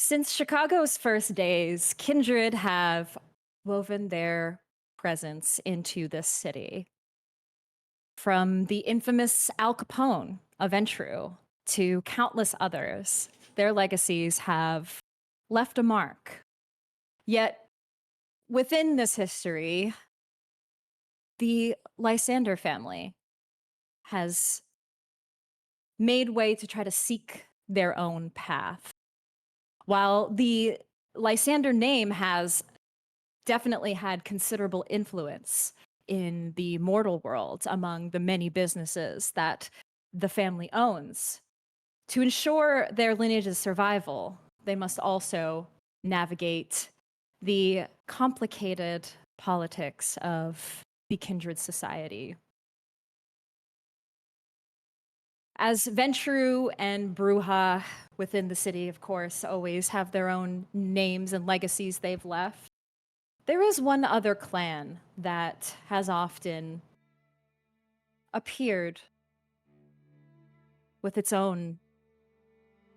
Since Chicago's first days, kindred have woven their presence into this city. From the infamous Al Capone of Ventrue to countless others, their legacies have left a mark. Yet, within this history, the Lysander family has made way to try to seek their own path. While the Lysander name has definitely had considerable influence in the mortal world among the many businesses that the family owns, to ensure their lineage's survival, they must also navigate the complicated politics of the kindred society. As Ventrue and Bruja within the city, of course, always have their own names and legacies they've left, there is one other clan that has often appeared with its own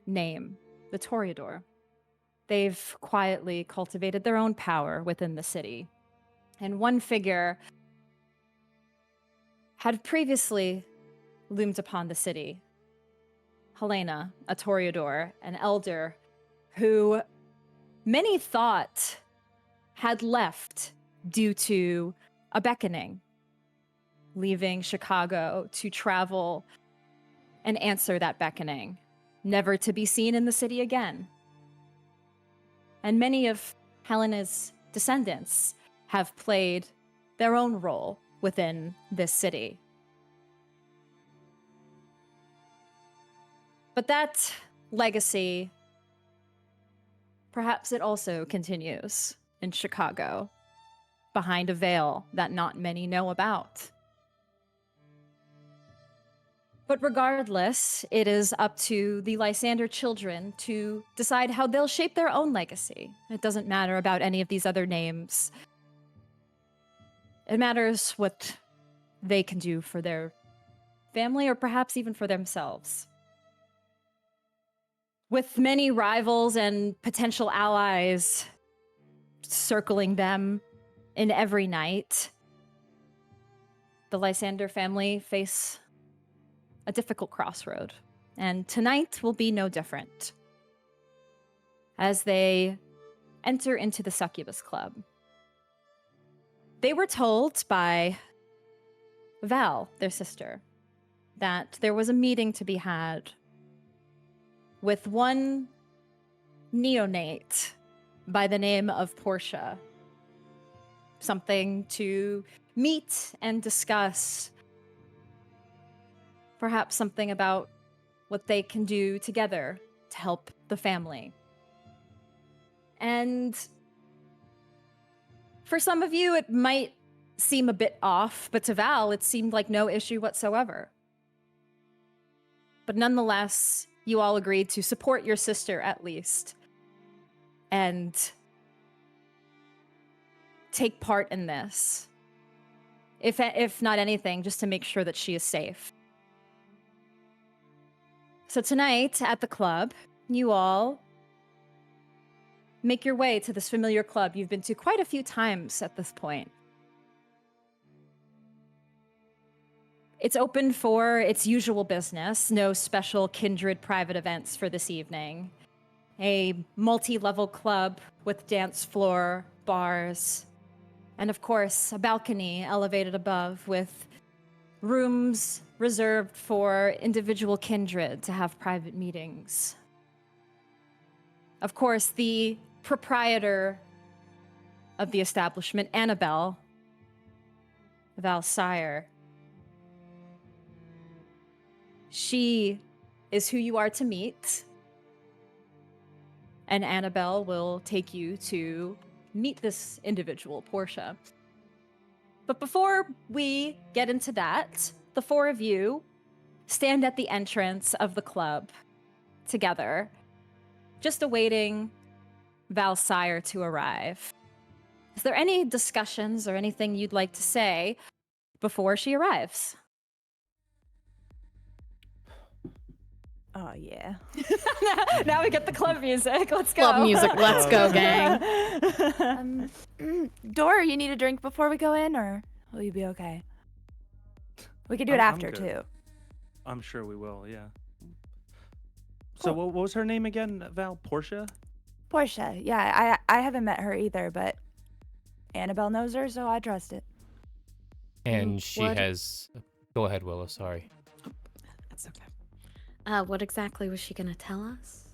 name, the Toreador. They've quietly cultivated their own power within the city. And one figure had previously loomed upon the city. Helena, a Toreador, an elder, who many thought had left due to a beckoning, leaving Chicago to travel and answer that beckoning, never to be seen in the city again. And many of Helena's descendants have played their own role within this city. But that legacy, perhaps it also continues in Chicago, behind a veil that not many know about. But regardless, it is up to the Lysander children to decide how they'll shape their own legacy. It doesn't matter about any of these other names. It matters what they can do for their family or perhaps even for themselves. With many rivals and potential allies circling them in every night, the Lysander family face a difficult crossroad, and tonight will be no different as they enter into the Succubus Club. They were told by Val, their sister, that there was a meeting to be had with one neonate by the name of Portia. Something to meet and discuss. Perhaps something about what they can do together to help the family. And for some of you, it might seem a bit off, but to Val, it seemed like no issue whatsoever. But nonetheless, you all agreed to support your sister at least, and take part in this. If not anything, just to make sure that she is safe. So tonight at the club, you all make your way to this familiar club you've been to quite a few times at this point. It's open for its usual business, no special kindred private events for this evening. A multi-level club with dance floor, bars, and of course, a balcony elevated above with rooms reserved for individual kindred to have private meetings. Of course, the proprietor of the establishment, Annabelle, Val's sire, she is who you are to meet, and Annabelle will take you to meet this individual, Portia. But before we get into that, the four of you stand at the entrance of the club together, just awaiting Val's sire to arrive. Is there any discussions or anything you'd like to say before she arrives? Oh, yeah. Now we get the club music. Let's go. Club music. Let's go, gang. Dor, you need a drink before we go in, or will you be okay? We could do it I'm after, good. too. I'm sure we will, yeah. So what was her name again, Val? Portia? Portia, yeah, I haven't met her either, but Annabelle knows her, so I trust it. And she What? has... Go ahead, Willow, sorry. That's okay. What exactly was she gonna tell us?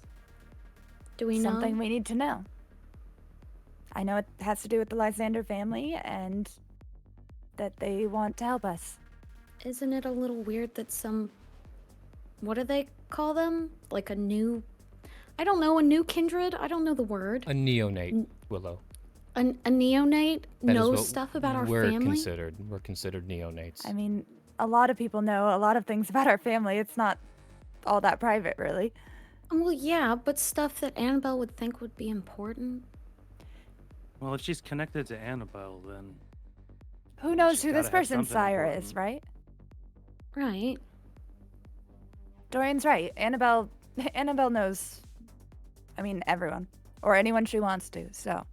Do we know? Something we need to know. I know it has to do with the Lysander family, and that they want to help us. Isn't it a little weird that some... What do they call them? Like a new... I don't know, a new kindred? I don't know the word. A neonate, Willow. A neonate That is knows what stuff about our we're family? We're considered neonates. I mean, a lot of people know a lot of things about our family. It's not all that private, really. Well, yeah, but stuff that Annabelle would think would be important. Well, if she's connected to Annabelle, then... Who knows She's who this gotta have person's something sire important. is, right? Right. Dorian's right. Annabelle knows, I mean, everyone. Or anyone she wants to, so.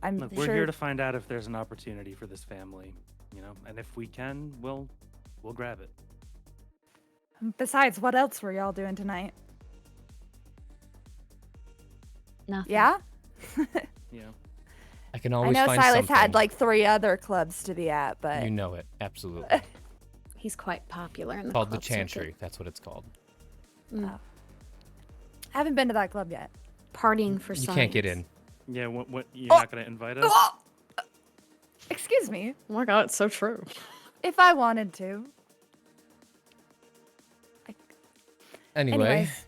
I'm Look, sure. we're here to find out if there's an opportunity for this family, you know? And if we can, we'll grab it. Besides, what else were y'all doing tonight? Nothing. Yeah? Yeah. I can I always know find Silas something. had like 3 other clubs to be at, but You know it, absolutely. He's quite popular in the called the club circuit. Chantry, that's what it's called. I haven't been to that club yet. Partying for You science. can't get in. Yeah, what you're not going to invite us? Excuse me, Oh my god, it's so true. if I wanted to. Anyway, Anyways.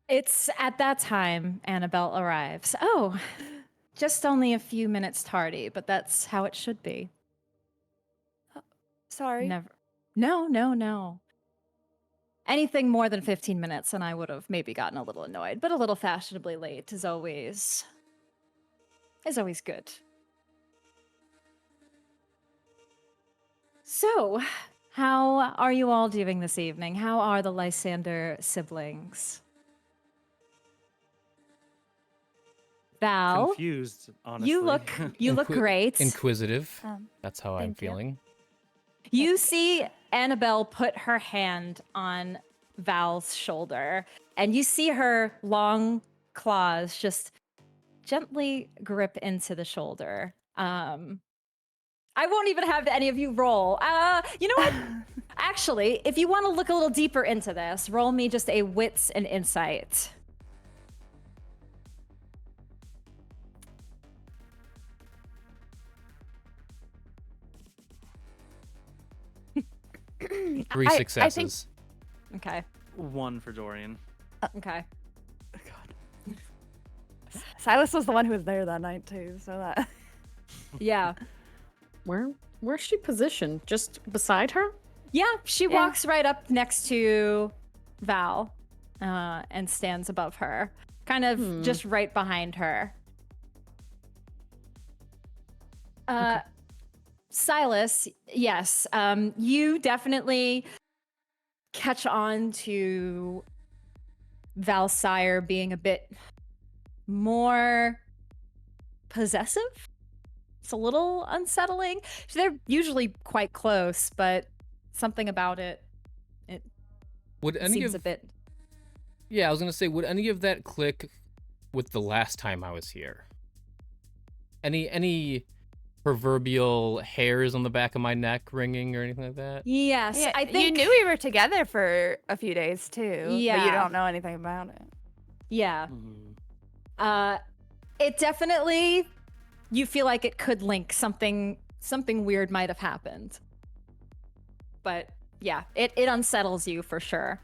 It's at that time Annabelle arrives. Oh, just only a few minutes tardy, but that's how it should be. Sorry. Never. No. Anything more than 15 minutes, and I would have maybe gotten a little annoyed, but a little fashionably late is always good. So, how are you all doing this evening? How are the Lysander siblings? Val, Confused, honestly. you look great. inquisitive. That's how I'm thank you. feeling. You see Annabelle put her hand on Val's shoulder, and you see her long claws just gently grip into the shoulder. I won't even have any of you roll. You know what? Actually, if you want to look a little deeper into this, roll me just a wits and insight. Three I successes. Okay. 1 for Dorian. Okay. Silas was the one who was there that night too, so that. Yeah. Where's she positioned? Just beside her? Yeah, she walks right up next to Val and stands above her, kind of just right behind her. Silas, yes, you definitely catch on to Val's sire being a bit more possessive. It's a little unsettling. They're usually quite close, but something about it Would any seems of a bit. Yeah, I was gonna say, would any of that click with the last time I was here? Any proverbial hairs on the back of my neck ringing or anything like that? Yes, Yeah, I think you knew we were together for a few days too. But you Yeah. don't know anything about it. Yeah. Mhm. It definitely, you feel like it could link something weird might have happened. But yeah, it unsettles you for sure.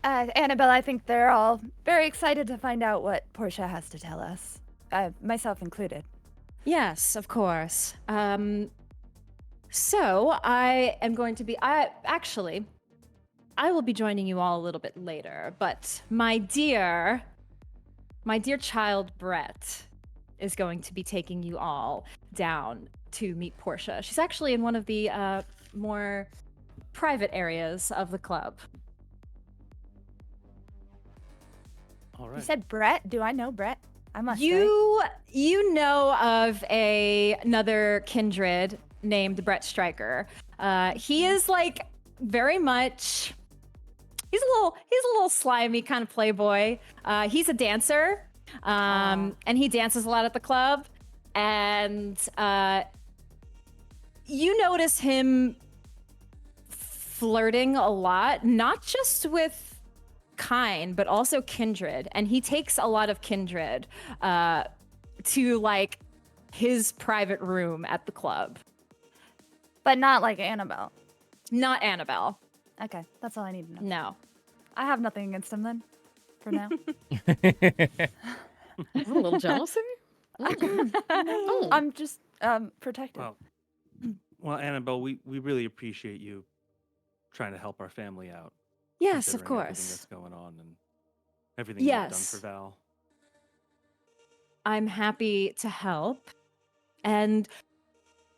Annabelle, I think they're all very excited to find out what Portia has to tell us, myself included. Yes, of course. So I am going to be, I will be joining you all a little bit later, but my dear child Brett is going to be taking you all down to meet Portia. She's actually in one of the more private areas of the club. All You right. said Brett. Do I know Brett? I must say. You know of another kindred named Brett Stryker. He is like very much. He's a little slimy kind of playboy. He's a dancer, and he dances a lot at the club. And you notice him flirting a lot, not just with kind, but also kindred. And he takes a lot of kindred to like his private room at the club. But not like Annabelle. Not Annabelle. Okay, that's all I need to know. No. I have nothing against him then, for now. A little jealousy? I'm just protected. Well, Annabelle, we really appreciate you trying to help our family out. Yes, of considering everything course. that's going on and everything you've done Yes. for Val. I'm happy to help. And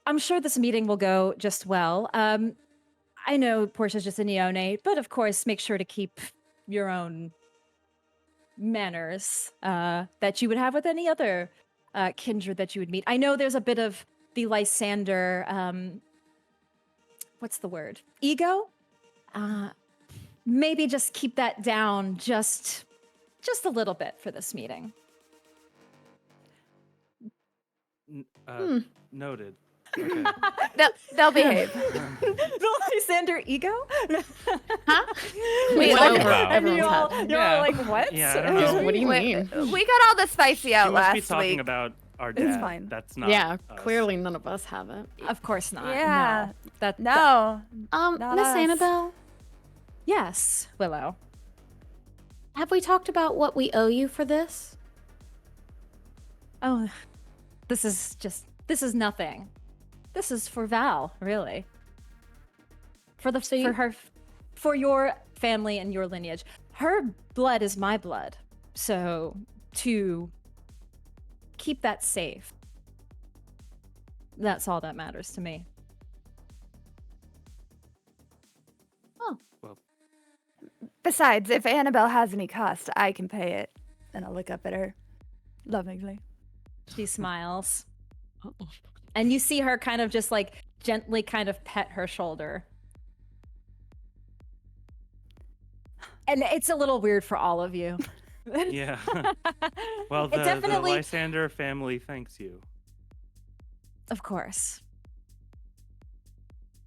I'm sure this meeting will go just well. I know Portia's just a neonate, but of course, make sure to keep your own manners that you would have with any other kindred that you would meet. I know there's a bit of the Lysander, what's the word? Ego? Maybe just keep that down just a little bit for this meeting. Noted. Okay. They'll behave. The Lysander ego? Huh? Wait, Well, look, Wow. And everyone's you're all, had- you're all like, what? Yeah, I don't know. What do you Wait, mean? we got all the spicy out You must be last talking week. about our It's dad. fine. That's not. Yeah, us. clearly none of us have it. Of course not. Yeah. No. No. Not Miss us. Annabelle, Yes, Willow. have we talked about what we owe you for this? Oh, this is nothing. This is for Val, really. For your family and your lineage. Her blood is my blood. So to keep that safe. That's all that matters to me. Besides, if Annabelle has any cost, I can pay it. And I'll look up at her lovingly. She smiles. Oh. And you see her kind of just like gently kind of pet her shoulder. And it's a little weird for all of you. Yeah. Well, It the definitely- Lysander family thanks you. Of course.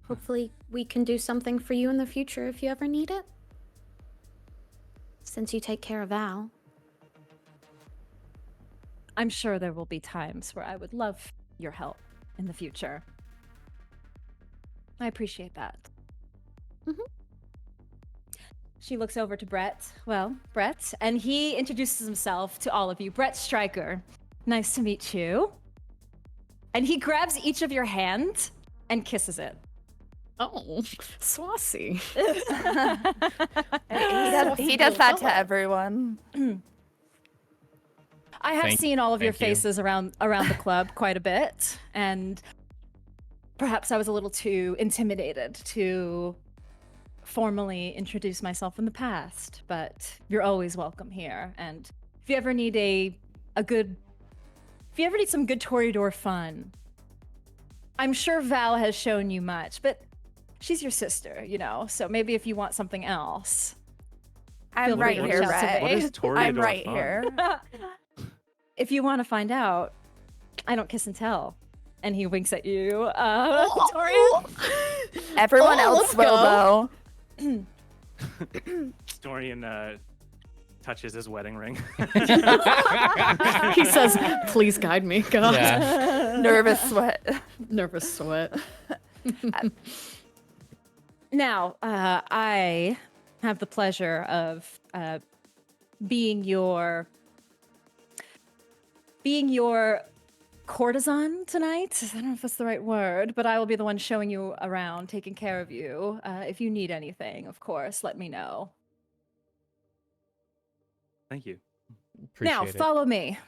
Hopefully, we can do something for you in the future if you ever need it. Since you take care of Val. I'm sure there will be times where I would love your help in the future. I appreciate that. Mhm. She looks over to Brett. Well, Brett, and he introduces himself to all of you. Brett Stryker. Nice to meet you. And he grabs each of your hand and kisses it. Oh, saucy. He does that to everyone. I have Thank- seen all of your thank you. faces around the club quite a bit, and perhaps I was a little too intimidated to formally introduce myself in the past. But you're always welcome here, and if you ever need some good Toreador fun, I'm sure Val has shown you much, but she's your sister, you know. So maybe if you want something else, I'm Feel right free to here, reach out to Brett. me. What is Toreador I'm right fun? here. if you want to find out, I don't kiss and tell. And he winks at you, Dorian. Everyone else let's will, go. though. Dorian touches his wedding ring. He says, please guide me, God. Yeah. Nervous sweat. Nervous sweat. Now, I have the pleasure of being your courtesan tonight. I don't know if that's the right word, but I will be the one showing you around, taking care of you. If you need anything, of course, let me know. Thank you. Appreciate Now, it. follow me.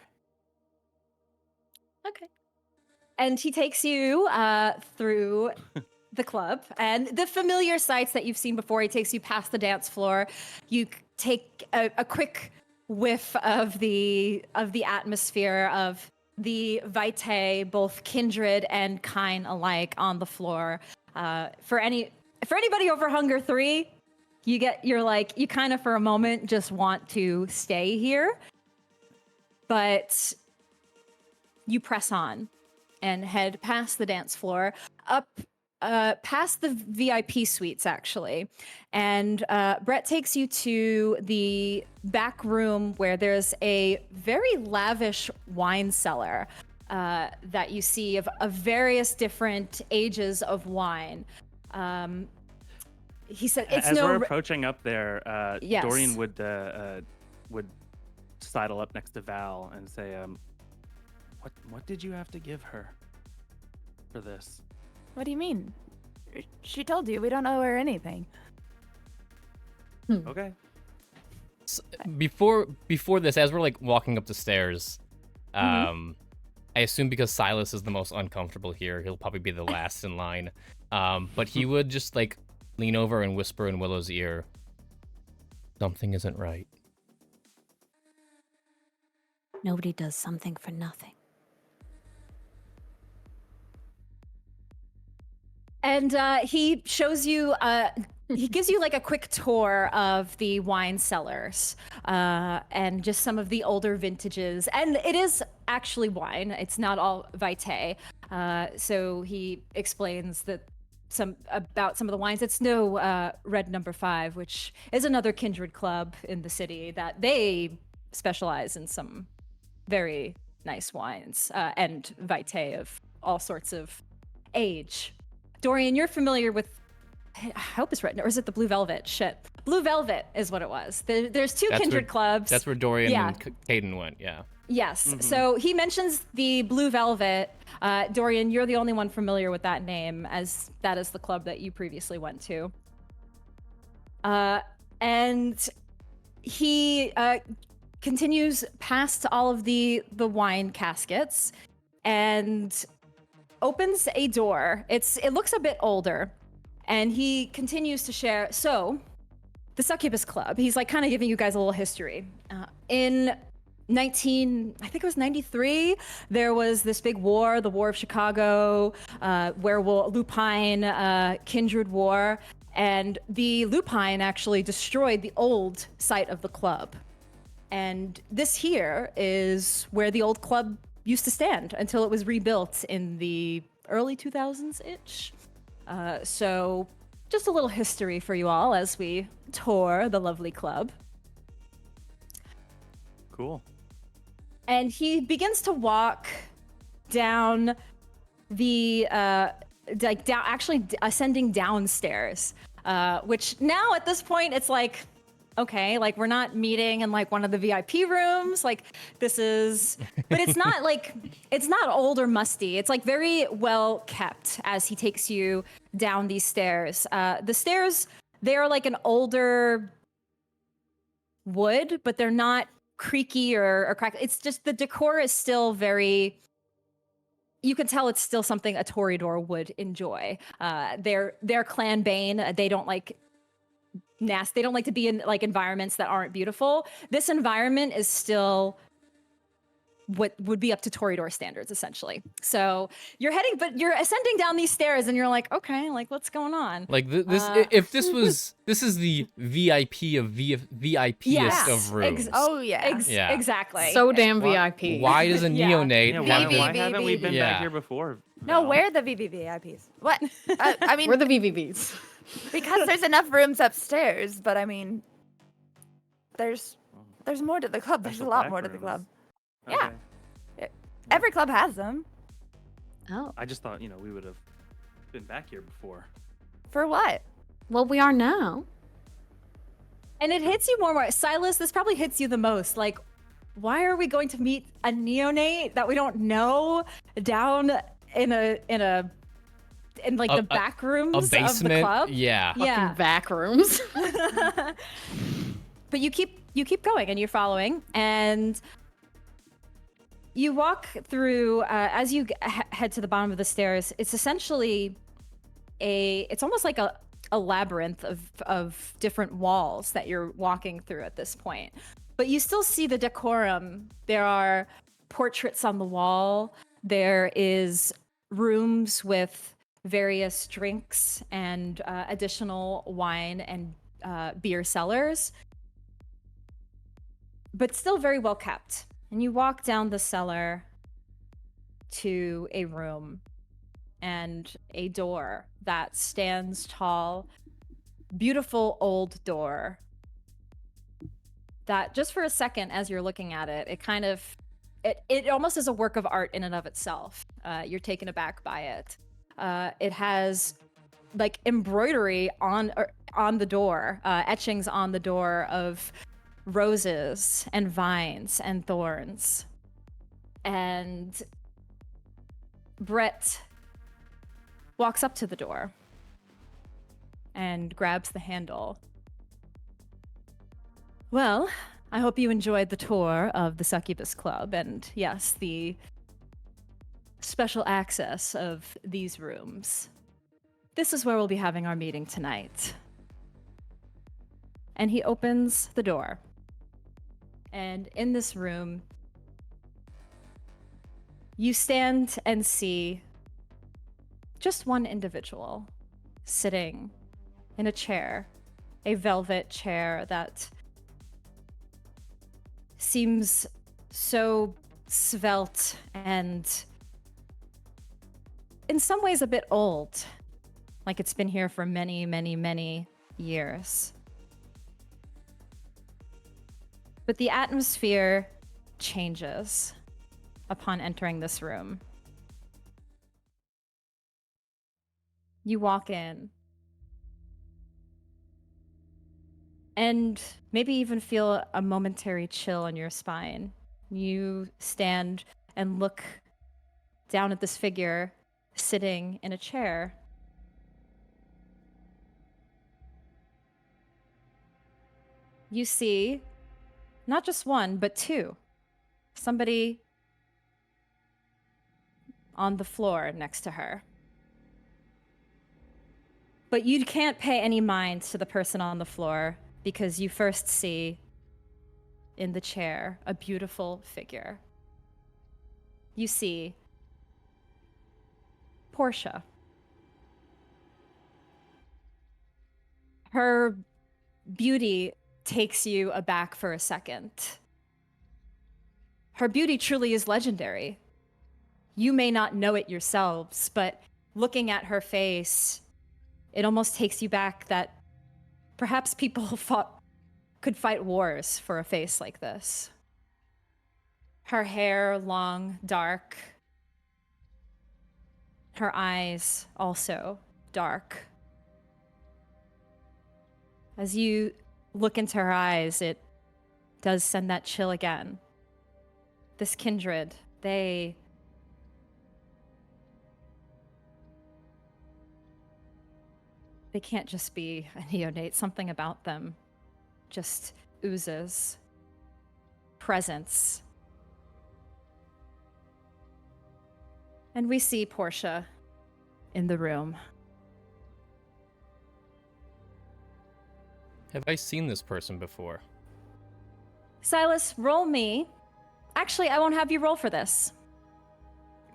Okay. And he takes you through the club and the familiar sights that you've seen before. He takes you past the dance floor. You take a quick whiff of the atmosphere of the vitae, both kindred and kine alike, on the floor. For anybody over hunger 3, you kind of for a moment just want to stay here, but you press on and head past the dance floor, up past the VIP suites, actually. And Brett takes you to the back room where there's a very lavish wine cellar that you see of various different ages of wine. He said, "It's As no." we're approaching up there, Yes. Dorian would sidle up next to Val and say, "What did you have to give her for this?" What do you mean? She told you we don't owe her anything. Okay. So, before this, as we're like walking up the stairs, I assume because Silas is the most uncomfortable here, he'll probably be the last in line. But he would just like lean over and whisper in Willow's ear, "Something isn't right." Nobody does something for nothing. And he shows you, he gives you like a quick tour of the wine cellars and just some of the older vintages. And it is actually wine. It's not all vitae. So he explains that about some of the wines. It's no Red Number 5, which is another kindred club in the city that they specialize in some very nice wines and vitae of all sorts of age. Dorian, you're familiar with, I hope it's written, or is it the Blue Velvet? Shit. Blue Velvet is what it was. There's two kindred clubs. That's where Dorian Yeah. and Caden went, yeah. Yes. So he mentions the Blue Velvet. Dorian, you're the only one familiar with that name, as that is the club that you previously went to. And he continues past all of the wine caskets and opens a door. It looks a bit older, and he continues to share. So, the Succubus Club. He's like kind of giving you guys a little history. In I think it was 93, there was this big war, the War of Chicago, Lupine Kindred War, and the Lupine actually destroyed the old site of the club. And this here is where the old club used to stand until it was rebuilt in the early 2000s-ish. So just a little history for you all as we tour the lovely club. Cool. And he begins to walk down the ascending downstairs, which now at this point it's like, okay, like we're not meeting in like one of the VIP rooms. Like this is, but it's not like, it's not old or musty. It's like very well kept as he takes you down these stairs. The stairs, they're like an older wood, but they're not creaky or cracked. It's just the decor is still very, you can tell it's still something a Toreador would enjoy. They're clan bane. They don't like nasty. They don't like to be in like environments that aren't beautiful. This environment is still what would be up to Toreador standards, essentially. So you're ascending down these stairs, and you're like, okay, like what's going on? Like if this is the VIP of VIPest of rooms. Yeah. Exactly. So damn VIP. Why does a neonate Yeah, want why to... haven't we been Yeah. back here before? No, Val? we're the VVVIPs. What? I mean, We're the VVVs. because there's enough rooms upstairs, but I mean, there's more to the club. There's a Special lot back more to the rooms. club. Okay. Yeah. Every club has them. Oh. I just thought, we would have been back here before. For what? Well, we are now. And it hits you more. Silas, this probably hits you the most. Like, why are we going to meet a neonate that we don't know down in the back rooms A of the basement? club? Yeah. Yeah. Back rooms. But you keep going and you're following, and you walk through as you head to the bottom of the stairs. It's essentially it's almost like a labyrinth of different walls that you're walking through at this point. But you still see the decorum. There are portraits on the wall. There is rooms with various drinks and additional wine and beer cellars, but still very well kept. And you walk down the cellar to a room and a door that stands tall. Beautiful old door that just for a second, as you're looking at it, it almost is a work of art in and of itself. You're taken aback by it. It has like embroidery on the door, etchings on the door of roses and vines and thorns. And Brett walks up to the door and grabs the handle. Well, I hope you enjoyed the tour of the Succubus Club and, yes, the special access of these rooms. This is where we'll be having our meeting tonight. And he opens the door. And in this room, you stand and see just one individual sitting in a chair, a velvet chair that seems so svelte and in some ways a bit old, like it's been here for many, many, many years. But the atmosphere changes upon entering this room. You walk in and maybe even feel a momentary chill in your spine. You stand and look down at this figure sitting in a chair. You see not just one, but two. Somebody on the floor next to her. But you can't pay any mind to the person on the floor because you first see in the chair a beautiful figure. You see Portia. Her beauty takes you aback for a second. Her beauty truly is legendary. You may not know it yourselves, but looking at her face, it almost takes you back that perhaps people could fight wars for a face like this. Her hair, long, dark. Her eyes, also dark. As you look into her eyes, it does send that chill again. This kindred, they can't just be a neonate. Something about them just oozes presence. And we see Portia in the room. Have I seen this person before? Silas, roll me. Actually, I won't have you roll for this.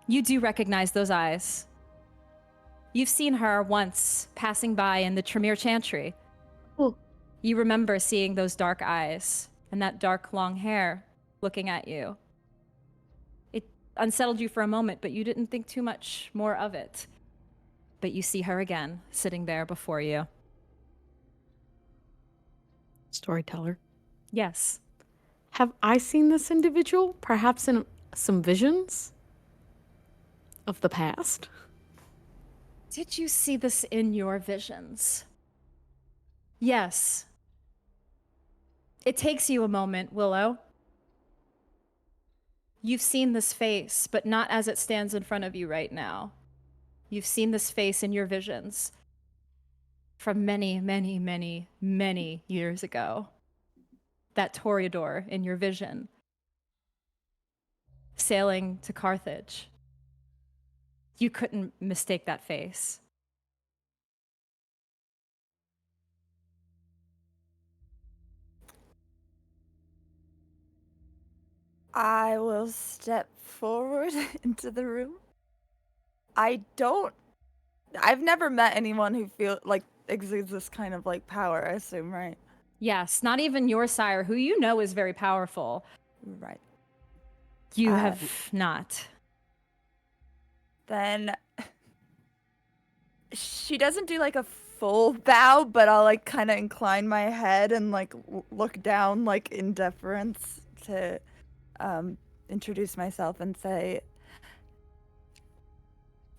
You do recognize those eyes. You've seen her once passing by in the Tremere Chantry. Oh. You remember seeing those dark eyes and that dark long hair looking at you. It unsettled you for a moment, but you didn't think too much more of it. But you see her again, sitting there before you. Storyteller. Yes. Have I seen this individual, perhaps in some visions of the past? Did you see this in your visions? Yes. It takes you a moment, Willow. You've seen this face, but not as it stands in front of you right now. You've seen this face in your visions from many, many, many, many years ago. That Toreador in your vision, sailing to Carthage. You couldn't mistake that face. I will step forward into the room. I've never met anyone who exudes this kind of like power, I assume, right? Yes, not even your sire, who you know is very powerful. Right. You Uh, have not. Then she doesn't do like a full bow, but I'll like kind of incline my head and like look down like in deference to introduce myself and say,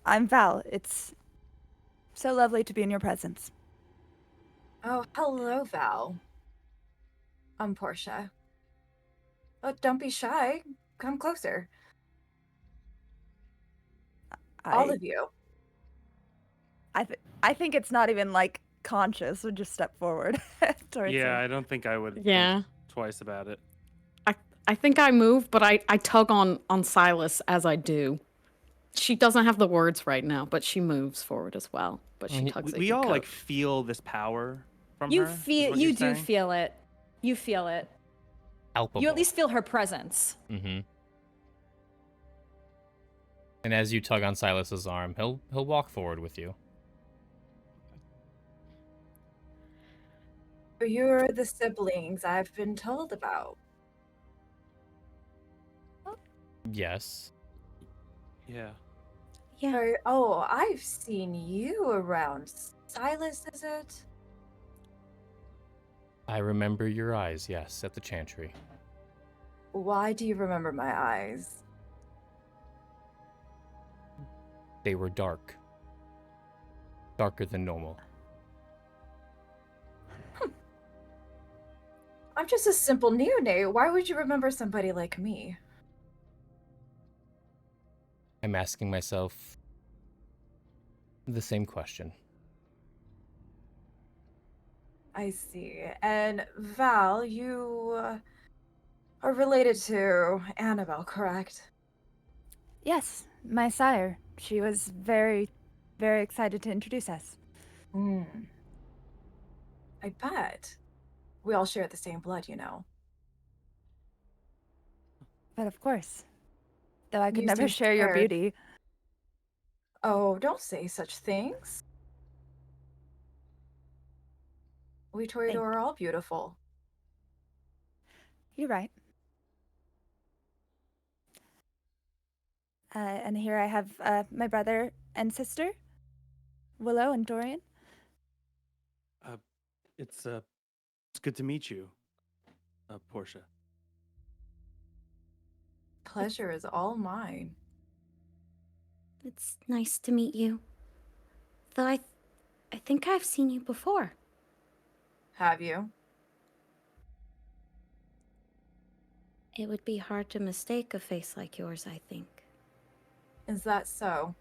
I'm Val. It's so lovely to be in your presence. Oh, hello, Val. I'm Portia. Oh, don't be shy. Come closer. All of you. I think it's not even like conscious. Would just step forward towards Yeah, her. I don't think I would Yeah. think twice about it. I think I move, but I tug on Silas as I do. She doesn't have the words right now, but she moves forward as well. But she tugs at We your all coat. like feel this power from You her. is feel what you you're do saying? feel it. You feel it. Palpable. You at least feel her presence. Mm-hmm. And as you tug on Silas's arm, he'll walk forward with you. You're the siblings I've been told about. Yes. Yeah. Yeah. Oh, I've seen you around. Silas, is it? I remember your eyes, yes, at the chantry. Why do you remember my eyes? They were dark. Darker than normal. I'm just a simple neonate. Why would you remember somebody like me? I'm asking myself the same question. I see. And Val, you are related to Annabelle, correct? Yes, my sire. She was very, very excited to introduce us. I bet. We all share the same blood, you know. But of course, though I could You never seem share your scared. beauty. Oh, don't say such things. We Toreador are all beautiful. You're right. And here I have my brother and sister, Willow and Dorian. It's good to meet you, Portia. Pleasure is all mine. It's nice to meet you. Though I think I've seen you before. Have you? It would be hard to mistake a face like yours, I think. Is that so?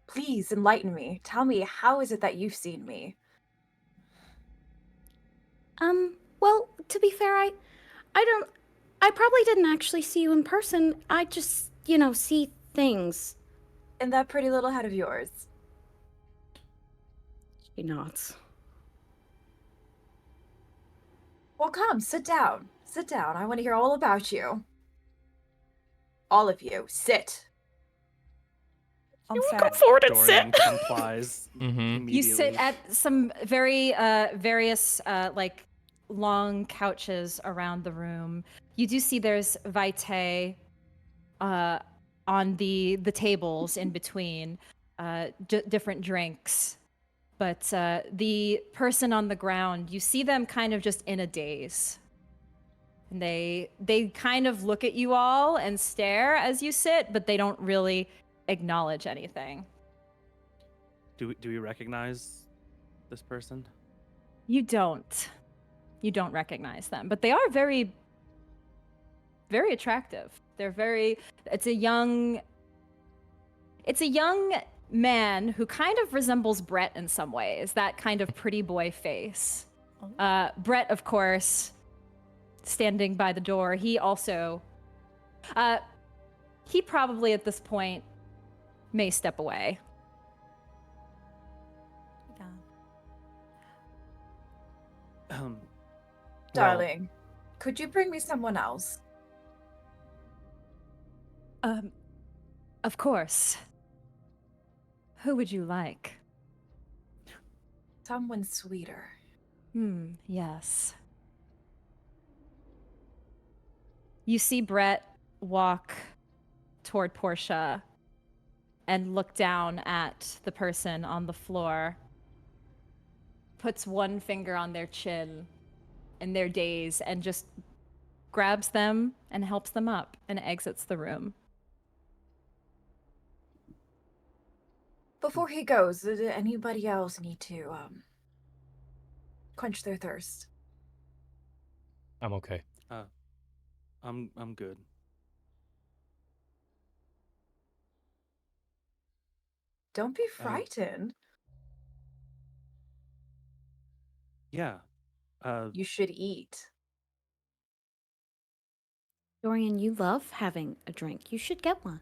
Please enlighten me. Tell me, how is it that you've seen me? Well, to be fair, I probably didn't actually see you in person. I just, see things. In that pretty little head of yours. She nods. Well, come, sit down. Sit down. I want to hear all about you. All of you, sit. I'm You sorry. come forward and Dorian sit. complies Mm-hmm. immediately. You sit at some very various like long couches around the room. You do see there's vitae on the tables in between, different drinks. But the person on the ground, you see them kind of just in a daze. And they kind of look at you all and stare as you sit, but they don't really acknowledge anything. Do we recognize this person? You don't recognize them, but they are very, very attractive. It's a young man who kind of resembles Brett in some ways, that kind of pretty boy face. Brett, of course, standing by the door, he also, he probably at this point may step away. Well, Darling, could you bring me someone else? Of course. Who would you like? Someone sweeter. Yes. You see Brett walk toward Portia and look down at the person on the floor, puts one finger on their chin in their daze, and just grabs them and helps them up and exits the room. Before he goes, does anybody else need to quench their thirst? I'm okay. I'm good. Don't be frightened. Yeah. You should eat. Dorian, you love having a drink. You should get one.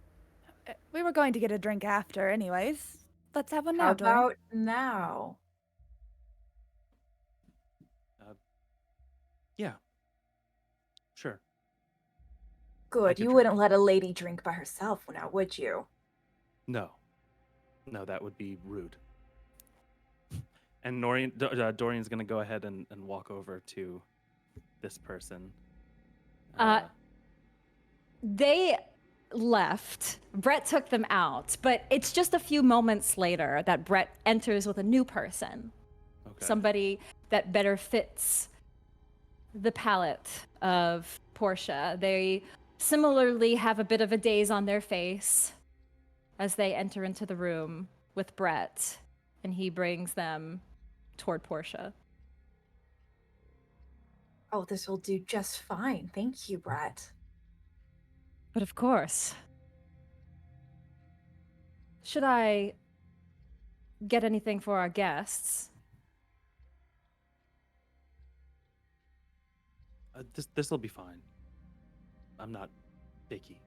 We were going to get a drink after, anyways. Let's have one How now, Dorian. about now? Yeah. Sure. Good. could You try. wouldn't let a lady drink by herself now, would you? No. No, that would be rude. And Dorian's going to go ahead and walk over to this person. They left. Brett took them out, but it's just a few moments later that Brett enters with a new person. Okay. Somebody that better fits the palette of Portia. They similarly have a bit of a daze on their face as they enter into the room with Brett, and he brings them toward Portia. Oh, this will do just fine. Thank you, Brett. But of course. Should I get anything for our guests? This will be fine. I'm not picky.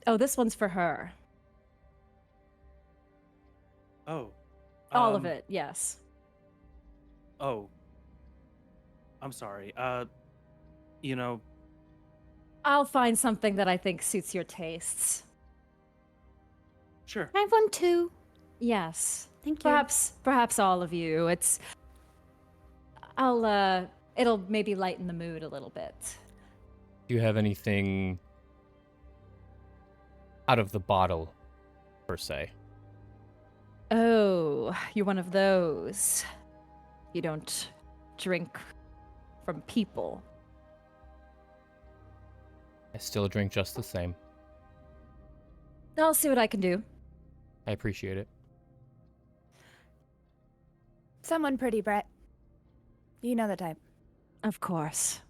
Oh, this one's for her. Oh. All of it, yes. Oh. I'm sorry. You know, I'll find something that I think suits your tastes. sure. I have one too. Yes. Thank you. Perhaps all of you. It'll maybe lighten the mood a little bit. Do you have anything out of the bottle, per se? Oh, you're one of those. You don't drink from people. I still drink just the same. I'll see what I can do. I appreciate it. Someone pretty, Brett. You know the type. Of course.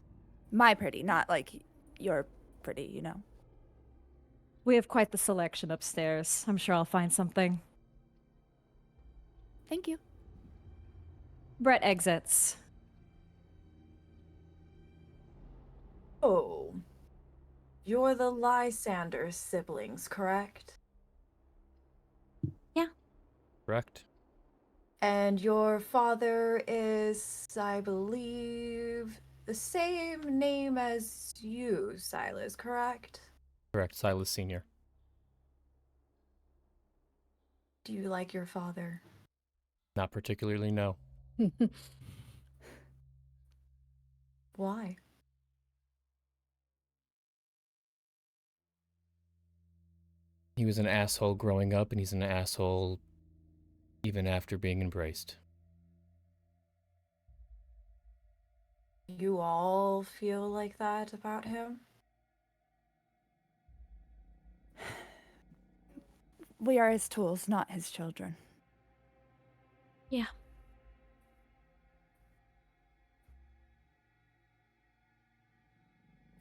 My pretty, not like your pretty, you know. We have quite the selection upstairs. I'm sure I'll find something. Thank you. Brett exits. Oh. You're the Lysander siblings, correct? Correct? And your father is, I believe, the same name as you, Silas, correct? Correct. Silas Sr. Do you like your father? Not particularly, no. Why? He was an asshole growing up, and he's an asshole even after being embraced. You all feel like that about him? We are his tools, not his children. Yeah.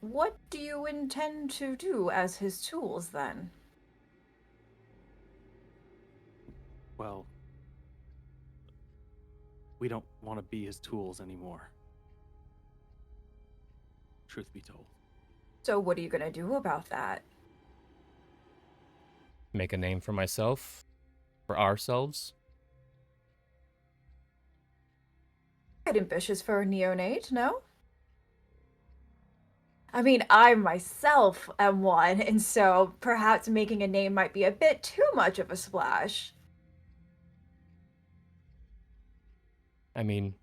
What do you intend to do as his tools, then? Well, we don't want to be his tools anymore. Truth be told. So what are you gonna do about that? Make a name for myself, for ourselves. Quite ambitious for a neonate, no? I mean, I myself am one, and so perhaps making a name might be a bit too much of a splash. I mean,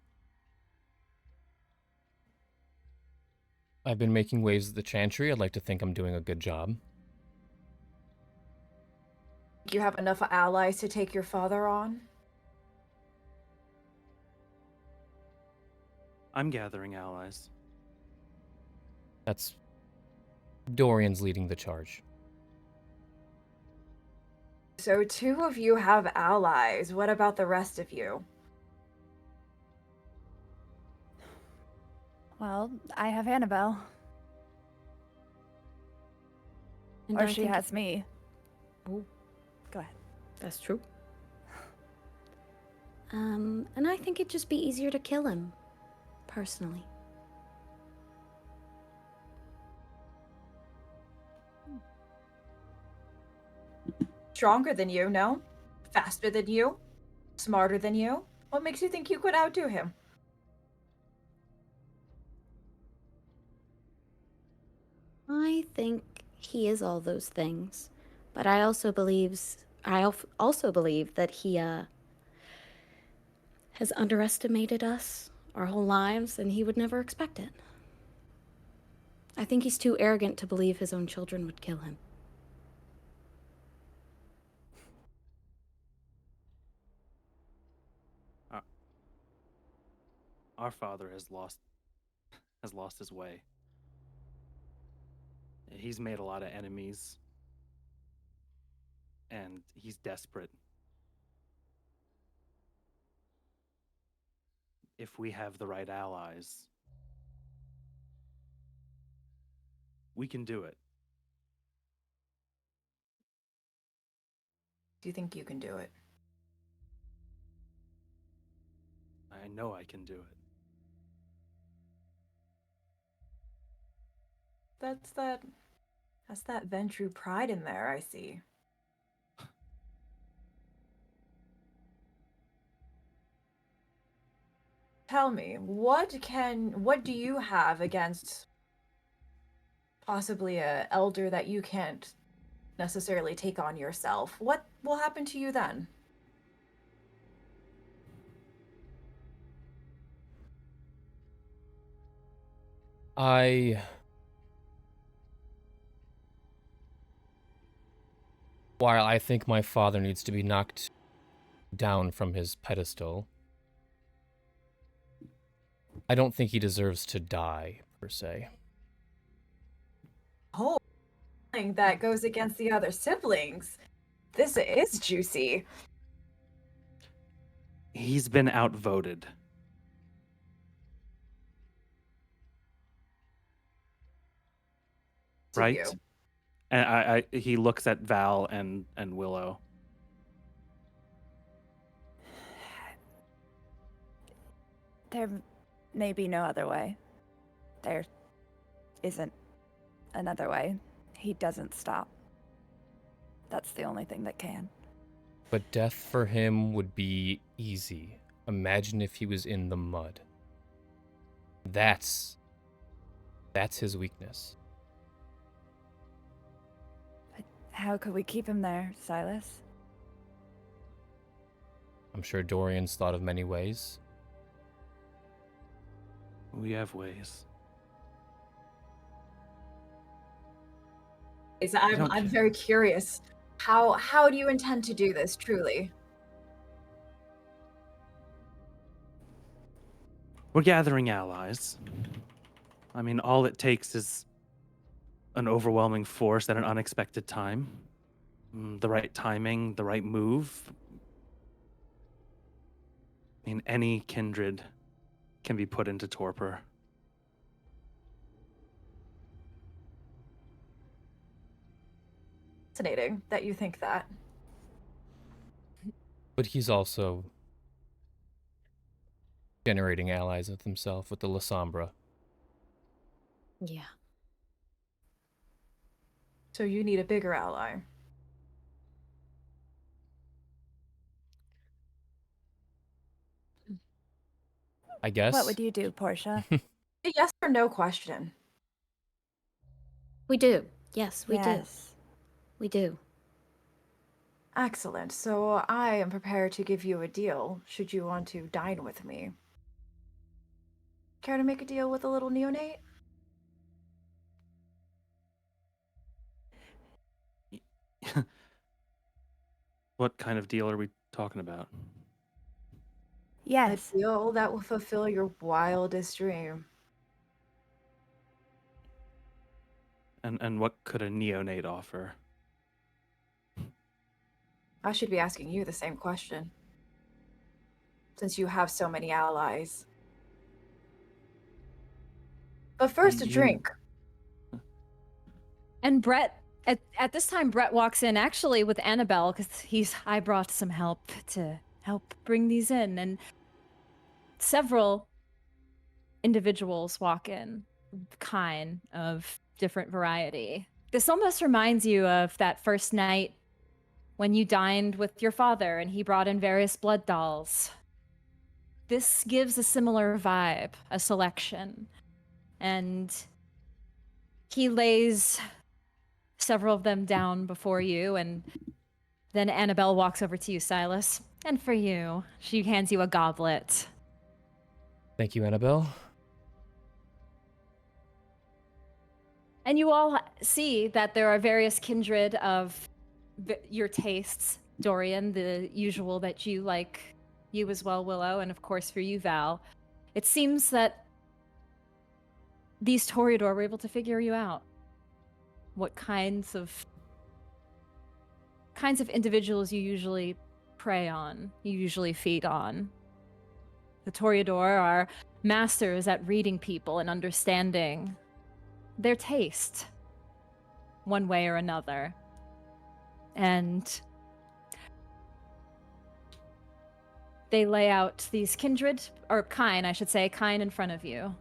I've been making waves at the Chantry. I'd like to think I'm doing a good job. You have enough allies to take your father on? I'm gathering allies. That's Dorian's leading the charge. So 2 of you have allies. What about the rest of you? Well, I have Annabelle. And Or I she think has me. Oh, Go ahead. that's true. And I think it'd just be easier to kill him, personally. Stronger than you, no? Faster than you? Smarter than you? What makes you think you could outdo him? I think he is all those things, but I also believe that he has underestimated us our whole lives, and he would never expect it. I think he's too arrogant to believe his own children would kill him. Our father has lost his way. He's made a lot of enemies, and he's desperate. If we have the right allies, we can do it. Do you think you can do it? I know I can do it. That's that Ventrue pride in there, I see. Tell me, what do you have against possibly a elder that you can't necessarily take on yourself? What will happen to you then? While I think my father needs to be knocked down from his pedestal, I don't think he deserves to die, per se. Oh, that goes against the other siblings. This is juicy. He's been outvoted. To Right? you. And he looks at Val and Willow. There may be no other way. There isn't another way. He doesn't stop. That's the only thing that can. But death for him would be easy. Imagine if he was in the mud. That's his weakness. But how could we keep him there, Silas? I'm sure Dorian's thought of many ways. We have ways. I'm very curious. How do you intend to do this, truly? We're gathering allies. I mean, all it takes is an overwhelming force at an unexpected time. The right timing, the right move. I mean, any kindred can be put into torpor. Fascinating that you think that. But he's also generating allies with himself with the Lysander. Yeah. So you need a bigger ally. I guess. What would you do, Portia? A yes or no question. We do. Yes, we do. Yes. We do. Excellent. So I am prepared to give you a deal should you want to dine with me. Care to make a deal with a little neonate? What kind of deal are we talking about? Yes. A deal that will fulfill your wildest dream. And what could a neonate offer? I should be asking you the same question. Since you have so many allies. But first, a You- drink. And Brett, at this time, Brett walks in actually with Annabelle because I brought some help to help bring these in. And several individuals walk in, kind of different variety. This almost reminds you of that first night when you dined with your father and he brought in various blood dolls. This gives a similar vibe, a selection. And he lays several of them down before you, and then Annabelle walks over to you, Silas. And for you, she hands you a goblet. Thank you, Annabelle. And you all see that there are various kindred of your tastes. Dorian, the usual that you like, you as well, Willow, and of course for you, Val. It seems that these Toreador were able to figure you out. What kinds of individuals you usually prey on, you usually feed on. The Toreador are masters at reading people and understanding their taste, one way or another. And they lay out these kindred, or kine, I should say, kine in front of you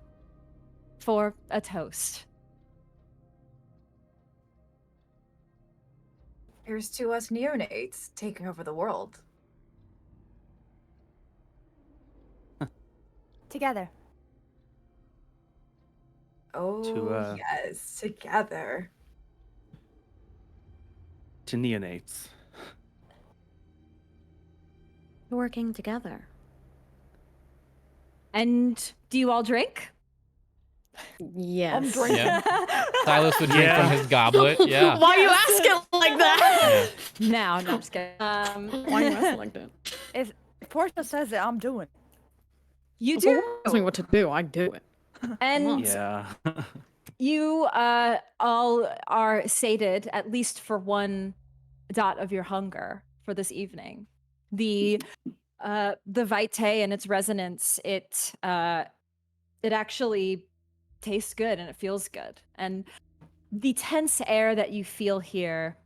for a toast. Here's to us neonates taking over the world. Together. Oh, yes, together. To neonates. Working together. And do you all drink? Yes. Yeah. Silas would drink from his goblet. Yeah. Why you ask it like that? No, I'm just kidding. Why you ask it like that? If Portia says it, I'm doing it. You If someone do. tells me what to do, I do it. And Yeah. you all are sated, at least for one dot of your hunger for this evening. The vitae and its resonance, it actually tastes good and it feels good. And the tense air that you feel here,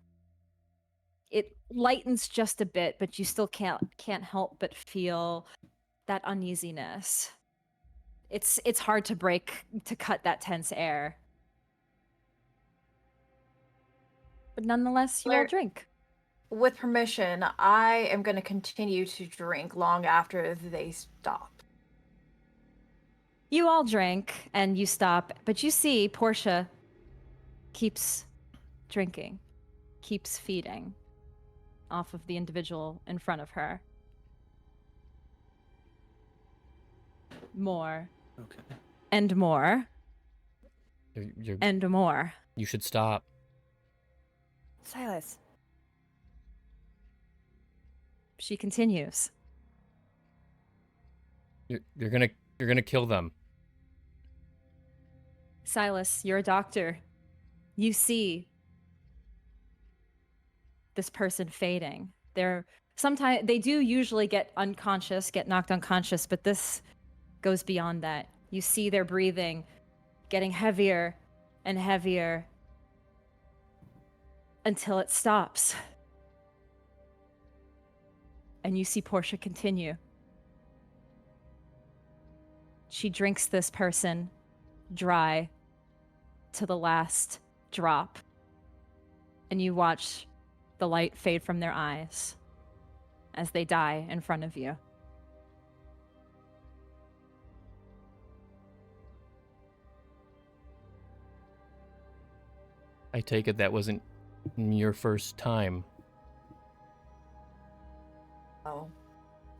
it lightens just a bit, but you still can't help but feel that uneasiness. It's hard to cut that tense air. But nonetheless, you all Where- drink. With permission, I am going to continue to drink long after they stop. You all drink and you stop, but you see Portia keeps drinking, keeps feeding off of the individual in front of her. More Okay. and more You're, and more. you should stop. Silas. She continues. You're gonna kill them. Silas, you're a doctor. You see this person fading. Sometimes they do usually get knocked unconscious, but this goes beyond that. You see their breathing getting heavier and heavier until it stops. And you see Portia continue. She drinks this person dry to the last drop. And you watch the light fade from their eyes as they die in front of you. I take it that wasn't your first time. Oh.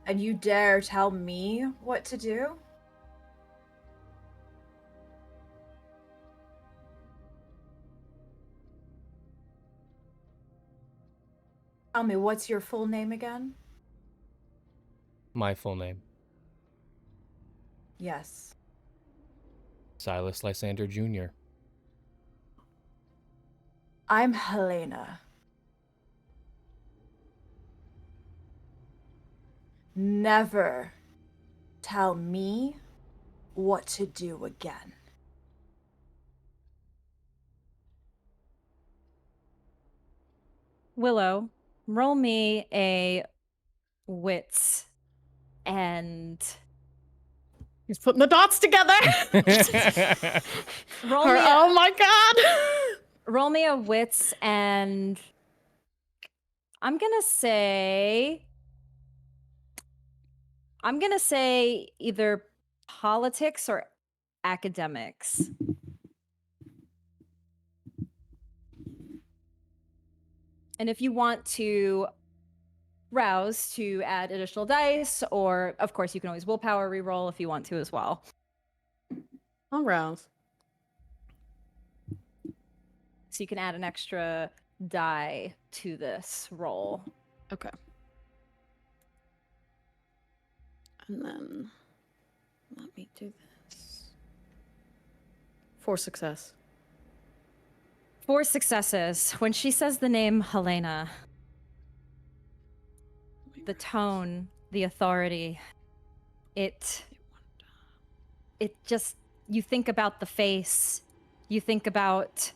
And you dare tell me what to do? Tell me, what's your full name again? My full name. Yes. Silas Lysander Jr. I'm Helena. Never tell me what to do again. Willow, roll me a wits and He's putting the dots together. roll me a, Oh my god. roll me a wits and I'm gonna say either politics or academics. And if you want to rouse to add additional dice, or of course you can always willpower reroll if you want to as well. I'll rouse. So you can add an extra die to this roll. Okay. And then let me do this. 4 success. 4 successes. When she says the name Helena, the tone, the authority, it just, you think about the face, you think about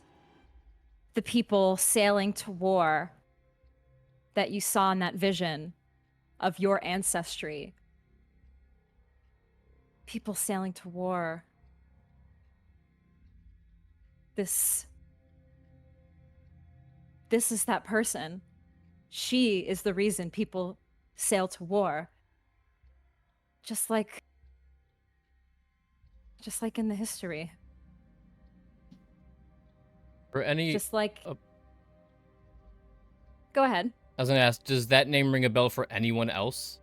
the people sailing to war that you saw in that vision of your ancestry. People sailing to war. This is that person. She is the reason people sail to war. Just like in the history. For any, Just like... Go ahead. I was gonna ask, does that name ring a bell for anyone else?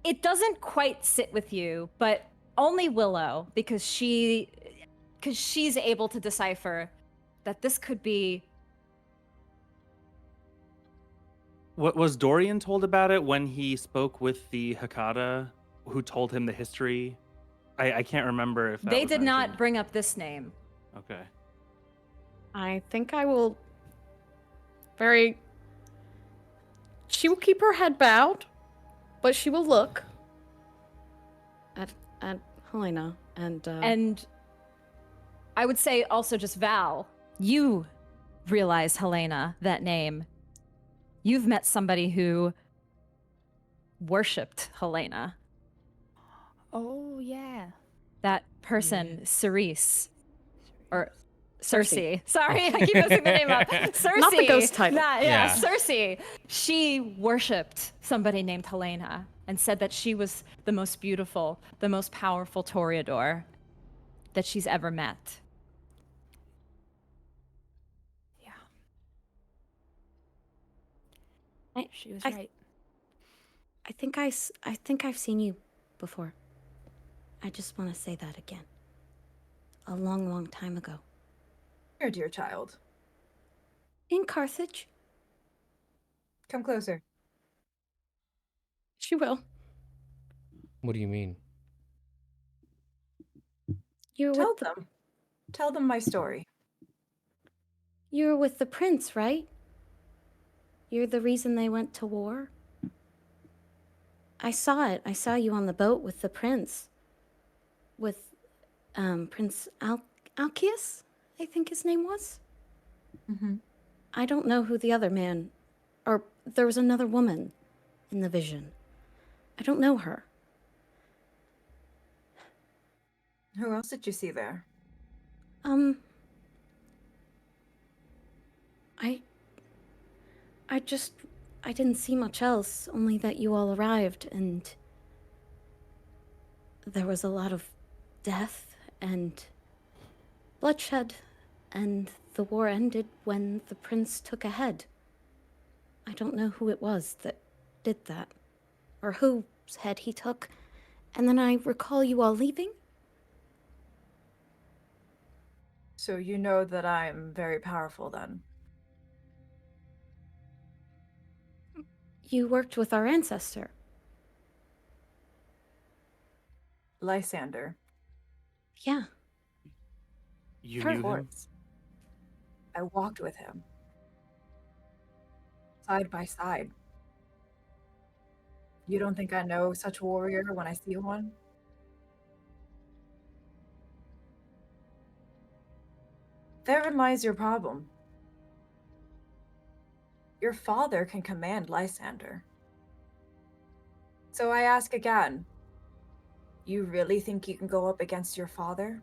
It doesn't quite sit with you, but only Willow, because she's able to decipher that this could be... What was Dorian told about it when he spoke with the Hecata, who told him the history? I can't remember if that They was did not mentioned. bring up this name. Okay. I think I will she will keep her head bowed, but she will look at Helena And I would say also just Val, you realize, Helena, that name. You've met somebody who worshipped Helena. Oh, yeah. That person, Cerise. Or Cersei. Sorry, I keep messing the name up. Cersei. Not the ghost title. Yeah. Cersei. She worshipped somebody named Helena and said that she was the most beautiful, the most powerful Toreador that she's ever met. Yeah. I- She was I- right. I think I've seen you before. I just want to say that again. A long, long time ago. Here, dear child. In Carthage. Come closer. she will. What do you mean? You were Tell with the, them. Tell them my story. you were with the prince, right? You're the reason they went to war? I saw it. I saw you on the boat with the prince. With Prince Alcius, I think his name was. Mm-hmm. I don't know who the other man, or there was another woman in the vision. I don't know her. Who else did you see there? I didn't see much else, only that you all arrived, and there was a lot of death and bloodshed And the war ended when the prince took a head. I don't know who it was that did that, or whose head he took. And then I recall you all leaving. So you know that I'm very powerful then. You worked with our ancestor. Lysander. Yeah. You Of knew him? course. I walked with him. Side by side. You don't think I know such warrior when I see one? Therein lies your problem. Your father can command Lysander. So I ask again, you really think you can go up against your father?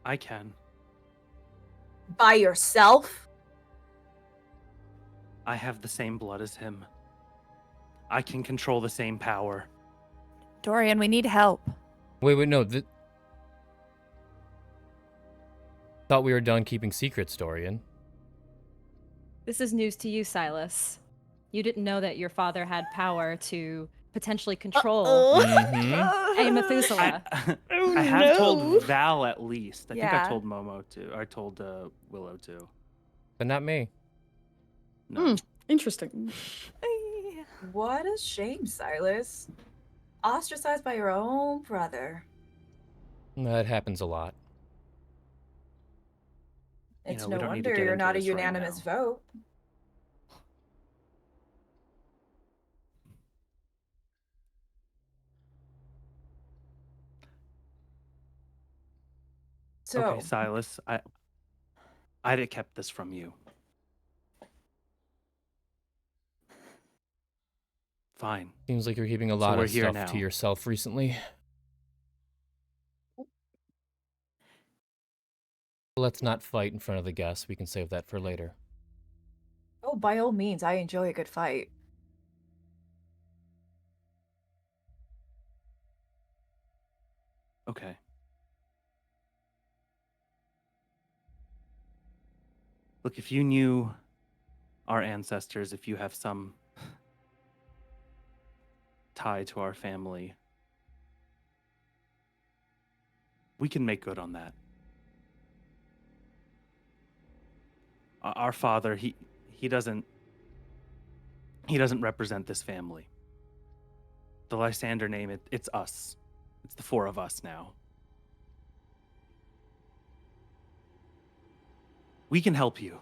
I can. By yourself? I have the same blood as him. I can control the same power. Dorian, we need help. Wait, no. Thought we were done keeping secrets, Dorian. This is news to you, Silas. You didn't know that your father had power to potentially control a Methuselah. I have told Val at least. I think I Yeah. told Momo too. I told Willow too. But not me. No. Interesting. What a shame, Silas. Ostracized by your own brother. That happens a lot. It's we no don't need to wonder get you're into not a this right unanimous now. vote. So, Okay, Silas, I'd have kept this from you. Fine. Seems like you're keeping a So lot we're of here stuff now. to yourself recently. Let's not fight in front of the guests. We can save that for later. oh, by all means, I enjoy a good fight. Okay. Look, if you knew our ancestors, if you have some tie to our family, we can make good on that. Our father, he doesn't represent this family. The Lysander name, it's us. It's the four of us now. We can help you.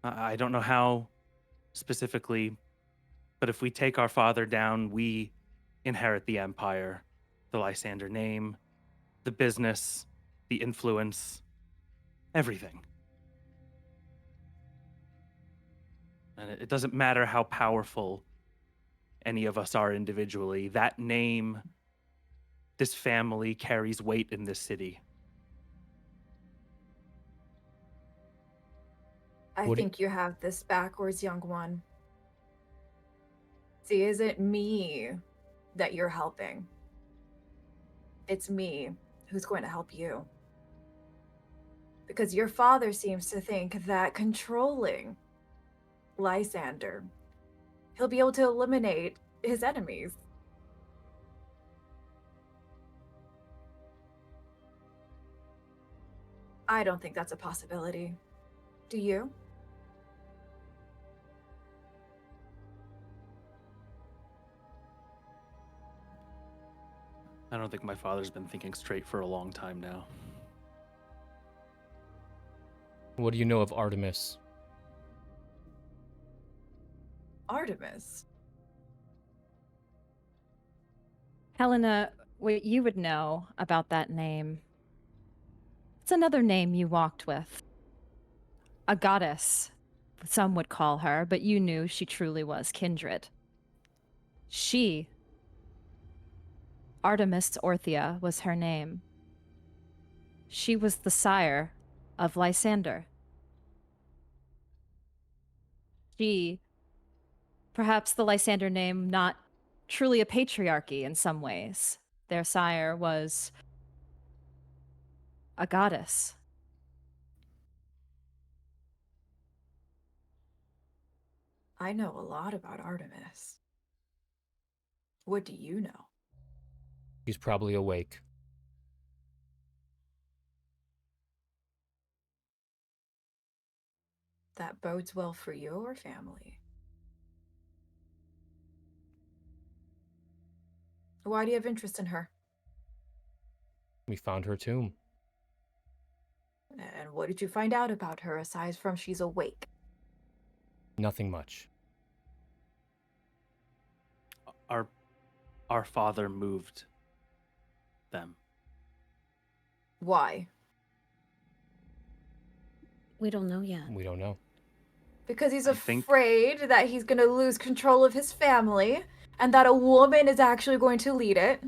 I don't know how specifically, but if we take our father down, we inherit the empire, the Lysander name, the business, the influence, everything. And it doesn't matter how powerful any of us are individually. That name, this family carries weight in this city. I What do- think you have this backwards, young one. See, is it me that you're helping? It's me who's going to help you. Because your father seems to think that controlling Lysander, he'll be able to eliminate his enemies. I don't think that's a possibility. Do you? I don't think my father's been thinking straight for a long time now. What do you know of Artemis? Artemis? Helena, what you would know about that name, it's another name you walked with. A goddess, some would call her, but you knew she truly was kindred. She, Artemis Orthia, was her name. She was the sire of Lysander. She, perhaps the Lysander name not truly a patriarchy in some ways, their sire was a goddess. I know a lot about Artemis. What do you know? She's probably awake. That bodes well for your family. Why do you have interest in her? We found her tomb. And what did you find out about her aside from she's awake? Nothing much. Our father moved them. Why? We don't know yet. We don't know. Because he's I think- afraid that he's going to lose control of his family and that a woman is actually going to lead it.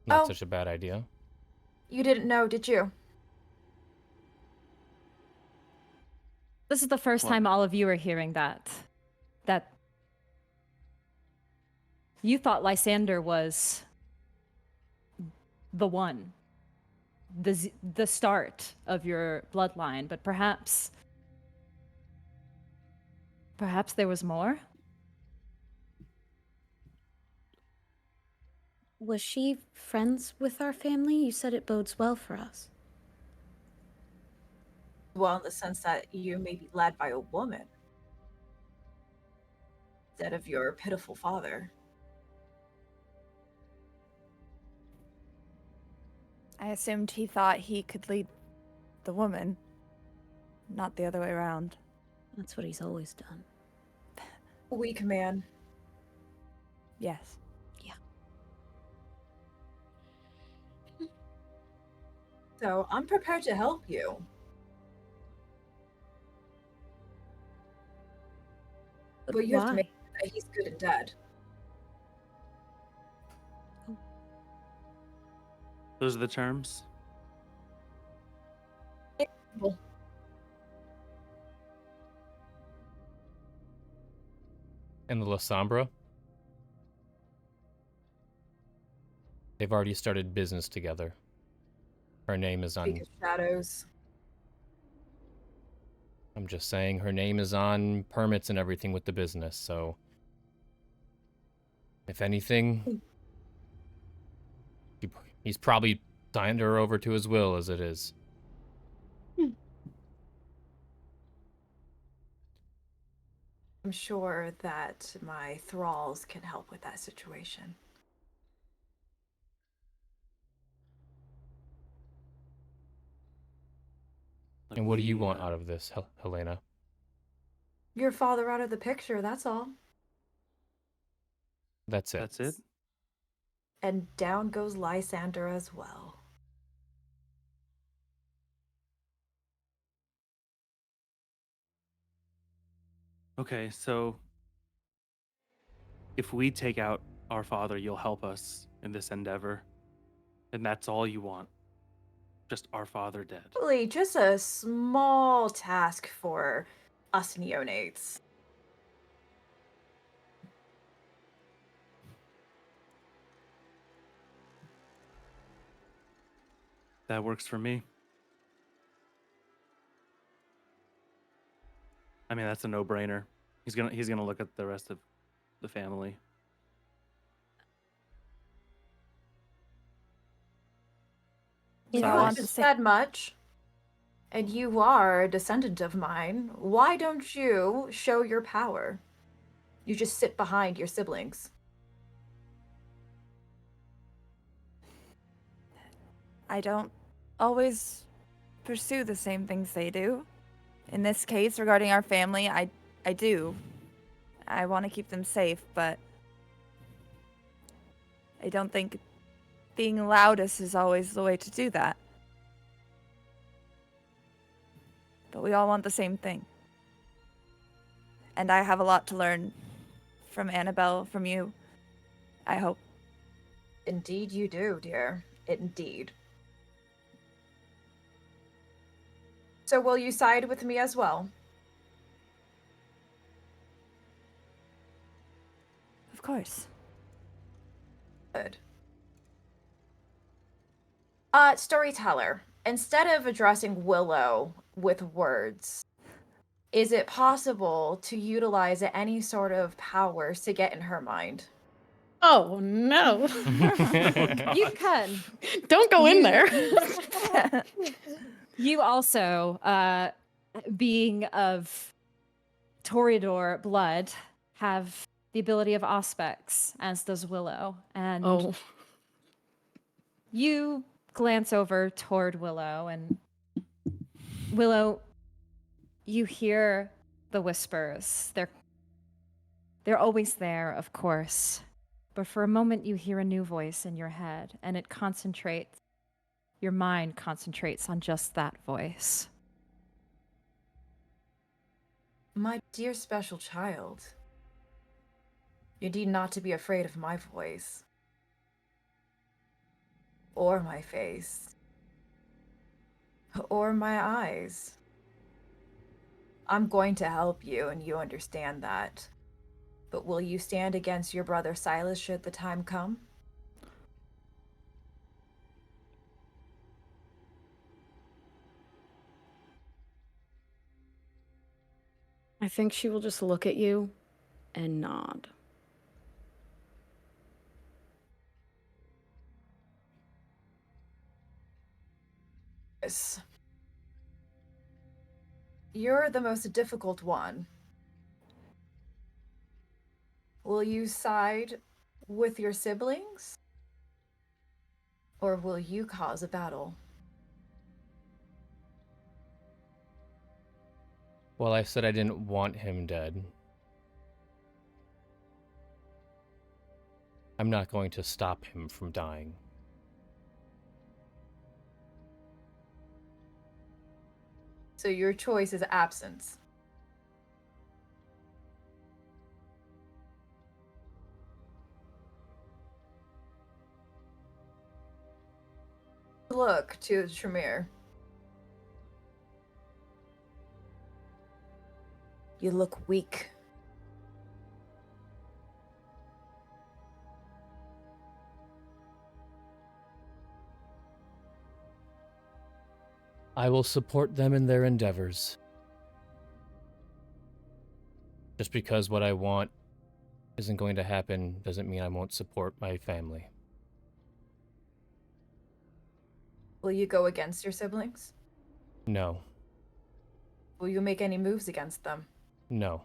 Not Oh. such a bad idea. You didn't know, did you? This is the first What? time all of you are hearing that. That you thought Lysander was the one, the start of your bloodline, but perhaps there was more? Was she friends with our family? You said it bodes well for us. Well, in the sense that you may be led by a woman instead of your pitiful father. I assumed he thought he could lead the woman, not the other way around. That's what he's always done. Weak man. Yes. So I'm prepared to help you. But you have to Why? make sure that he's good and dead. Those are the terms. Well, And the Lysander? They've already started business together. Her name is on... because shadows. I'm just saying, her name is on permits and everything with the business, so... If anything... He's probably signed her over to his will as it is. I'm sure that my thralls can help with that situation. Like And what do you we, want out of this, Helena? Your father out of the picture, that's all. That's it. That's it? And down goes Lysander as well. Okay, so if we take out our father, you'll help us in this endeavor. And that's all you want. Just our father dead. Really, just a small task for us neonates. That works for me. I mean, that's a no-brainer. He's gonna look at the rest of the family. You You don't Silas? want haven't to say said much, and you are a descendant of mine. Why don't you show your power? You just sit behind your siblings. I don't always pursue the same things they do. In this case, regarding our family, I do. I want to keep them safe, but I don't think being loudest is always the way to do that. But we all want the same thing. And I have a lot to learn from Annabelle, from you, I hope. Indeed you do, dear. Indeed. So will you side with me as well? Of course. Good. Storyteller, instead of addressing Willow with words, is it possible to utilize any sort of powers to get in her mind? Oh no! You can. Don't go in You- there. You also, being of Toreador blood, have the ability of Auspex, as does Willow. And Oh, you glance over toward Willow, and Willow, you hear the whispers. They're always there, of course. But for a moment, you hear a new voice in your head, and it concentrates. Your mind concentrates on just that voice. My dear special child, you need not to be afraid of my voice. Or my face. Or my eyes. I'm going to help you, and you understand that. But will you stand against your brother Silas should the time come? I think she will just look at you and nod. Yes. You're the most difficult one. Will you side with your siblings? Or will you cause a battle? Well, I said I didn't want him dead. I'm not going to stop him from dying. So your choice is absence. Look to Tremere. You look weak. I will support them in their endeavors. Just because what I want isn't going to happen doesn't mean I won't support my family. Will you go against your siblings? No. Will you make any moves against them? No.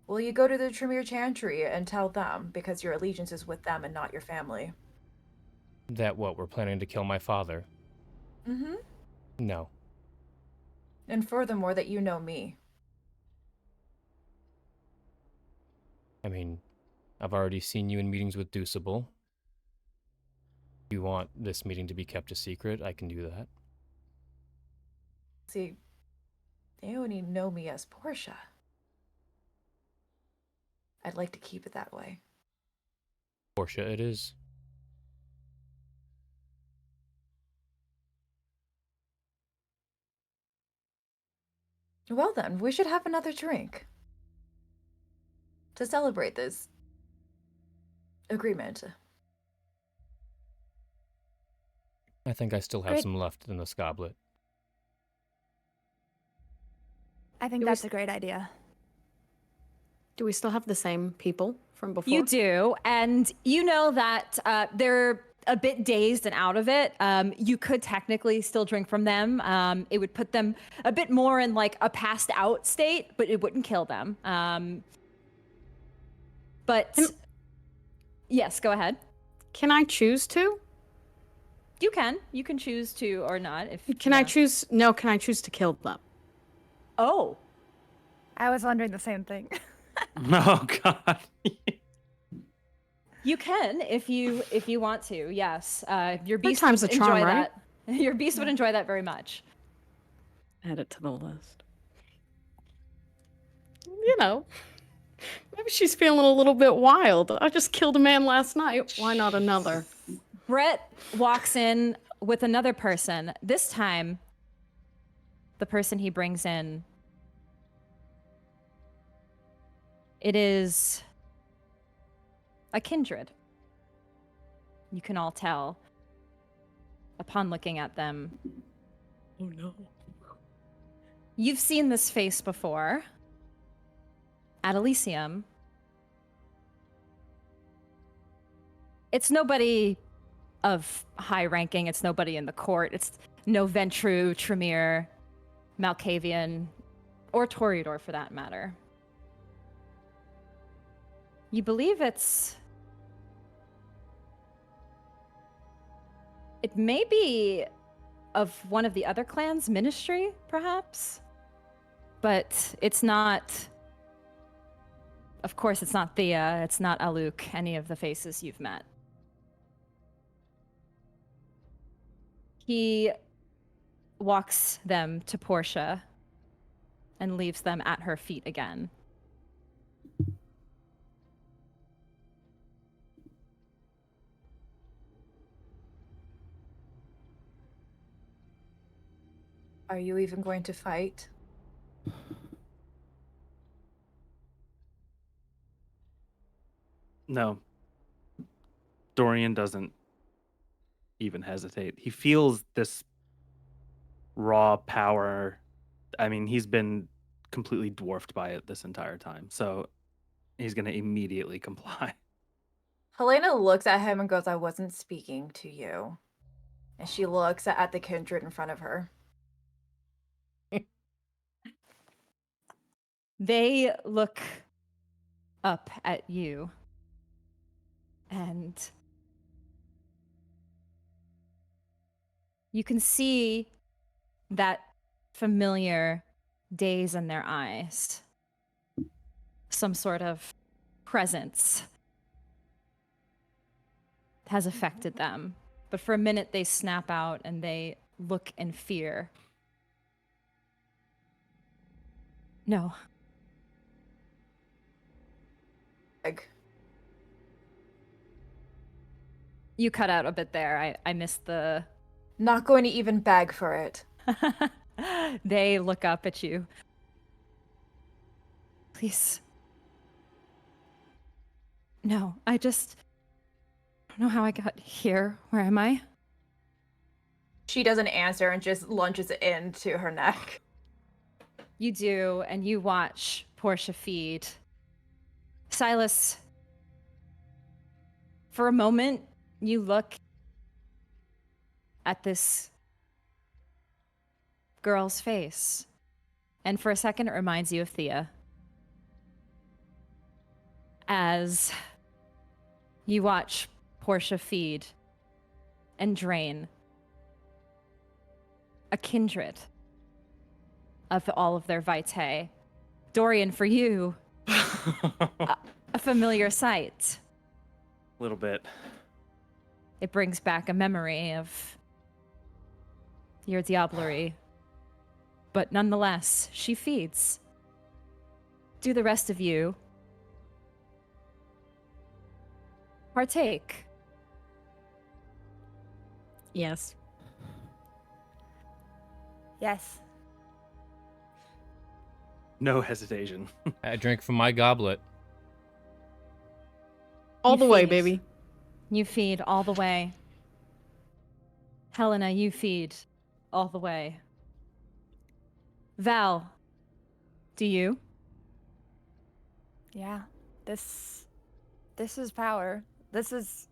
Will you go to the Tremere Chantry and tell them, because your allegiance is with them and not your family? That what, we're planning to kill my father? Mm-hmm. No. And furthermore, that you know me. I mean, I've already seen you in meetings with Deuceable. If you want this meeting to be kept a secret, I can do that. See, they only know me as Portia. I'd like to keep it that way. Portia it is. Well then, we should have another drink. To celebrate this agreement. I think I still have Great. some left in this goblet. I think It was- that's a great idea. Do we still have the same people from before? You do, and you know that they're a bit dazed and out of it. You could technically still drink from them. It would put them a bit more in like a passed out state, but it wouldn't kill them. But yes, go ahead. Can I choose to? You can. You can choose to or not. If Can I yeah. choose? No, can I choose to kill them? Oh, I was wondering the same thing. Oh God. you can if you want to. Yes, your Third beast time's would a charm, enjoy right? that. Your beast would enjoy that very much. Add it to the list. You know, maybe she's feeling a little bit wild. I just killed a man last night. Why not another? Brett walks in with another person. This time, the person he brings in, it is a kindred. You can all tell upon looking at them. Oh no. You've seen this face before at Elysium. It's nobody of high ranking. It's nobody in the court. It's no Ventrue, Tremere, Malkavian, or Toreador for that matter. You believe it may be of one of the other clans' ministry, perhaps? But it's not... Of course, it's not Thea, it's not Aluk, any of the faces you've met. He walks them to Portia and leaves them at her feet again. Are you even going to fight? No. Dorian doesn't even hesitate. He feels this raw power. I mean, he's been completely dwarfed by it this entire time. So he's going to immediately comply. Helena looks at him and goes, I wasn't speaking to you. And she looks at the kindred in front of her. They look up at you, and you can see that familiar daze in their eyes. Some sort of presence has affected them. But for a minute, they snap out and they look in fear. No. You cut out a bit there. I missed the... Not going to even beg for it. They look up at you. Please. No, I don't know how I got here. Where am I? She doesn't answer and just lunges into her neck. You do, and you watch Portia feed. Silas, for a moment, you look at this girl's face, and for a second it reminds you of Thea. As you watch Portia feed and drain a kindred of all of their vitae. Dorian, for you, a familiar sight. A little bit. It brings back a memory of your diablerie. But nonetheless, she feeds. Do the rest of you partake? Yes. Yes. No hesitation. I drink from my goblet. All You the way, feed. baby. You feed all the way. Helena, you feed all the way. Val, do you? Yeah. This is power. This is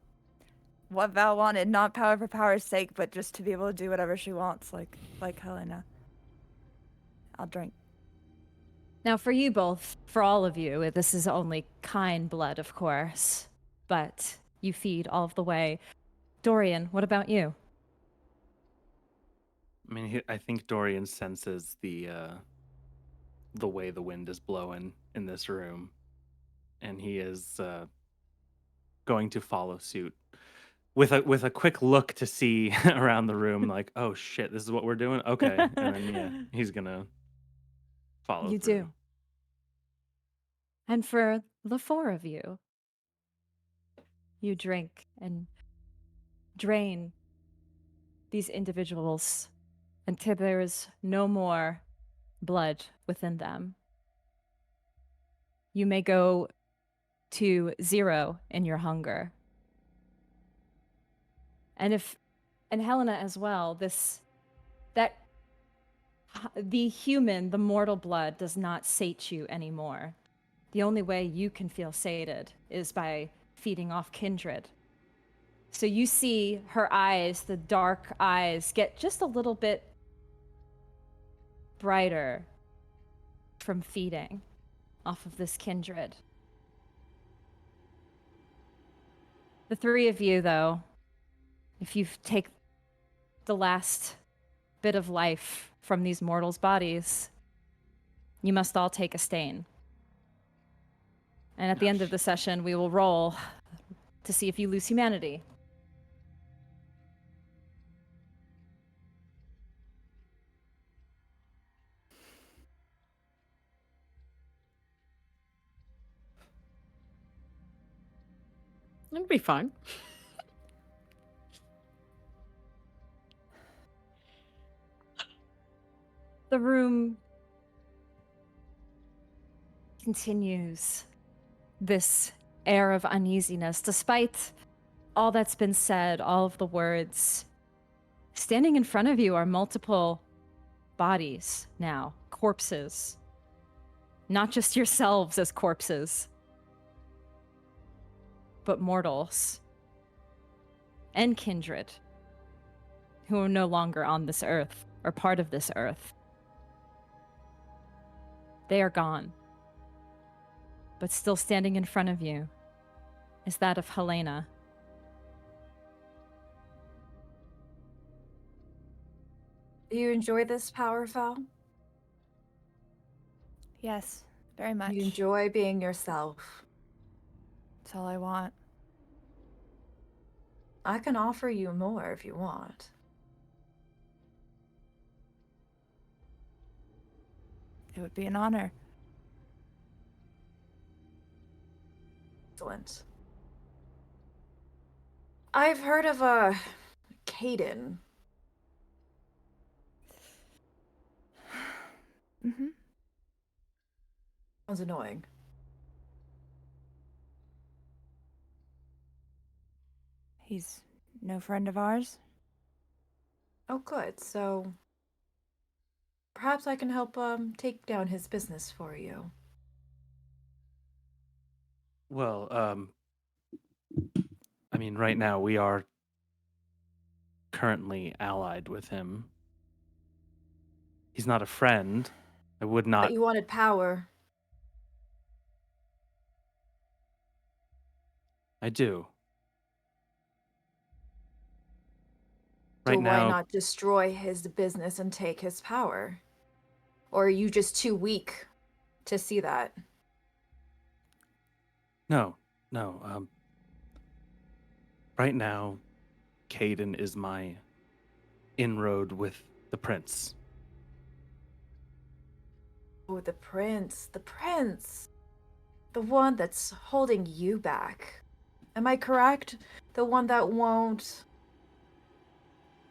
what Val wanted, not power for power's sake, but just to be able to do whatever she wants, like Helena. I'll drink. Now, for you both, for all of you, this is only kind blood, of course, but you feed all of the way. Dorian, what about you? I mean, I think Dorian senses the way the wind is blowing in this room, and he is going to follow suit with a quick look to see around the room, like, oh shit, this is what we're doing. Okay, and then yeah, he's gonna follow. You through. do. And for the four of you, you drink and drain these individuals until there is no more blood within them. You may go to 0 in your hunger. And Helena as well, the human, the mortal blood does not sate you anymore. The only way you can feel sated is by feeding off kindred. So you see her eyes, the dark eyes, get just a little bit brighter from feeding off of this kindred. The three of you, though, if you take the last bit of life from these mortals' bodies, you must all take a stain. And at the end of the session, we will roll to see if you lose humanity. It'll be fine. The room continues this air of uneasiness, despite all that's been said, all of the words. Standing in front of you are multiple bodies now, corpses. Not just yourselves as corpses, but mortals and kindred who are no longer on this earth or part of this earth. They are gone. But still standing in front of you is that of Helena. Do you enjoy this power, Val? Yes, very much. You enjoy being yourself. That's all I want. I can offer you more if you want. It would be an honor. Excellent. I've heard of a Caden. Mm-hmm. Sounds annoying. He's no friend of ours. Oh, good. So perhaps I can help take down his business for you. Well, I mean, right now we are currently allied with him. He's not a friend. I would not. But you wanted power. I do. So Right why now, not destroy his business and take his power? Or are you just too weak to see that? no. Right now, Caden is my inroad with the prince. Oh, the prince. The prince. The one that's holding you back. Am I correct? The one that won't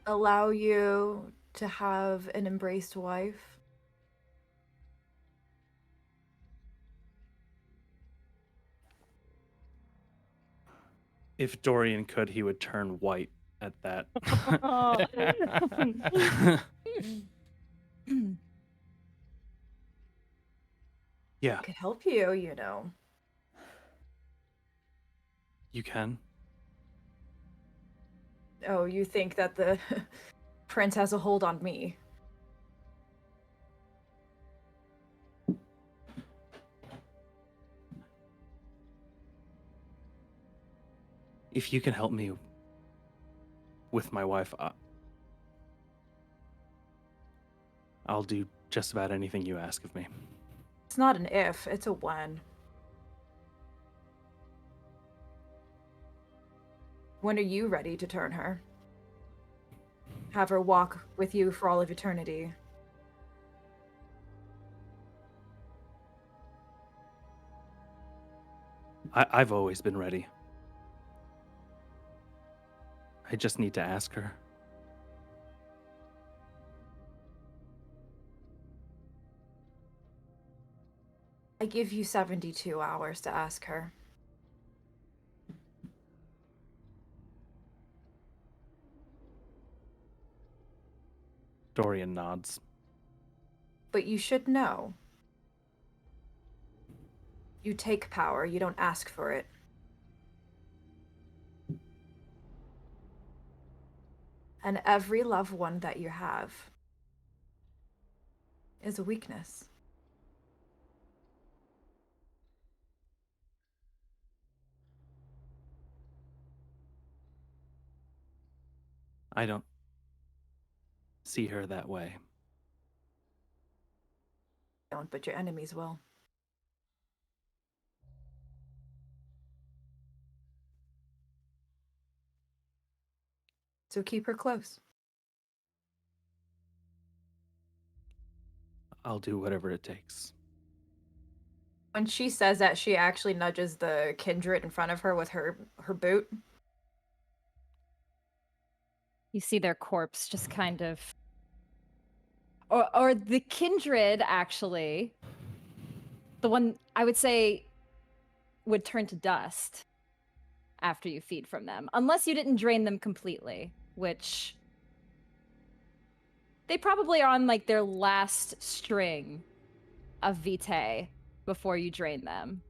allow you to have an embraced wife? If Dorian could, he would turn white at that. Yeah, I could help you, you know. you can. Oh, you think that the prince has a hold on me? If you can help me with my wife, I'll do just about anything you ask of me. It's not an if, it's a when. When are you ready to turn her? Have her walk with you for all of eternity? I've always been ready. I just need to ask her. I give you 72 hours to ask her. Dorian nods. But you should know. You take power, you don't ask for it. And every loved one that you have is a weakness. I don't see her that way. Don't, but your enemies will. So keep her close. I'll do whatever it takes. When she says that, she actually nudges the kindred in front of her with her boot. You see their corpse just kind of, or the kindred actually, the one I would say would turn to dust after you feed from them, unless you didn't drain them completely, which they probably are on like their last string of vitae before you drain them,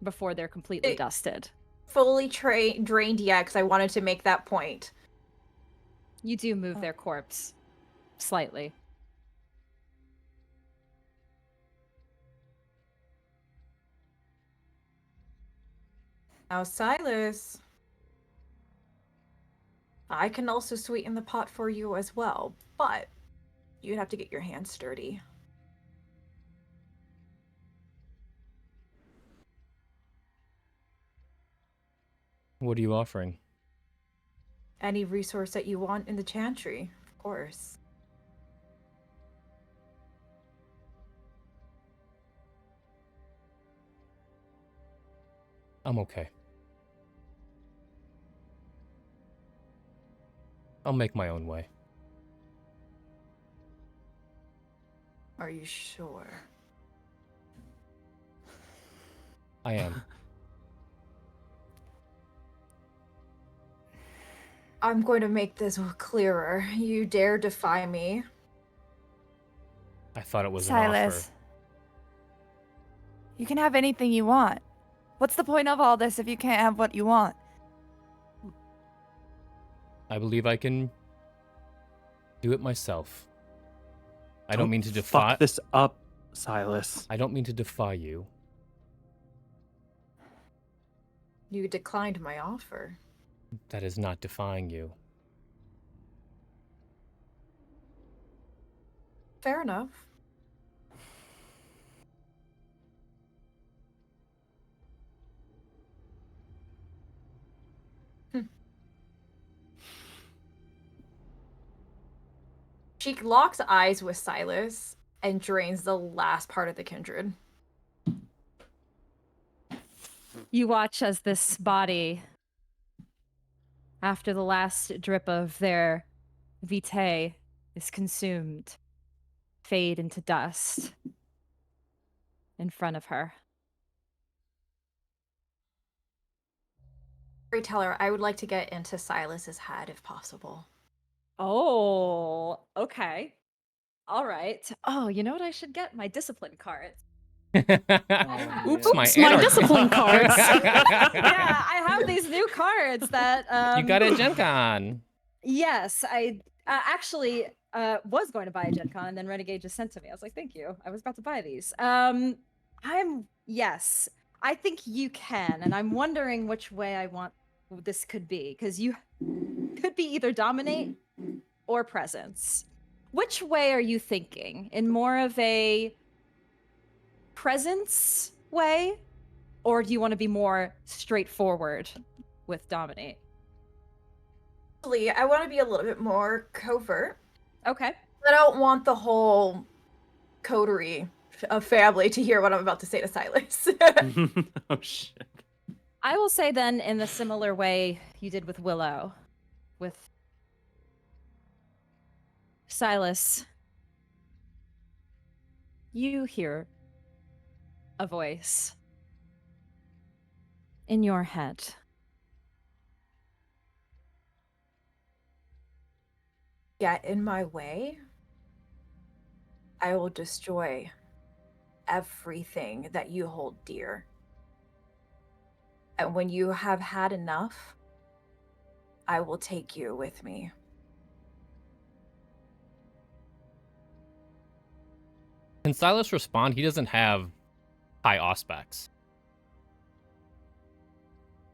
before they're completely dusted. Fully drained yet, because I wanted to make that point. You do move their corpse slightly. Now, Silas, I can also sweeten the pot for you as well, but you'd have to get your hands dirty. What are you offering? Any resource that you want in the chantry, of course. I'm okay. I'll make my own way. Are you sure? I am. I'm going to make this clearer. You dare defy me? I thought it was an Silas, offer. you can have anything you want. What's the point of all this if you can't have what you want? I believe I can do it myself. I don't mean to defy. Fuck this up, Silas. I don't mean to defy you. You declined my offer. That is not defying you. Fair enough. She locks eyes with Silas and drains the last part of the kindred. You watch as this body, after the last drip of their vitae is consumed, fade into dust in front of her. Storyteller, I would like to get into Silas's head if possible. Oh, okay. All right. Oh, you know what I should get? My discipline cards. Oops, my Oops, my anarchy. discipline cards. Yeah, I have these new cards that You got a Gen Con. Yes, I actually was going to buy a Gen Con, and then Renegade just sent to me. I was like, thank you. I was about to buy these. Yes, I think you can, and I'm wondering which way I want this could be, because you could be either dominate or presence. Which way are you thinking? In more of a presence way, or do you want to be more straightforward with dominate? I want to be a little bit more covert. Okay. I don't want the whole coterie of family to hear what I'm about to say to Silas. Oh, shit. I will say then, in the similar way you did with Willow, with Silas, you hear a voice in your head. get in my way, I will destroy everything that you hold dear. And when you have had enough, I will take you with me. Can Silas respond? He doesn't have high auspex.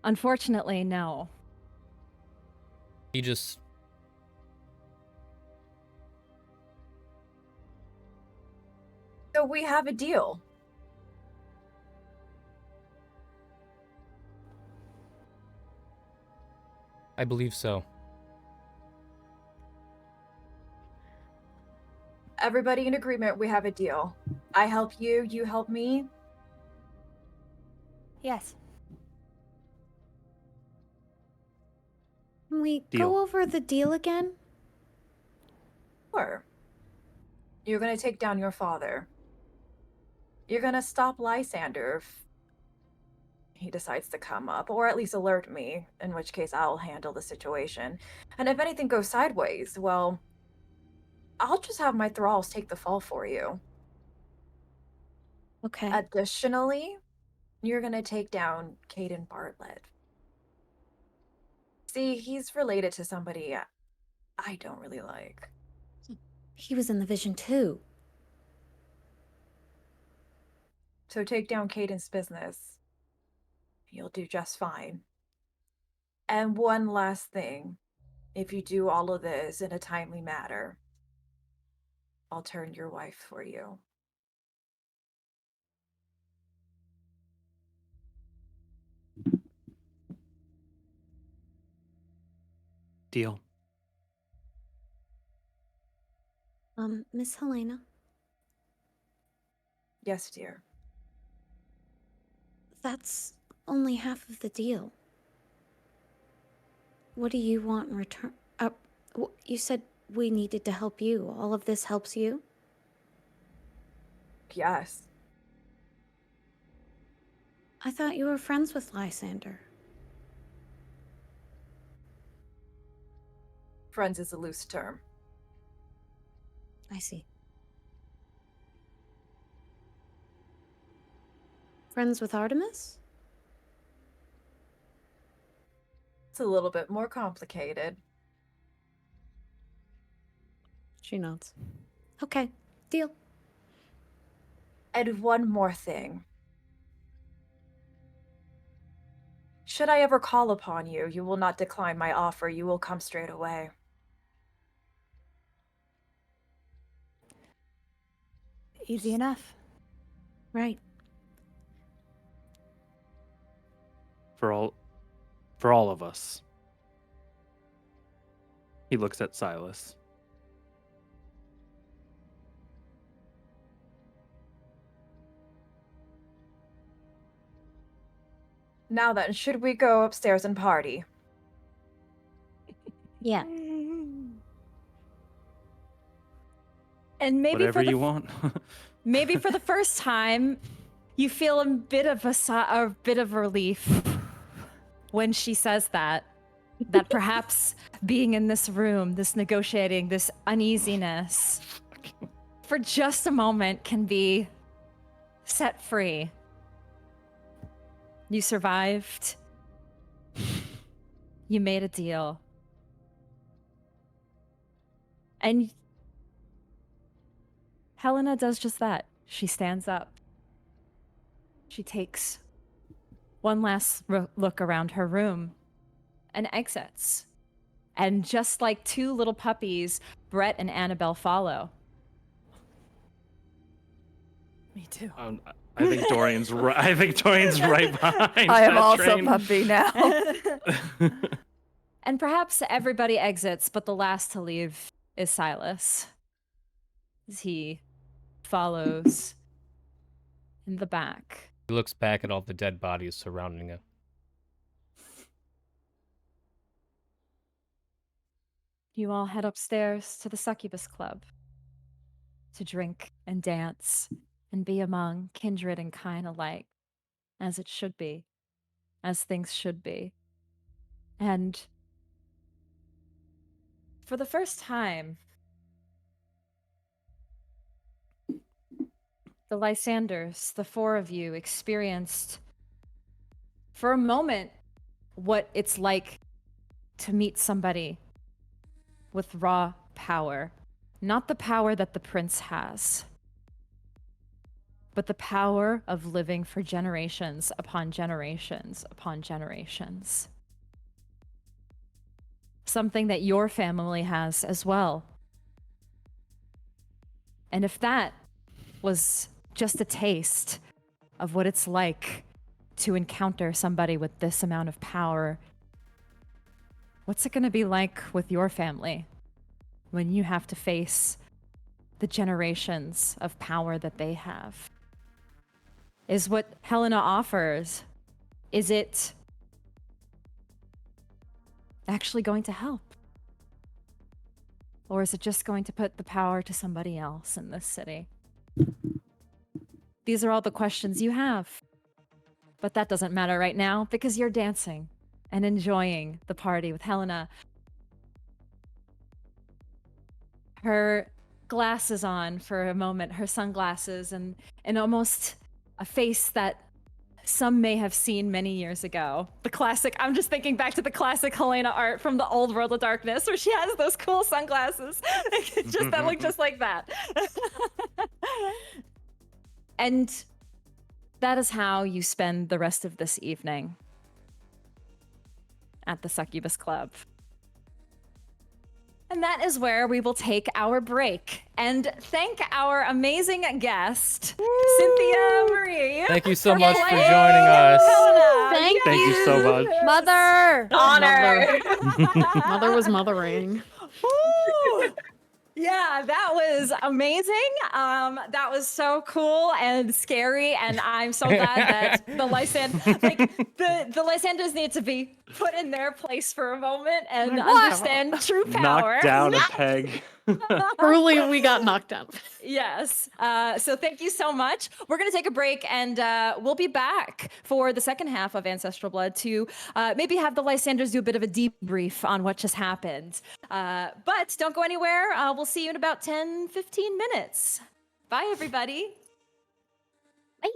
Unfortunately, no. He just... So we have a deal. I believe so. Everybody in agreement, we have a deal. I help you, you help me. Yes. Can we Deal. go over the deal again? Sure. You're gonna take down your father. You're gonna stop Lysander if he decides to come up, or at least alert me, in which case I'll handle the situation. And if anything goes sideways, well, I'll just have my thralls take the fall for you. Okay. Additionally, you're gonna take down Caden Bartlett. See, he's related to somebody I don't really like. He was in the vision too. So take down Caden's business. You'll do just fine. And one last thing. If you do all of this in a timely manner, I'll turn your wife for you. Deal. Miss Helena, Yes, dear. that's only half of the deal. What do you want in return? You said we needed to help you. All of this helps you? Yes. I thought you were friends with Lysander. Friends is a loose term. I see. Friends with Artemis? It's a little bit more complicated. She nods. Okay, deal. And one more thing. Should I ever call upon you, you will not decline my offer. You will come straight away. Easy enough. Right. For all of us. He looks at Silas. Now then, should we go upstairs and party? Yeah. And maybe Whatever for the you want. maybe for the first time, you feel a bit of a bit of relief when she says that perhaps being in this room, this negotiating, this uneasiness, for just a moment can be set free. You survived. You made a deal. And Helena does just that. She stands up. She takes one last look around her room and exits. And just like two little puppies, Brett and Annabelle follow. Me too. I think Dorian's right. I think Dorian's right behind. I am that also train. puppy now. And perhaps everybody exits, but the last to leave is Silas. As he follows in the back. He looks back at all the dead bodies surrounding him. You all head upstairs to the Succubus Club to drink and dance and be among kindred and kind alike, as it should be, as things should be. And For the first time, the Lysanders, the four of you, experienced for a moment what it's like to meet somebody with raw power. Not the power that the prince has, but the power of living for generations upon generations upon generations. Something that your family has as well. And if that was just a taste of what it's like to encounter somebody with this amount of power, what's it going to be like with your family when you have to face the generations of power that they have? Is what Helena offers, is it actually going to help? Or is it just going to put the power to somebody else in this city? These are all the questions you have. But that doesn't matter right now because you're dancing and enjoying the party with Helena. Her glasses on for a moment, her sunglasses, and almost a face that some may have seen many years ago. The classic, I'm just thinking back to the classic Helena art from the old World of Darkness where she has those cool sunglasses. Just that look just like that. And that is how you spend the rest of this evening at the Succubus Club. And that is where we will take our break and thank our amazing guest, Cynthia Marie. Thank you so for much for playing joining us. Helena. Thank Thank you so much. Mother! Honor. Mother was mothering. Woo! Yeah, that was amazing. That was so cool and scary, and I'm so glad that the the Lysanders need to be put in their place for a moment and understand true power. Knock down a peg. Truly, we got knocked out. Yes. So thank you so much. We're going to take a break, and we'll be back for the second half of Ancestral Blood to maybe have the Lysanders do a bit of a debrief on what just happened. But don't go anywhere. We'll see you in about 10, 15 minutes. Bye, everybody. Bye.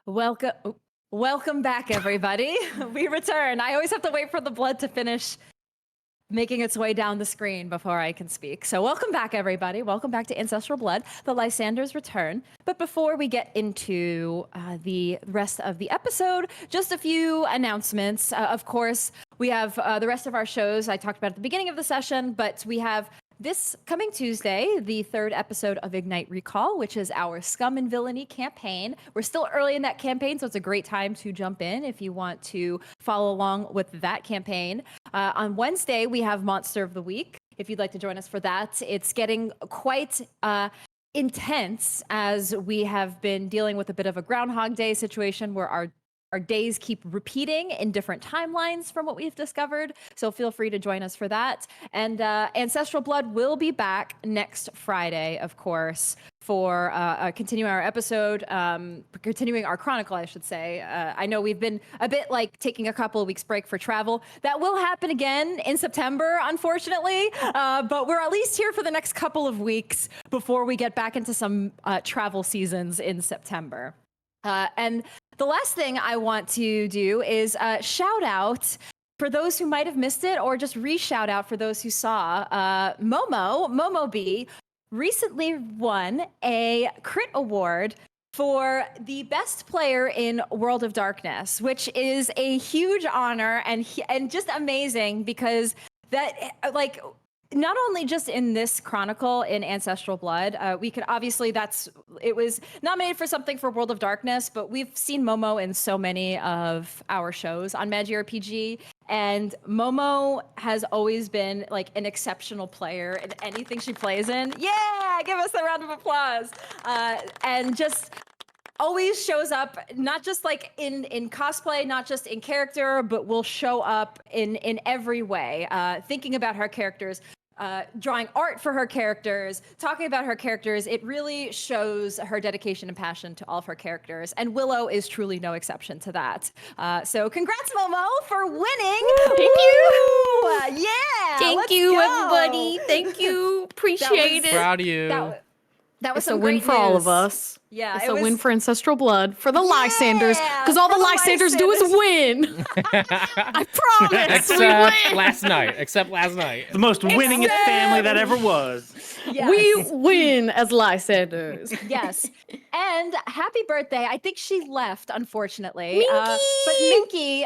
Welcome back, everybody. We return. I always have to wait for the blood to finish making its way down the screen before I can speak. So welcome back, everybody. Welcome back to Ancestral Blood, the Lysander's return. But before we get into the rest of the episode, just a few announcements. Of course, we have the rest of our shows I talked about at the beginning of the session, but we have this coming Tuesday, the third episode of Ignite Recall, which is our Scum and Villainy campaign. We're still early in that campaign, so it's a great time to jump in if you want to follow along with that campaign. On Wednesday, we have Monster of the Week. If you'd like to join us for that, it's getting quite intense as we have been dealing with a bit of a Groundhog Day situation where our days keep repeating in different timelines from what we've discovered. So feel free to join us for that. And Ancestral Blood will be back next Friday, of course, for continuing our episode, continuing our chronicle, I should say. I know we've been a bit like taking a couple of weeks break for travel. That will happen again in September, unfortunately. But we're at least here for the next couple of weeks before we get back into some travel seasons in September. And the last thing I want to do is shout out for those who might have missed it, or just re-shout out for those who saw. MomoBee recently won a crit award for the best player in World of Darkness, which is a huge honor and just amazing because that not only just in this chronicle in Ancestral Blood, we could obviously it was nominated for something for World of Darkness, but we've seen Momo in so many of our shows on MagiRPG, and Momo has always been like an exceptional player in anything she plays in. Yeah, give us a round of applause. And just always shows up, not just like in cosplay, not just in character, but will show up in every way, thinking about her characters, drawing art for her characters, talking about her characters. It really shows her dedication and passion to all of her characters. And Willow is truly no exception to that. So congrats, Momo, for winning. Thank you. Yeah. Thank you, everybody. Thank you. Appreciate it. Proud of you. That was It's a some win great for all news. of us. Yeah, It's it a was win for Ancestral Blood, for the Lysanders, because all for the the Lysanders do is win. I promise, we Except win. last night. The most winningest family that ever was. Yes. We win as Lysanders. Yes. And happy birthday. I think she left, unfortunately. Minky! But Minky,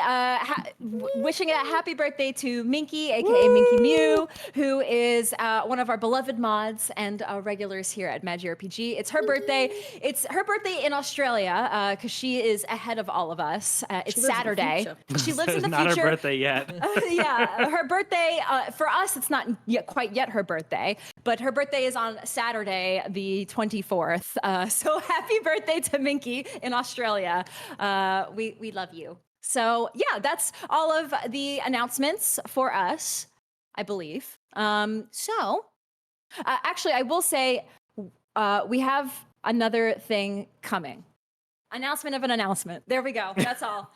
wishing a happy birthday to Minky, aka Minky Mew, who is one of our beloved mods and regulars here at MagiRPG. It's her birthday. It's her birthday in Australia because she is ahead of all of us. It's Saturday. She lives in the Not future. her birthday yet. Yeah, her birthday, for us, it's not quite yet her birthday, but her birthday is on Saturday, the 24th. So happy birthday to Minky in Australia. We love you. So yeah, that's all of the announcements for us, I believe. Actually, I will say we have another thing coming. Announcement of an announcement. There we go. That's all.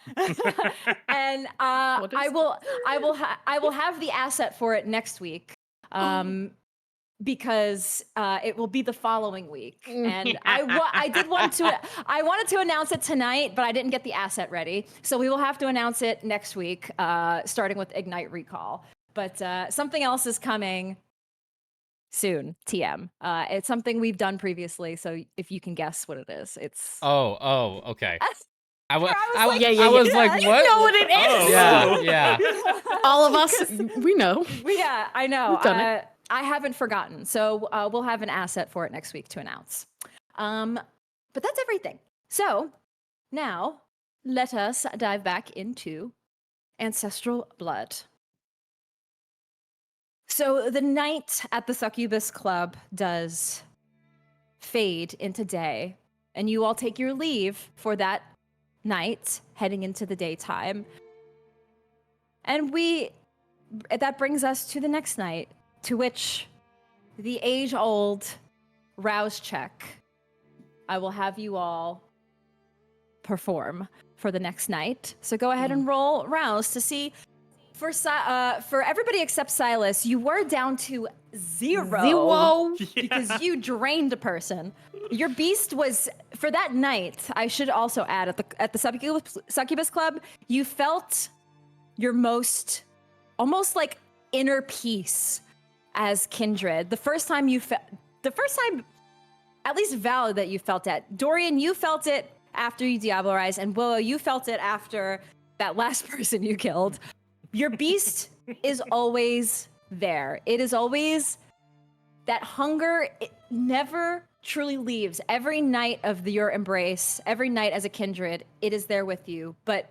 And I will have the asset for it next week. Because it will be the following week, and I wanted to announce it tonight, but I didn't get the asset ready, so we will have to announce it next week, starting with Ignite Recall. But something else is coming soon. TM. It's something we've done previously, so if you can guess what it is, it's. Oh, okay. I was like, like, You what? know what it is. Yeah. All of us, we know. Yeah, I know. We've done it. I haven't forgotten, so we'll have an asset for it next week to announce. But that's everything. So now let us dive back into Ancestral Blood. So the night at the Succubus Club does fade into day, and you all take your leave for that night, heading into the daytime. And that brings us to the next night, to which the age-old rouse check I will have you all perform for the next night. So go ahead and roll rouse to see. For everybody except Silas, you were down to zero. Because you drained a person. Your beast was, for that night, I should also add, at the Succubus Club, you felt your most, almost like inner peace as kindred. The first time, at least Val, that you felt it. Dorian, you felt it after you Diablerized, and Willow, you felt it after that last person you killed. Your beast is always there. It is always that hunger. It never truly leaves. Every night of your embrace, every night as a kindred, it is there with you. But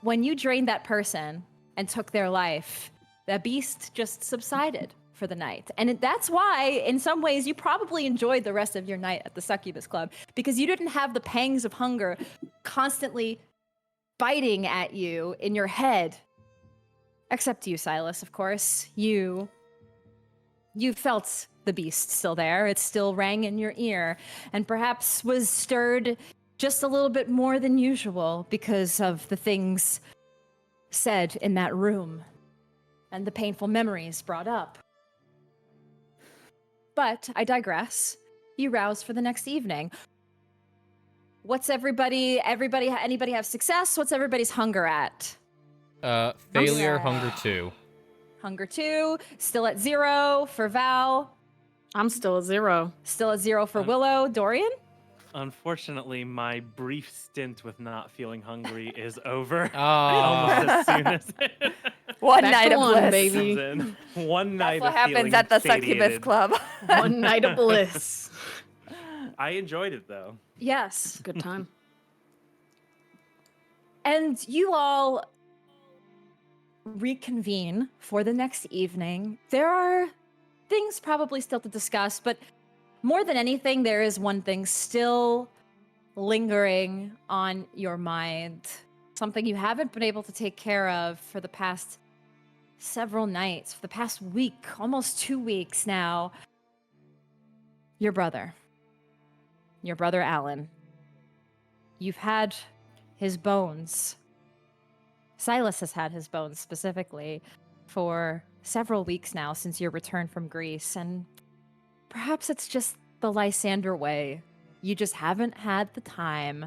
when you drained that person and took their life, that beast just subsided for the night. And that's why, in some ways, you probably enjoyed the rest of your night at the Succubus Club, because you didn't have the pangs of hunger constantly biting at you in your head. Except you, Silas, of course. You felt the beast still there. It still rang in your ear, and perhaps was stirred just a little bit more than usual because of the things said in that room and the painful memories brought up. But I digress. You rouse for the next evening. What's anybody have success? What's everybody's hunger at? Failure, hunger 2. Hunger 2, still at 0 for Val. I'm still at 0. Still at 0 for Willow. Dorian? Unfortunately, my brief stint with not feeling hungry is over. Oh. Almost as soon as One Back night to of one, bliss. baby. in. One night That's what of happens feeling at the Succubus satiated. Club. One night of bliss. I enjoyed it though. Yes. Good time. And you all reconvene for the next evening. There are things probably still to discuss, but more than anything, there is one thing still lingering on your mind. Something you haven't been able to take care of for the past several nights, for the past week, almost 2 weeks now. Your brother Alan. You've had his bones. Silas has had his bones specifically for several weeks now since your return from Greece, and perhaps it's just the Lysander way. You just haven't had the time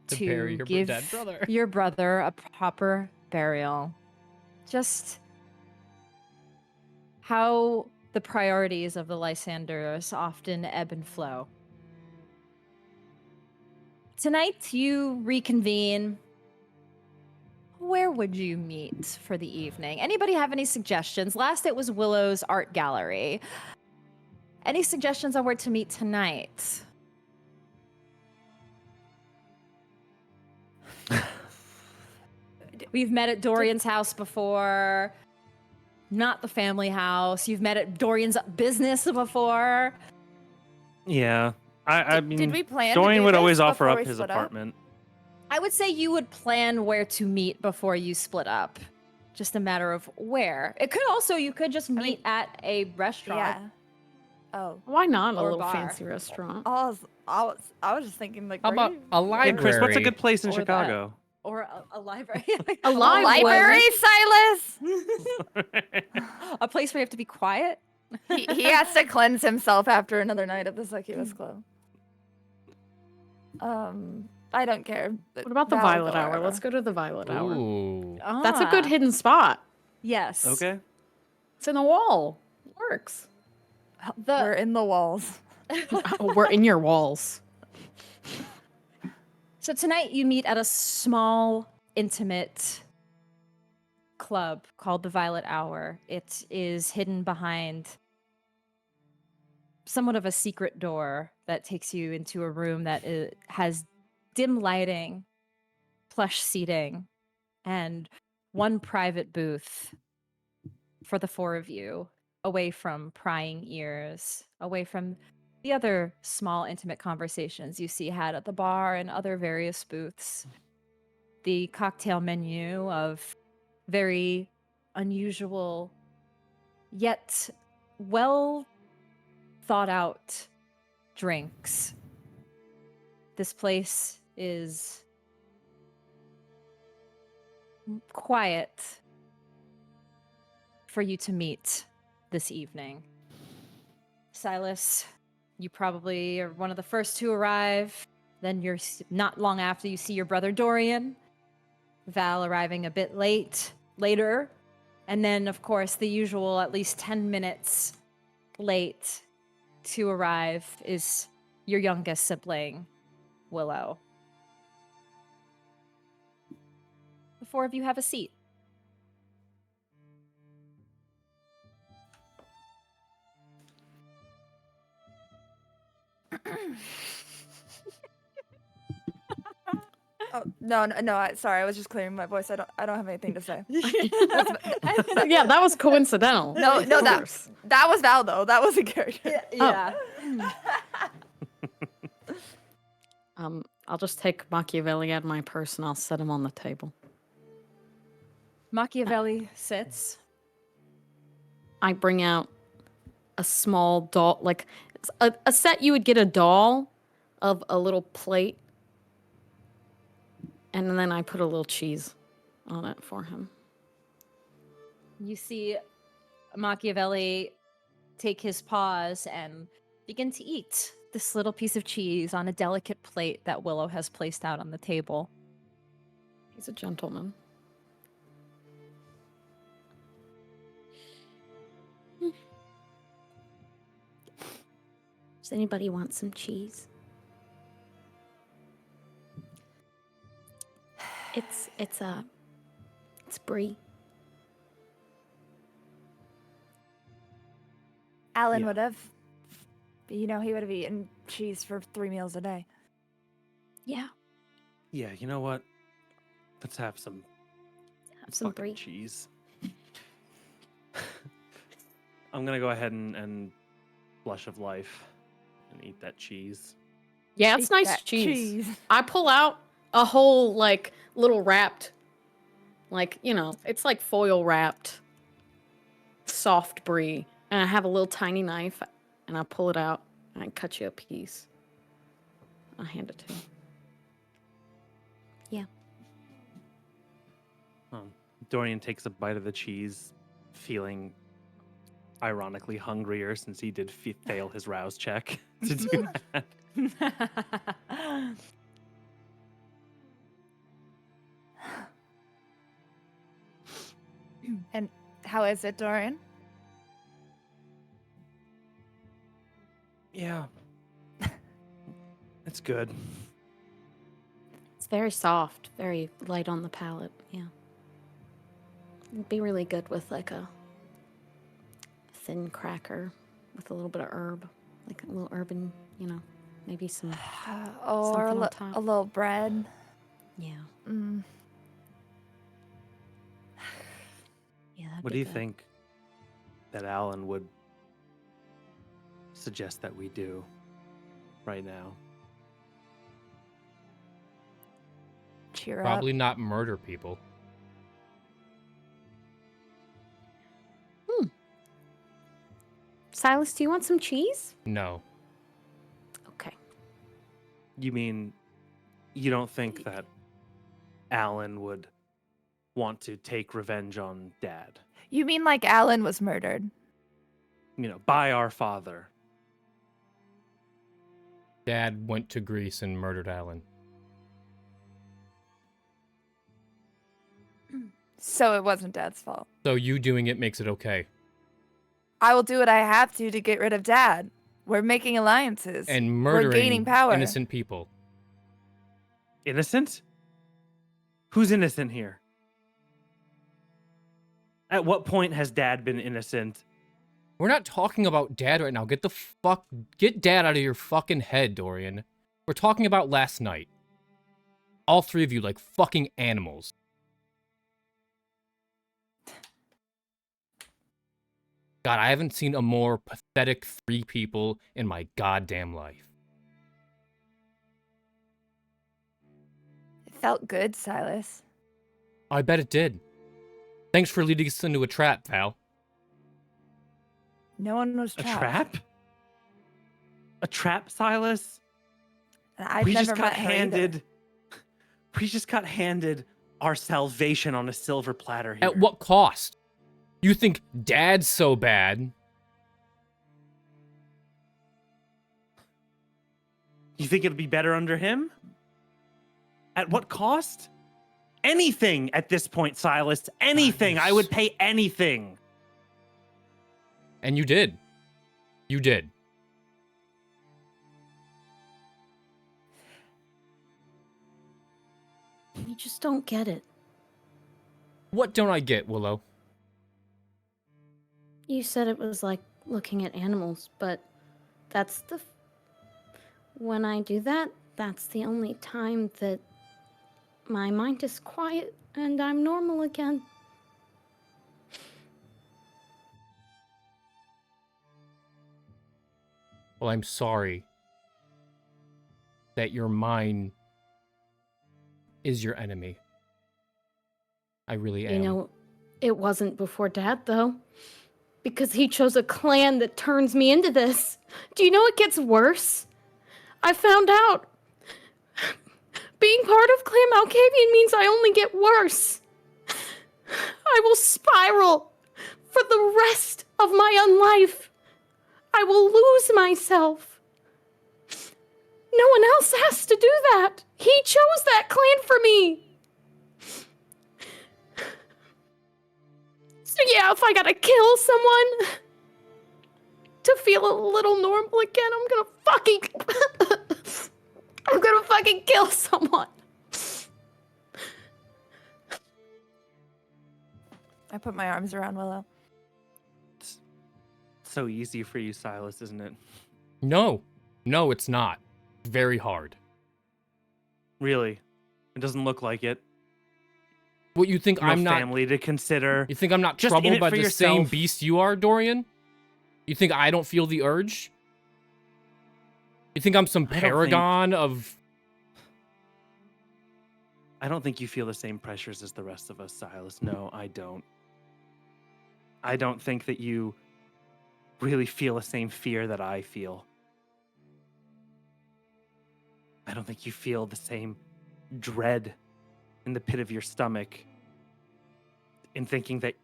To bury your give dead brother. your brother a proper burial. Just how the priorities of the Lysanders often ebb and flow. Tonight, you reconvene. Where would you meet for the evening? Anybody have any suggestions? Last it was Willow's art gallery. Any suggestions on where to meet tonight? We've met at Dorian's house before. Not the family house. You've met at Dorian's business before. Yeah. I mean, did we plan to Dorian do would this always offer before up we his split up? apartment. I would say you would plan where to meet before you split up. Just a matter of where. It could also, you could just meet at a restaurant. Yeah. Oh. Why not a Or a little bar. fancy restaurant? I was just thinking like How where about you- a Hey, library? Chris, what's a good place in Or that. Chicago? Or a library. A library, Silas. A place where you have to be quiet. he has to cleanse himself after another night of the Succubus Club. I don't care. What about the Val, Violet go Hour? wherever. Let's go to the Violet Hour. Ooh. That's a good Ah, hidden spot. Yes. Okay. It's in the wall. Works. We're in the walls. Oh, we're in your walls. So tonight you meet at a small, intimate club called the Violet Hour. It is hidden behind somewhat of a secret door that takes you into a room that has dim lighting, plush seating, and one private booth for the four of you, away from prying ears, away from the other small, intimate conversations you see had at the bar and other various booths. The cocktail menu of very unusual, yet well thought out drinks. This place is quiet for you to meet this evening. Silas, you probably are one of the first to arrive. Then you're not long after you see your brother Dorian. Val arriving a bit later. And then, of course, the usual at least 10 minutes late to arrive is your youngest sibling, Willow. The four of you have a seat. Oh, no. Sorry, I was just clearing my voice. I don't have anything to say. Yeah, that was coincidental. No, Of that course. was Val though. That was a character. Yeah. I'll just take Machiavelli out of my purse and I'll set him on the table. Machiavelli sits. I bring out a small doll, like a set you would get a doll of a little plate. And then I put a little cheese on it for him. You see Machiavelli take his paws and begin to eat this little piece of cheese on a delicate plate that Willow has placed out on the table. He's a gentleman. Does anybody want some cheese? It's brie. Alan Yeah. would have. He would have eaten cheese for 3 meals a day. Yeah, Yeah, you know what? Let's have some have some fucking brie. cheese. I'm gonna go ahead and blush of life and eat that cheese. Yeah, it's Eat nice that cheese. I pull out a whole, like, little wrapped, like, it's like foil wrapped soft brie. And I have a little tiny knife and I pull it out and I cut you a piece. I hand it to him. Dorian takes a bite of the cheese, feeling ironically hungrier since he did fail his rouse check to do that. And how is it, Dorian? Yeah. It's good. It's very soft, very light on the palate. Yeah. It'd be really good with like a thin cracker with a little bit of herb, like a little urban, maybe some. Or Something on top. a little bread. Yeah. Mm. Yeah. that'd What be do you good. think that Alan would suggest that we do right now? Cheer Probably not murder people. Silas, do you want some cheese? No. Okay. You mean you don't think that Alan would want to take revenge on Dad? up. You mean like Alan was murdered? By our father. Dad went to Greece and murdered Alan. So it wasn't Dad's fault. So you doing it makes it okay. I will do what I have to get rid of Dad. We're making alliances. And We're murdering gaining power. innocent people. Innocent? Who's innocent here? At what point has Dad been innocent? We're not talking about Dad right now. Get Dad out of your fucking head, Dorian. We're talking about last night. All three of you like fucking animals. God, I haven't seen a more pathetic 3 people in my goddamn life. It felt good, Silas. I bet it did. Thanks for leading us into a trap, Val. No one was A trapped. trap? A trap, Silas? And I've we never just got met her either. handed. We just got handed our salvation on a silver platter here. At what cost? You think Dad's so bad You think it'll be better under him? At what cost? Anything at this point, Silas. Anything. I would pay anything. And you did. You did. You just don't get it. What don't I get, Willow? You said it was like looking at animals, but that's the... When I do that, that's the only time that my mind is quiet and I'm normal again. Well, I'm sorry that your mind is your enemy. I really am. You know, it wasn't before Dad, though. Because he chose a clan that turns me into this. Do you know it gets worse? I found out. Being part of Clan Malkavian means I only get worse. I will spiral for the rest of my unlife. I will lose myself. No one else has to do that. He chose that clan for me. So yeah, if I gotta kill someone to feel a little normal again, I'm gonna fucking kill someone. I put my arms around Willow. It's so easy for you, Silas, isn't it? No, it's not. Very hard. Really? It doesn't look like it. What, you think No I'm not... family to consider. You think I'm not Just in troubled it by for the same yourself. beast you are, Dorian? You think I don't feel the urge? You think I'm some I don't paragon of... I don't think you feel the same pressures as the rest of us, Silas. No, I don't. I don't think that you really feel the same fear that I feel. I don't think you feel the same dread in the pit of your stomach in thinking that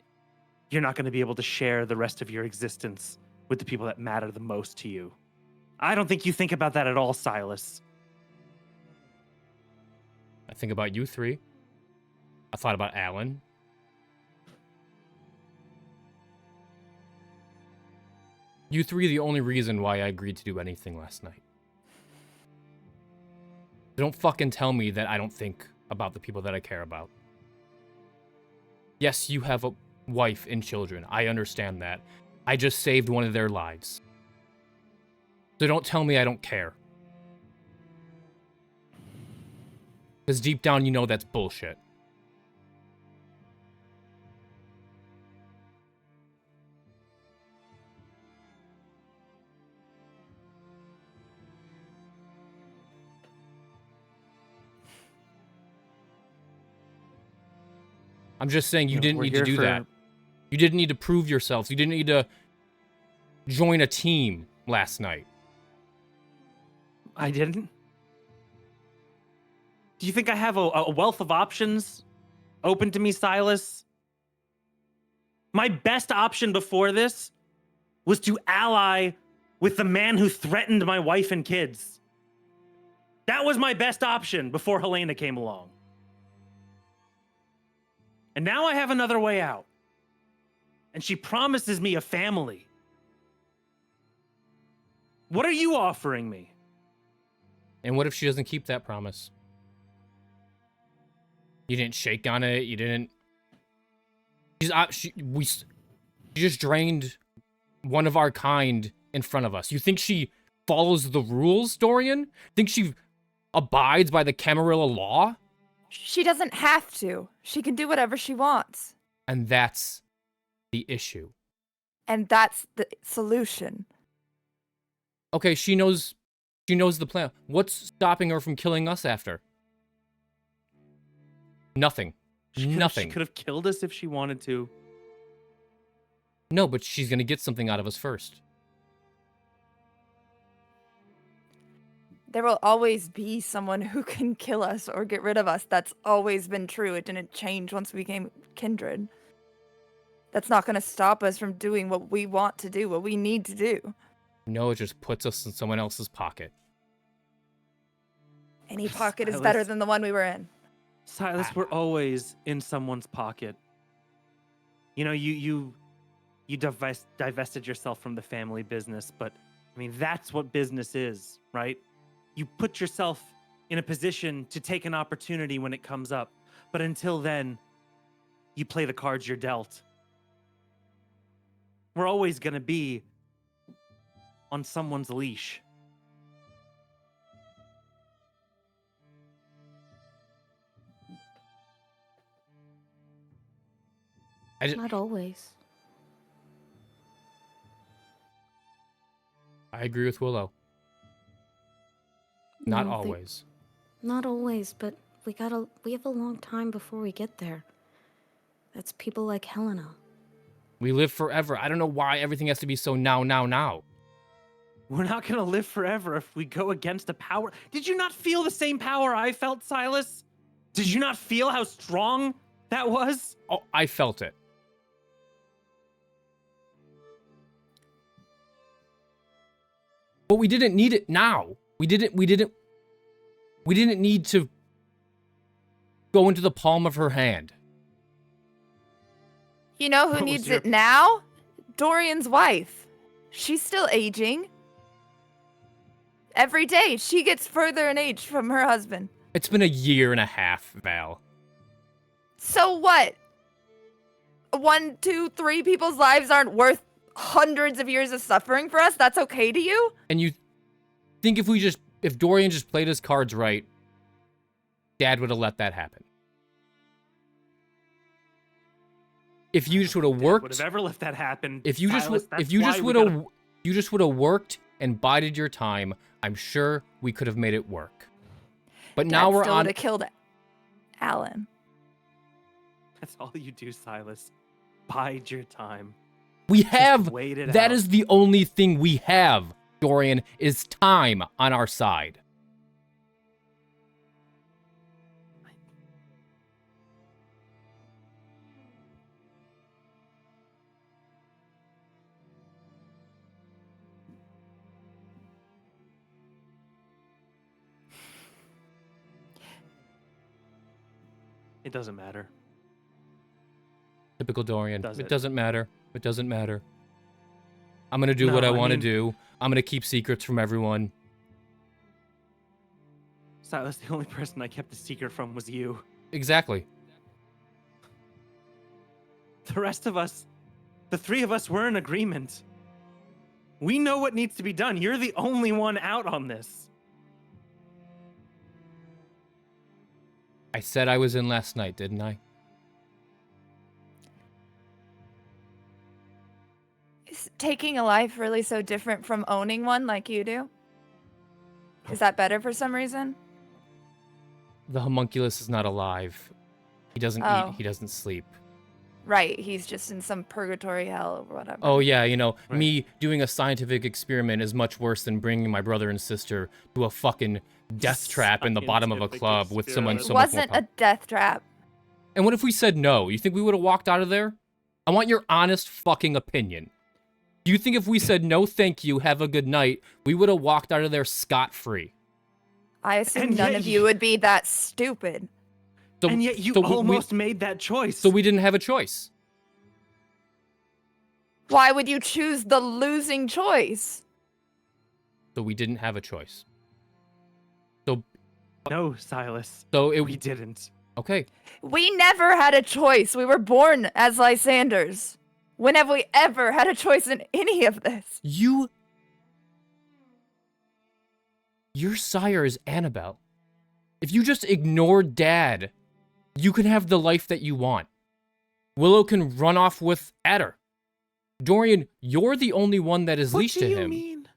you're not going to be able to share the rest of your existence with the people that matter the most to you. I don't think you think about that at all, Silas. I think about you three. I thought about Alan. You three are the only reason why I agreed to do anything last night. Don't fucking tell me that I don't think about the people that I care about. Yes, you have a wife and children. I understand that. I just saved one of their lives. So don't tell me I don't care. Because deep down you know that's bullshit. I'm just saying you didn't need to do that. You didn't need to prove yourselves. You didn't need to join a team last night. I didn't. Do you think I have a wealth of options open to me, Silas? My best option before this was to ally with the man who threatened my wife and kids. That was my best option before Helena came along. And now I have another way out. And she promises me a family. What are you offering me? And what if she doesn't keep that promise? You didn't shake on it. You didn't. She just drained one of our kind in front of us. You think she follows the rules, Dorian? Think she abides by the Camarilla law? She doesn't have to. She can do whatever she wants. And that's the issue. And that's the solution. Okay, she knows the plan. What's stopping her from killing us after? Nothing. Nothing. She could have killed us if she wanted to. No, but she's gonna get something out of us first. There will always be someone who can kill us or get rid of us. That's always been true. It didn't change once we became kindred. That's not going to stop us from doing what we want to do, what we need to do. No, it just puts us in someone else's pocket. Any pocket is better than the one we were in. Silas, we're always in someone's pocket. You know, you divested yourself from the family business, but I mean, that's what business is, right? You put yourself in a position to take an opportunity when it comes up, but until then, you play the cards you're dealt. We're always going to be on someone's leash. Not always. I agree with Willow. Not No, always. Not always, but we have a long time before we get there. That's people like Helena. We live forever. I don't know why everything has to be so now. We're not going to live forever if we go against a power. Did you not feel the same power I felt, Silas? Did you not feel how strong that was? Oh, I felt it. But we didn't need it now. We didn't need to go into the palm of her hand. You know who What was needs your- it now? Dorian's wife. She's still aging. Every day, she gets further in age from her husband. It's been a year and a half, Val. So what? 1, 2, 3 people's lives aren't worth hundreds of years of suffering for us? That's okay to you? And you think if Dorian just played his cards right, Dad would have let that happen. If you just would have worked, Would have ever let that happen? if you just Silas, would, that's if you why just we would gotta- have, you just would have worked and bided your time, I'm sure we could have made it work. But now Dad we're still on. would have killed Alan. That's all you do, Silas. Bide your time. We have. Wait it That out. is the only thing we have, Dorian, is time on our side. It doesn't matter. Typical Dorian. Does It it? doesn't matter. It doesn't matter. I'm gonna do No, what I I want to mean- do. I'm gonna keep secrets from everyone. Silas, the only person I kept a secret from was you. Exactly. The rest of us, the 3 of us, were in agreement. We know what needs to be done. You're the only one out on this. I said I was in last night, didn't I? Is taking a life really so different from owning one like you do? Is that better for some reason? The homunculus is not alive. He doesn't Oh. eat. He doesn't sleep. Right, he's just in some purgatory hell or whatever. Oh yeah, you know, Right. me doing a scientific experiment is much worse than bringing my brother and sister to a fucking death trap in the bottom of a Scientific club with someone experiment. so It much more wasn't a death trap. And what if we said no? You think we would have walked out of there? I want your honest fucking opinion. Do you think if we said no thank you, have a good night, we would have walked out of there scot-free? I assume And none yet of you would be that stupid. So, And yet you so we- almost made that choice. So we didn't have a choice. Why would you choose the losing choice? So we didn't have a choice. No, Silas. So it We didn't. okay. We never had a choice. We were born as Lysanders. When have we ever had a choice in any of this? Your sire is Annabelle. If you just ignore Dad, you can have the life that you want. Willow can run off with Adder. Dorian, you're the only one that is leashed to him. Mean?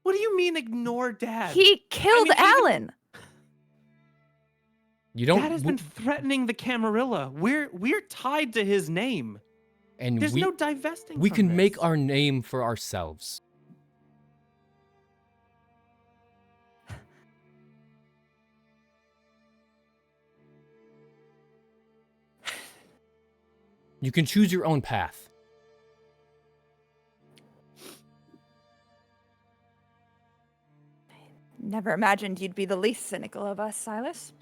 What do you mean ignore Dad? He killed mean, even- Alan. You don't. Dad has been threatening the Camarilla. We're tied to his name. and There's we no divesting. we from can make this. our name for ourselves. You can choose your own path. Never imagined you'd be the least cynical of us, Silas.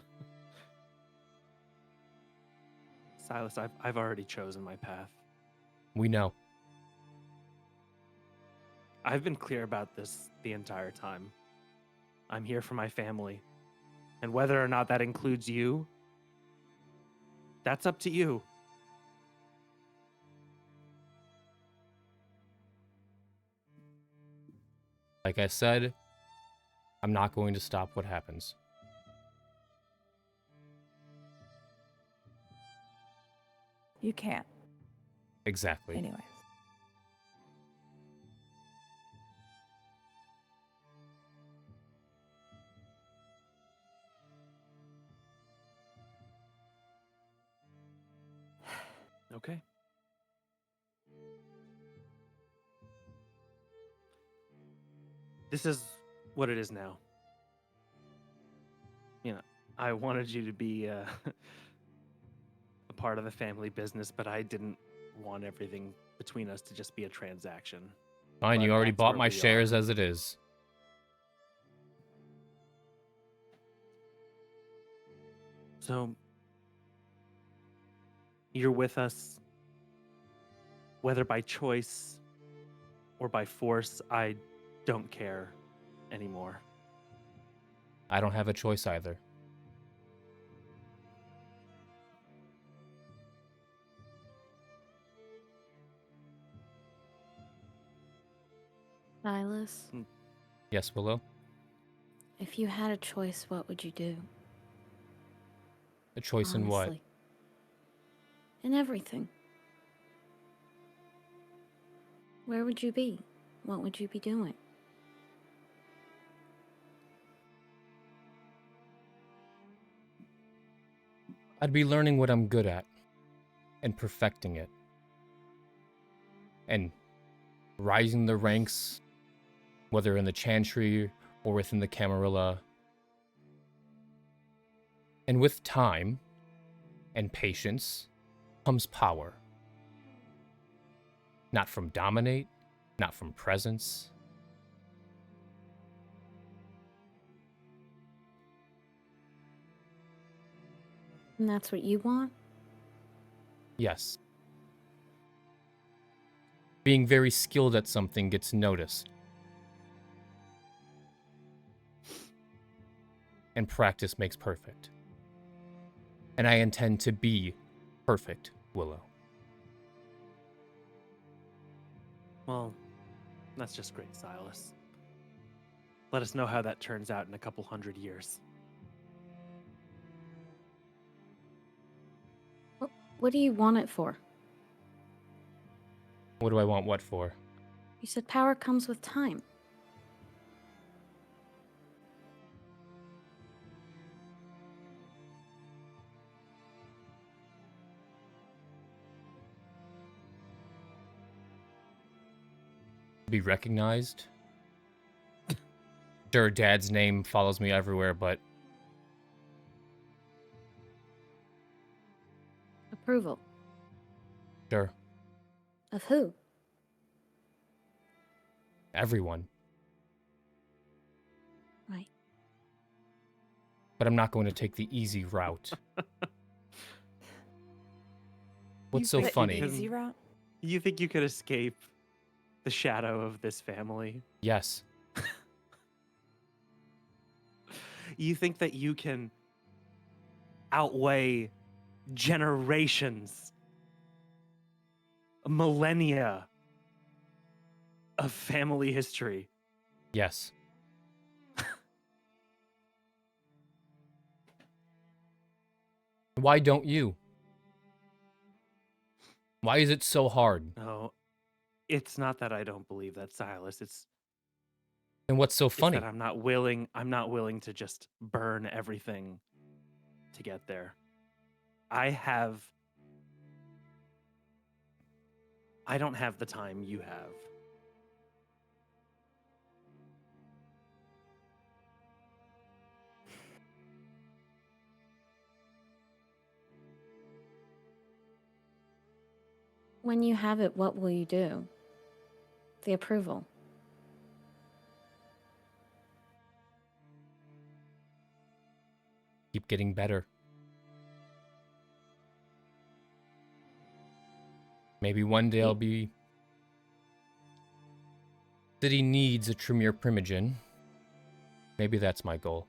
Silas, I've already chosen my path. We know. I've been clear about this the entire time. I'm here for my family. And whether or not that includes you, that's up to you. Like I said, I'm not going to stop what happens. You can't. Exactly. Anyways. Okay. This is what it is now. You know, I wanted you to be a part of the family business, but I didn't want everything between us to just be a transaction. Fine, you But already that's bought where my we shares are. as it is. So, you're with us, whether by choice or by force, I don't care anymore. I don't have a choice either. Silas, Yes, Willow? if you had a choice, what would you do? A choice in what? Honestly. In everything. Where would you be? What would you be doing? I'd be learning what I'm good at and perfecting it. And rising the ranks, whether in the Chantry or within the Camarilla. And with time and patience comes power. Not from dominate, not from presence. And that's what you want? Yes. Being very skilled at something gets noticed. And practice makes perfect. And I intend to be perfect, Willow. Well, that's just great, Silas. Let us know how that turns out in a couple 100 years. What do you want it for? What do I want what for? You said power comes with time. Be recognized? Sure, Dad's name follows me everywhere, but Approval. sure, Of who? everyone. Right. But I'm not going to take the easy route. What's so The funny? easy route? You think you could escape the shadow of this family? Yes. You think that you can outweigh generations, millennia of family history? Yes. Why don't you? Why is it so hard? No, it's not that I don't believe that, Silas. It's And what's so It's funny? that I'm not willing to just burn everything to get there. I don't have the time you have. When you have it, what will you do? The approval. keep getting better. Maybe one day I'll be... City needs a Tremere Primogen. Maybe that's my goal.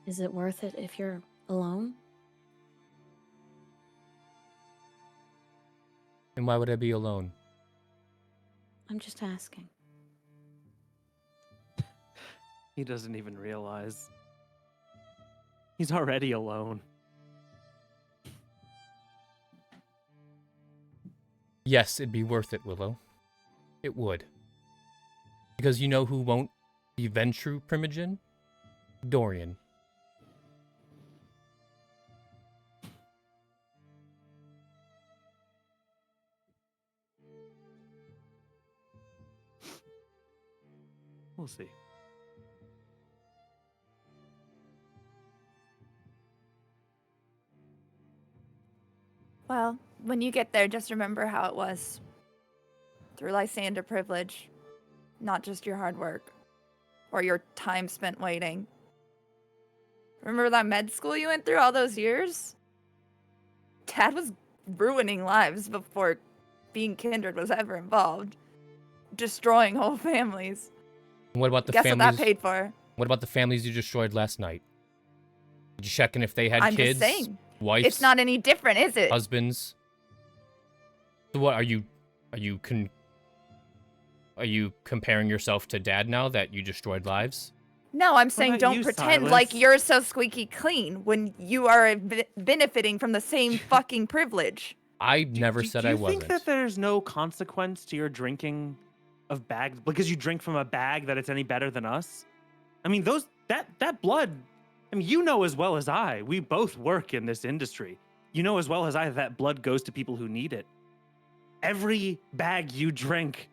Is it worth it if you're alone? And why would I be alone? I'm just asking. He doesn't even realize. He's already alone. Yes, it'd be worth it, Willow. It would. Because you know who won't be Ventrue Primogen? Dorian. We'll see. Well, when you get there, just remember how it was. Through Lysander privilege, not just your hard work or your time spent waiting. Remember that med school you went through all those years? Dad was ruining lives before being kindred was ever involved. Destroying whole families. What about the Guess families? what that paid for? What about the families you destroyed last night? Did you check in if they had I'm kids, just saying. wives, It's not any different, is it? husbands? So what are you comparing yourself to Dad now that you destroyed lives? No, I'm saying about don't you, pretend Silas? like you're so squeaky clean when you are benefiting from the same fucking privilege. I never said I wasn't. Do you think that there's no consequence to your drinking of bags because you drink from a bag that it's any better than us? I mean, that blood. I mean, you know as well as I. We both work in this industry. You know as well as I that blood goes to people who need it. Every bag you drink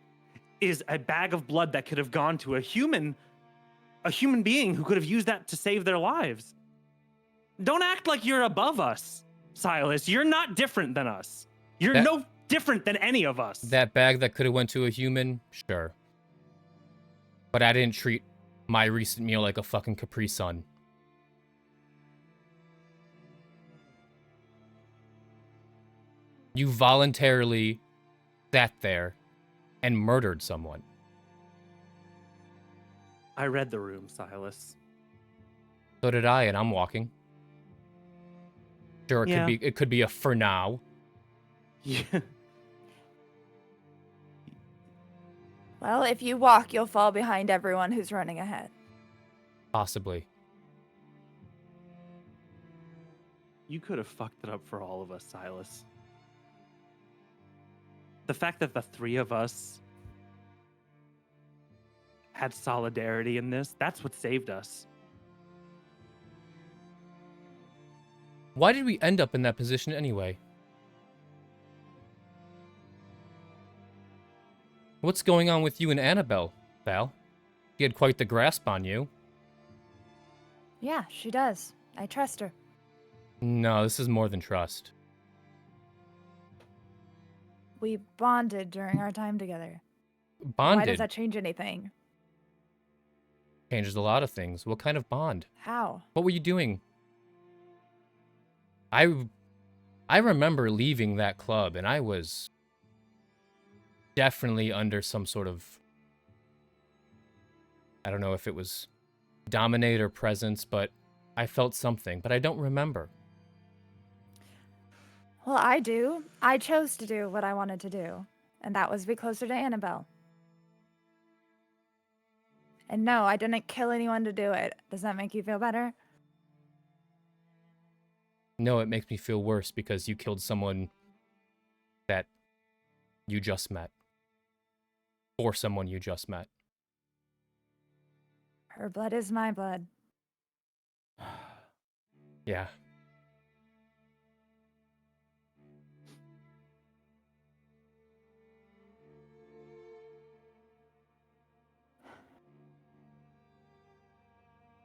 is a bag of blood that could have gone to a human being who could have used that to save their lives. Don't act like you're above us, Silas. You're not different than us. You're no different than any of us. That bag that could have went to a human, sure. But I didn't treat my recent meal like a fucking Capri Sun. You voluntarily sat there and murdered someone. I read the room, Silas. So did I, and I'm walking. Sure, Yeah. it could be a for now. Yeah. Well, if you walk, you'll fall behind everyone who's running ahead. Possibly. You could have fucked it up for all of us, Silas. The fact that the three of us had solidarity in this, that's what saved us. Why did we end up in that position anyway? What's going on with you and Annabelle, Val? She had quite the grasp on you. Yeah, she does. I trust her. No, this is more than trust. We bonded during our time together. Bonded Why does that change anything? changes a lot of things. What kind of bond? How? What were you doing? I remember leaving that club, and I was definitely under some sort of, I don't know if it was dominate or presence, but I felt something, but I don't remember. Well, I do. I chose to do what I wanted to do, and that was be closer to Annabelle. And no, I didn't kill anyone to do it. Does that make you feel better? No, it makes me feel worse because you killed someone that you just met. Or someone you just met. Her blood is my blood. Yeah.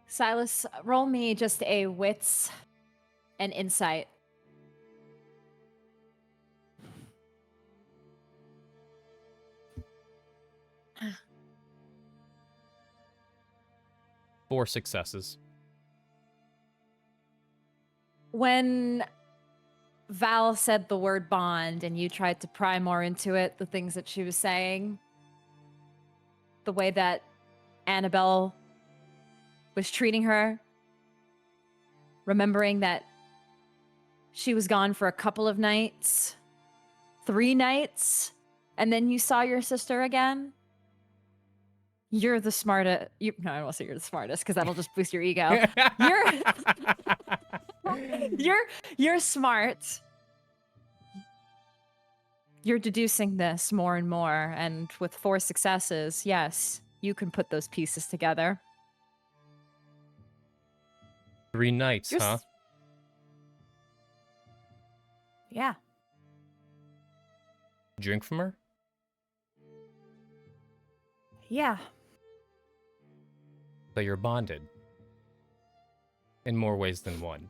Silas, roll me just a wits and insight. Four successes. when Val said the word bond and you tried to pry more into it, the things that she was saying, the way that Annabelle was treating her, remembering that she was gone for a couple of nights, 3 nights, and then you saw your sister again. You're the smartest. No, I don't want to say you're the smartest because that'll just boost your ego. You're smart. You're deducing this more and more, and with 4 successes, yes, you can put those pieces together. 3 nights, You're huh? s- Yeah. Drink from her? Yeah. So you're bonded. In more ways than one.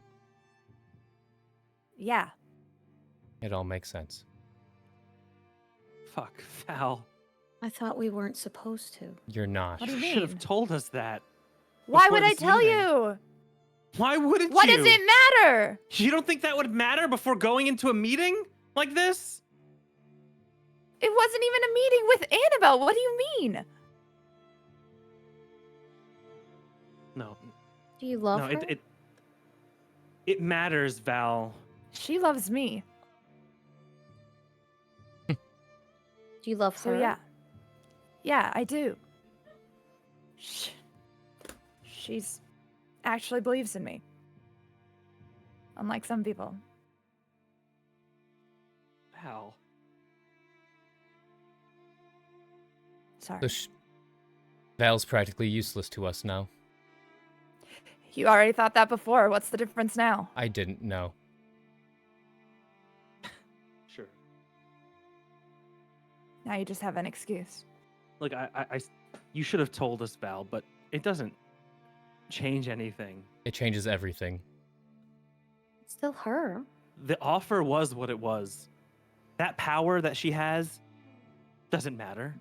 Yeah. It all makes sense. Fuck, Val. I thought we weren't supposed to. You're not. What do you Should have mean? told us that. Why before would I this tell meeting. you? Why wouldn't What you? does it matter? You don't think that would matter before going into a meeting like this? It wasn't even a meeting with Annabelle. What do you mean? No, Do you love no, her? it matters, Val. She loves me. Do you love her? So yeah. Yeah, I do. She's actually believes in me. Unlike some people. Val. Sorry. So Val's practically useless to us now. You already thought that before. What's the difference now? I didn't know. Sure. Now you just have an excuse. Look, you should have told us, Val, but it doesn't change anything. It changes everything. It's still her. The offer was what it was. That power that she has doesn't matter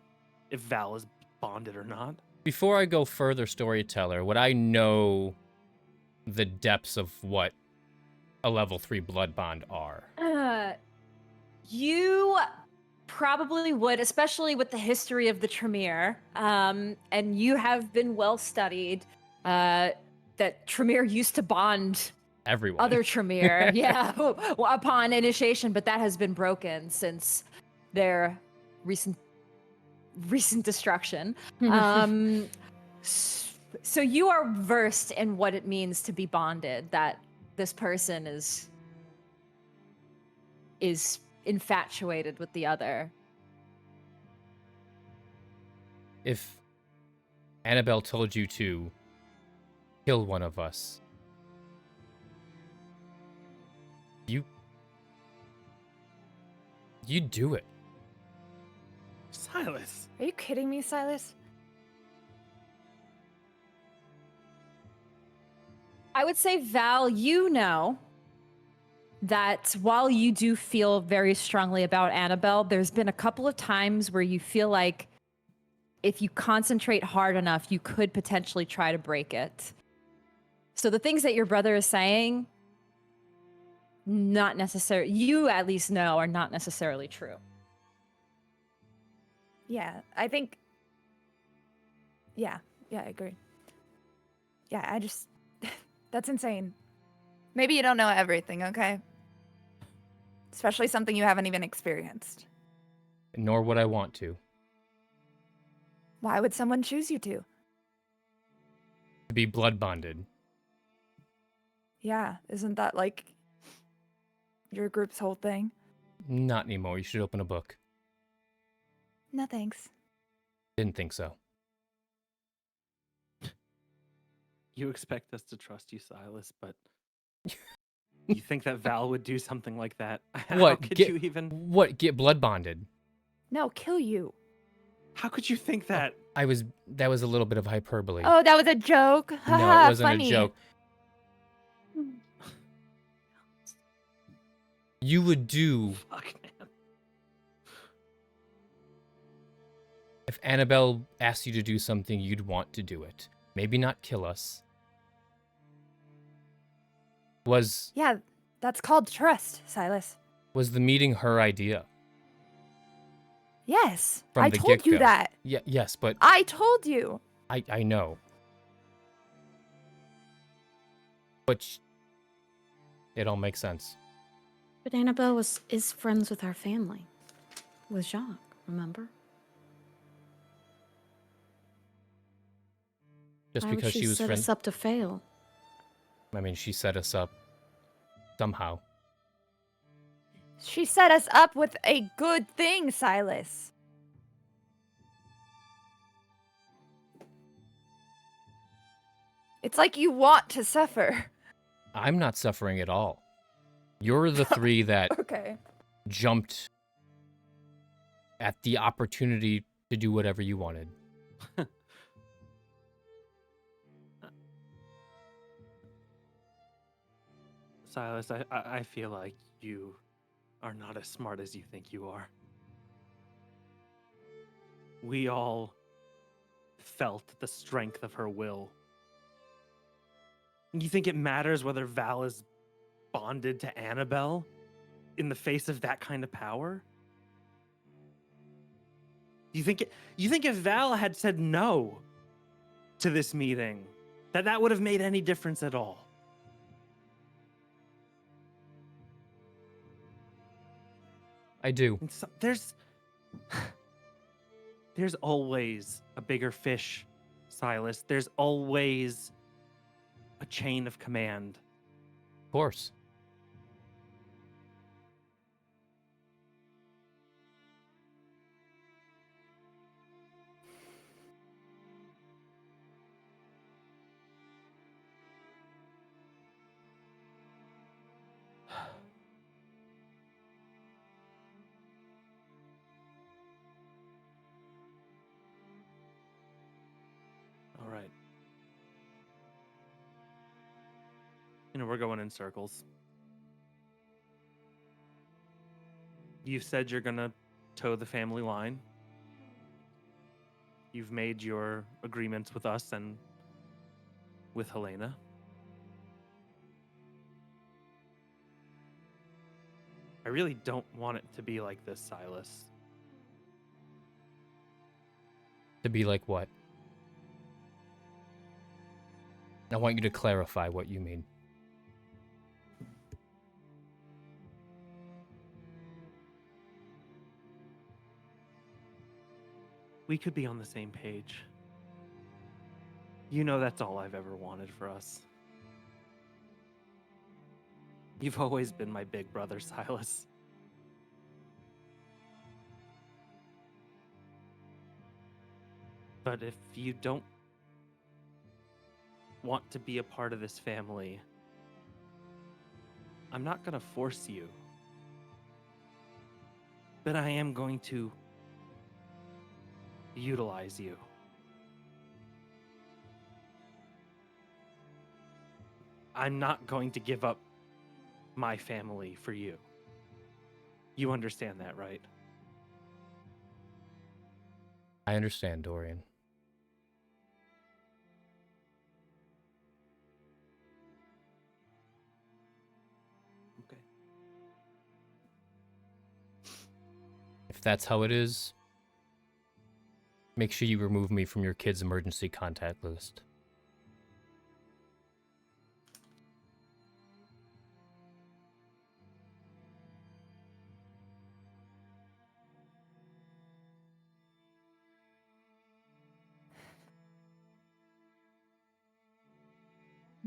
if Val is bonded or not. Before I go further, Storyteller, would I know the depths of what a level 3 blood bond are? You probably would, especially with the history of the Tremere. And you have been well studied that Tremere used to bond Everyone. other Tremere, yeah, upon initiation, but that has been broken since their recent destruction. So you are versed in what it means to be bonded, that this person is infatuated with the other. If Annabelle told you to kill one of us, you'd do it. Silas. Are you kidding me, Silas? I would say, Val, you know that while you do feel very strongly about Annabelle, there's been a couple of times where you feel like if you concentrate hard enough, you could potentially try to break it. So the things that your brother is saying, not necessarily, you at least know, are not necessarily true. Yeah, I think. Yeah, I agree. Yeah, I just. That's insane. Maybe you don't know everything, okay? Especially something you haven't even experienced. Nor would I want to. Why would someone choose you to? To be blood bonded. Yeah, isn't that like your group's whole thing? Not anymore. You should open a book. No thanks. Didn't think so. You expect us to trust you, Silas, but you think that Val would do something like that? How What? could Get, you even? What? Get blood bonded? No, kill you. How could you think that? That was a little bit of hyperbole. Oh, that was a joke. no, Haha, it wasn't funny. a joke. You would do Fuck, man. if Annabelle asked you to do something, you'd want to do it. Maybe not kill us. Was Yeah, that's called trust, Silas. was the meeting her idea Yes, from I the told you get-go? that. Yeah, yes, but I told you. I know. But it all makes sense. But Annabelle is friends with our family. With Jacques, remember? Just Why would because she she was set friends. us up to fail? I mean, she set us up somehow. She set us up with a good thing, Silas. It's like you want to suffer. I'm not suffering at all. You're the three that Okay. jumped at the opportunity to do whatever you wanted. Silas, I feel like you are not as smart as you think you are. We all felt the strength of her will. You think it matters whether Val is bonded to Annabelle in the face of that kind of power? You think if Val had said no to this meeting, that would have made any difference at all? I do. And so, there's always a bigger fish, Silas. There's always a chain of command. Of course. All right. We're going in circles. You said you're gonna toe the family line. You've made your agreements with us and with Helena. I really don't want it to be like this, Silas. To be like what? I want you to clarify what you mean. We could be on the same page. You know that's all I've ever wanted for us. You've always been my big brother, Silas. But if you don't want to be a part of this family, I'm not going to force you. But I am going to utilize you. I'm not going to give up my family for you. You understand that, right? I understand, Dorian. Okay. If that's how it is, make sure you remove me from your kid's emergency contact list.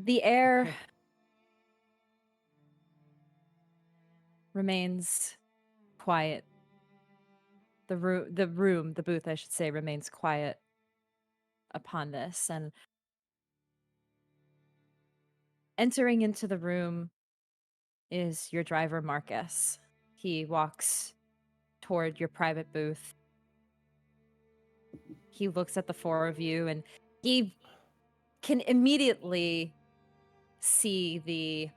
The air Okay. remains quiet. The booth, I should say, remains quiet upon this. And entering into the room is your driver, Marcus. He walks toward your private booth. He looks at the four of you and he can immediately see the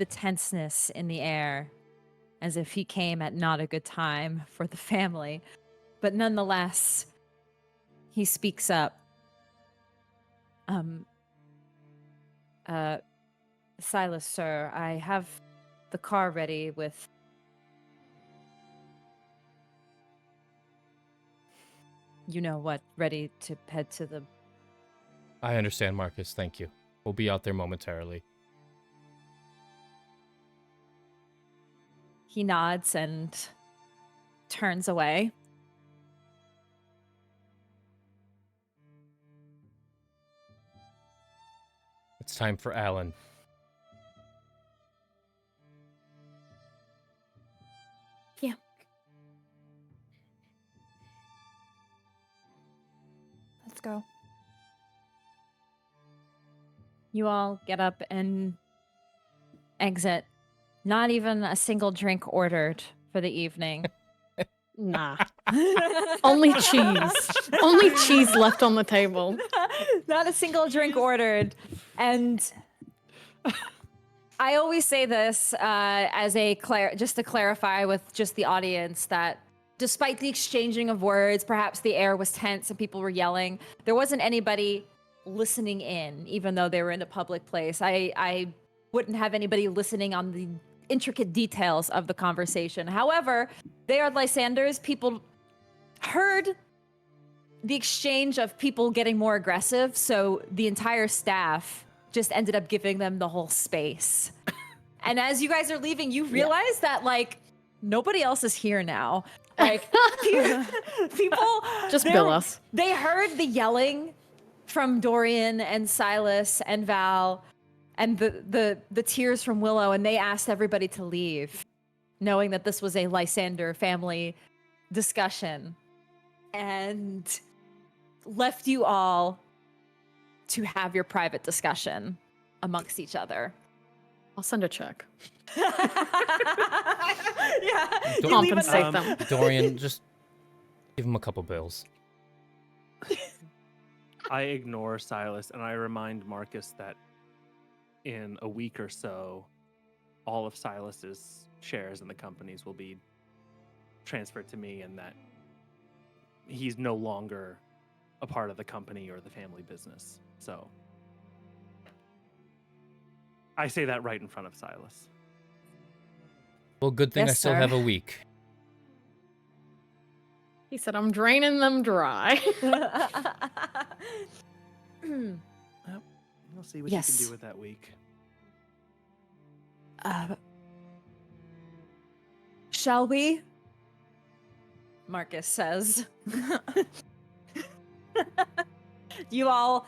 tenseness in the air, as if he came at not a good time for the family. But nonetheless, he speaks up. Silas, sir, I have the car ready with... You know what, ready to head to the... I understand, Marcus. Thank you. We'll be out there momentarily. He nods and turns away. It's time for Alan. Yeah. Let's go. You all get up and exit. Not even a single drink ordered for the evening. Nah. Only cheese. Only cheese left on the table. Not a single drink ordered. And I always say this as a just to clarify with just the audience that despite the exchanging of words, perhaps the air was tense and people were yelling, there wasn't anybody listening in, even though they were in a public place. I wouldn't have anybody listening on the intricate details of the conversation. However, they are Lysanders. People heard the exchange of people getting more aggressive, so the entire staff just ended up giving them the whole space. And as you guys are leaving, you realize that, like, nobody else is here now. Like, people... Just bill us. They heard the yelling from Dorian and Silas and Val and the tears from Willow, and they asked everybody to leave, knowing that this was a Lysander family discussion, and left you all to have your private discussion amongst each other. I'll send a check. Yeah, you leave a Compensate note. them. Dorian, just give him a couple bills. I ignore Silas and I remind Marcus that in a week or so, all of Silas's shares in the companies will be transferred to me, and that he's no longer a part of the company or the family business. So I say that right in front of Silas. Well, good thing Yes, I still sir. have a week. He said, I'm draining them dry. We'll see what Yes. you can do with that week. Shall we? Marcus says. You all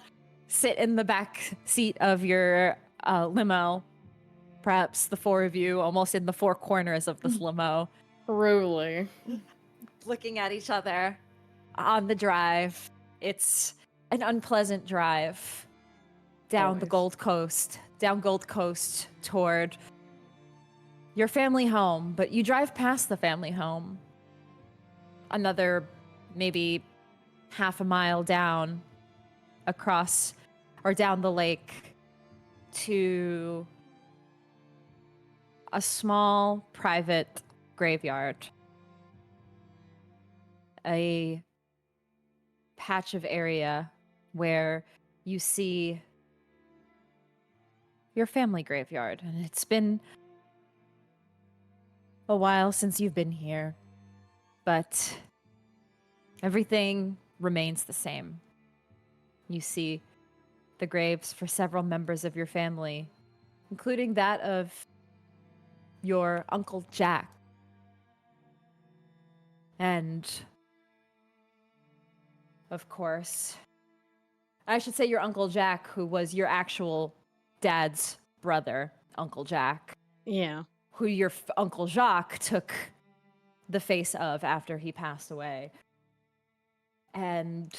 sit in the back seat of your limo. Perhaps the four of you almost in the four corners of this limo, Truly. looking at each other on the drive. It's an unpleasant drive down the Always. Gold Coast toward your family home, but you drive past the family home. Another maybe half a mile down across or down the lake to a small private graveyard. A patch of area where you see your family graveyard. And it's been a while since you've been here, but everything remains the same. You see the graves for several members of your family, including that of your Uncle Jack. And, of course, I should say your Uncle Jack, who was your actual dad's brother, Uncle Jack, Yeah. who your Uncle Jacques took the face of after he passed away. And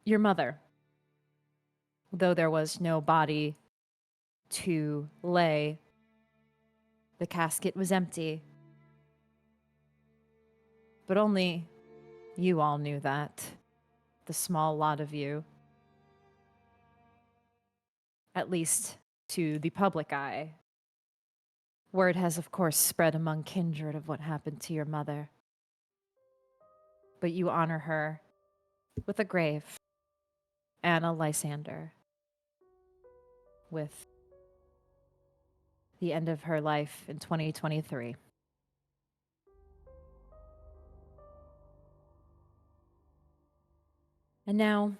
your mother, though there was no body to lay, the casket was empty. But only you all knew that, the small lot of you. At least to the public eye. Word has, of course, spread among kindred of what happened to your mother. But you honor her with a grave and a Lysander. with the end of her life in 2023. And now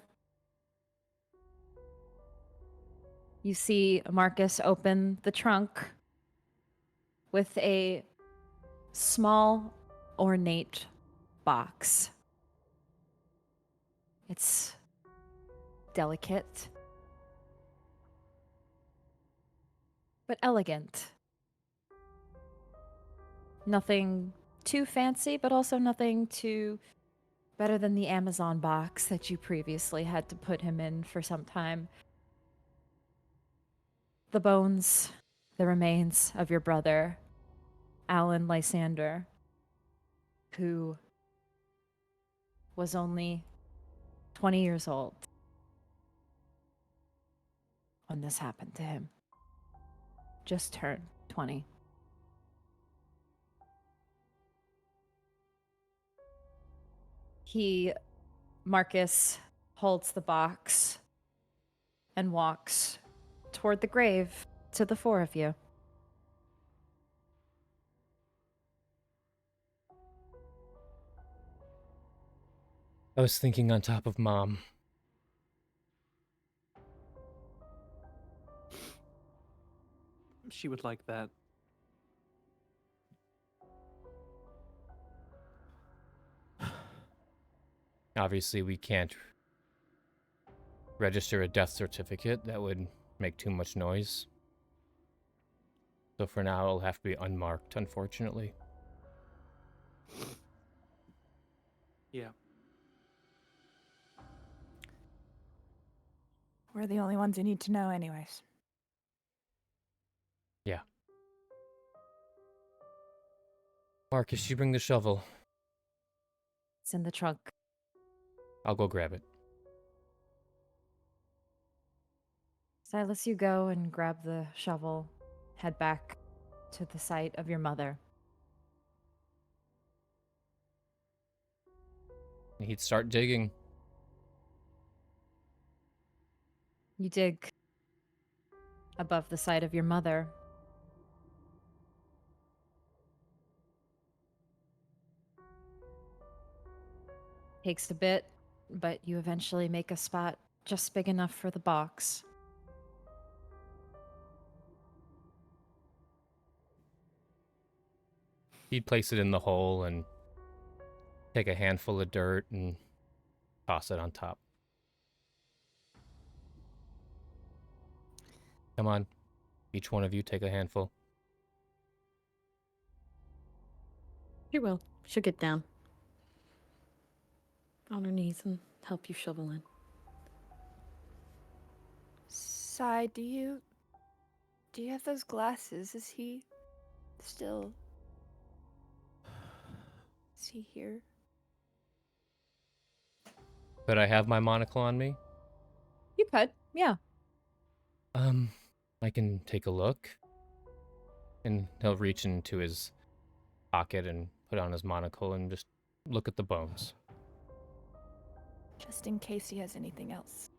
you see Marcus open the trunk with a small, ornate box. It's delicate, but elegant. Nothing too fancy, but also nothing too better than the Amazon box that you previously had to put him in for some time. The bones, the remains of your brother, Alan Lysander, who was only 20 years old when this happened to him. Just turned 20. Marcus holds the box and walks toward the grave to the four of you. I was thinking on top of Mom. She would like that. Obviously, we can't register a death certificate. That would make too much noise. So for now, it'll have to be unmarked, unfortunately. Yeah. We're the only ones who need to know, anyways. Yeah. Marcus, you bring the shovel. It's in the trunk. I'll go grab it. Silas, you go and grab the shovel, head back to the site of your mother. He'd start digging. You dig above the site of your mother. Takes a bit, but you eventually make a spot just big enough for the box. He'd place it in the hole and take a handful of dirt and toss it on top. Come on. Each one of you take a handful. She will. She'll get down on her knees and help you shovel in. Sai, do you have those glasses? Is he here? Could I have my monocle on me? You could, yeah. I can take a look. And he'll reach into his pocket and put on his monocle and just look at the bones. Just in case he has anything else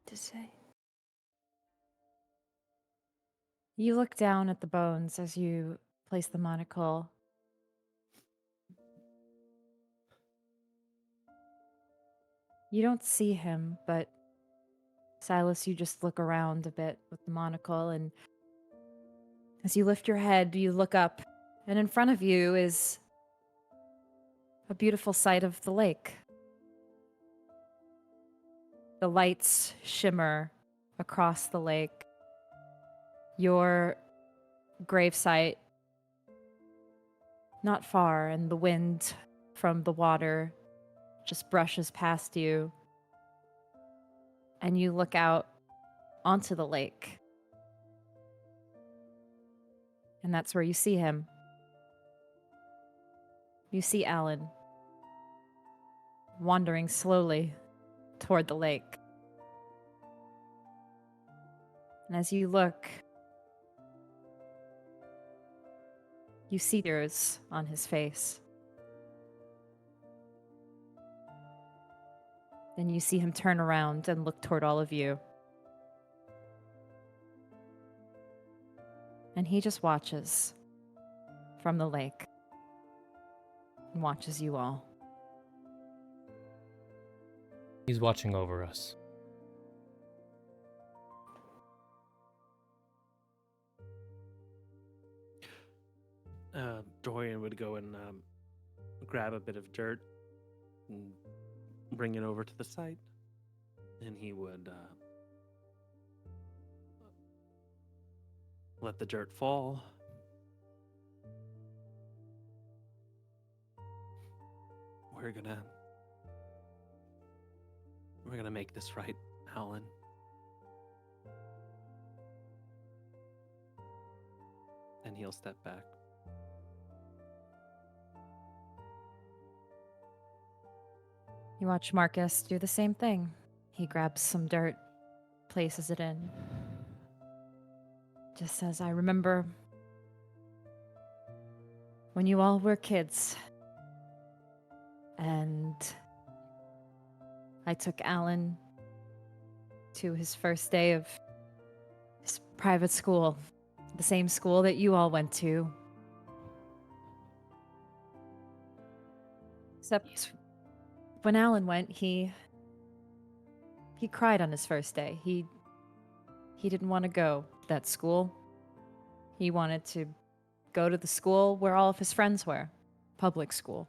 to say. You look down at the bones as you place the monocle. You don't see him, but Silas, you just look around a bit with the monocle, and as you lift your head, you look up, and in front of you is a beautiful sight of the lake. The lights shimmer across the lake. Your gravesite not far, and the wind from the water just brushes past you. And you look out onto the lake. And that's where you see him. You see Alan wandering slowly toward the lake. And as you look, you see tears on his face. Then you see him turn around and look toward all of you. And he just watches from the lake and watches you all. He's watching over us. Dorian would go and grab a bit of dirt and bring it over to the site, and he would let the dirt fall. We're gonna make this right, Alan. And he'll step back. You watch Marcus do the same thing. He grabs some dirt, places it in. Just says, I remember when you all were kids. And I took Alan to his first day of his private school, the same school that you all went to. Except when Alan went, he cried on his first day. He didn't want to go to that school. He wanted to go to the school where all of his friends were, public school.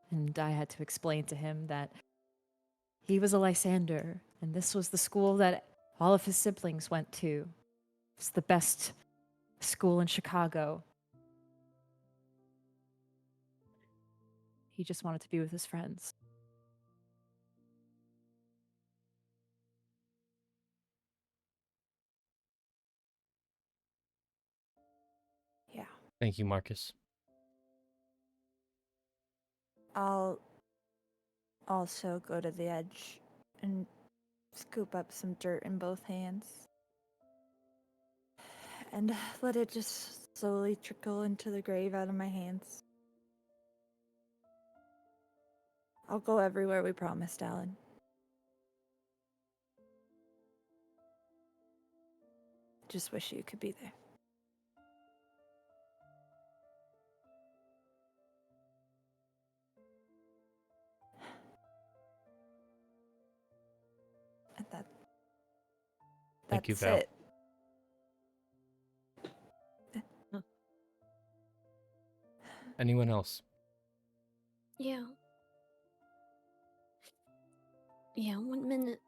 And I had to explain to him that he was a Lysander, and this was the school that all of his siblings went to. It's the best school in Chicago. He just wanted to be with his friends. Yeah. Thank you, Marcus. I'll also go to the edge and scoop up some dirt in both hands. And let it just slowly trickle into the grave out of my hands. I'll go everywhere we promised, Alan. Just wish you could be there. And Thank you, that's Val. it. Anyone else? Yeah. Yeah, 1 minute.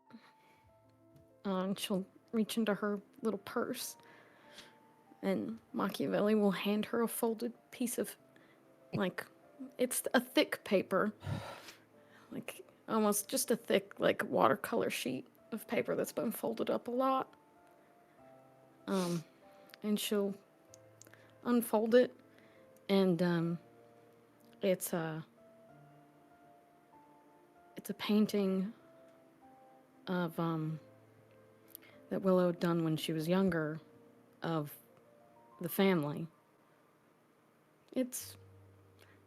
And she'll reach into her little purse, and Machiavelli will hand her a folded piece of, like, it's a thick paper, like almost just a thick, like, watercolor sheet of paper that's been folded up a lot. And she'll unfold it, and it's a painting of that Willow had done when she was younger, of the family. It's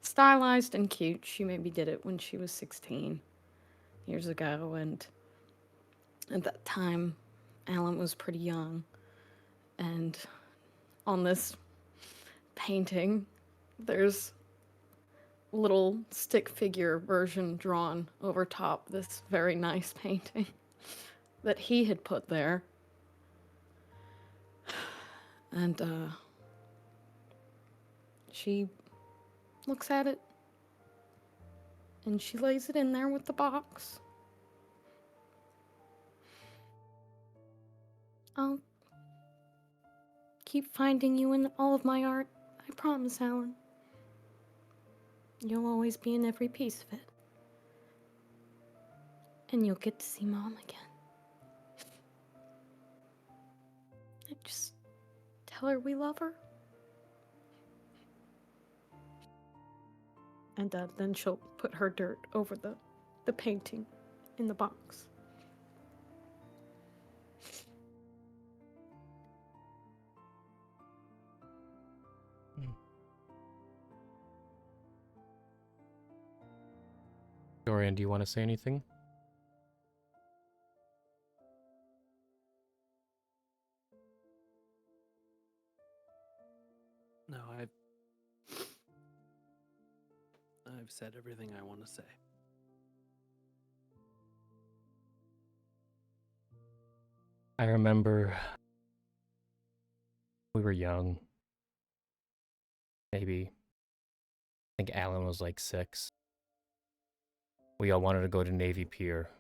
stylized and cute. She maybe did it when she was 16 years ago, and at that time Alan was pretty young. And on this painting there's a little stick figure version drawn over top this very nice painting that he had put there. And she looks at it, and she lays it in there with the box. I'll keep finding you in all of my art. I promise, Alan. You'll always be in every piece of it. And you'll get to see Mom again. And just tell her we love her. And then she'll put her dirt over the painting in the box. Dorian, do you want to say anything? No, I've said everything I want to say. I remember we were young. Maybe. I think Alan was like 6. We all wanted to go to Navy Pier,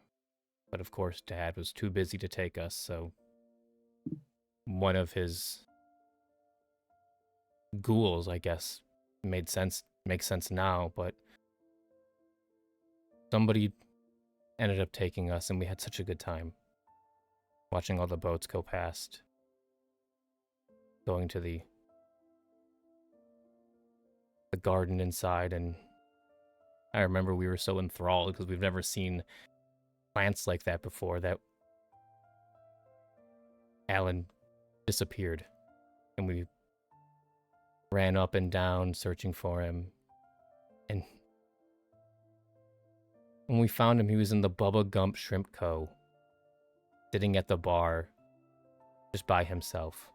but of course Dad was too busy to take us, so one of his ghouls, I guess, makes sense now, but somebody ended up taking us, and we had such a good time watching all the boats go past, going to the garden inside, and I remember we were so enthralled because we've never seen plants like that before that Alan disappeared, and we ran up and down searching for him, and when we found him, he was in the Bubba Gump Shrimp Co., sitting at the bar, just by himself.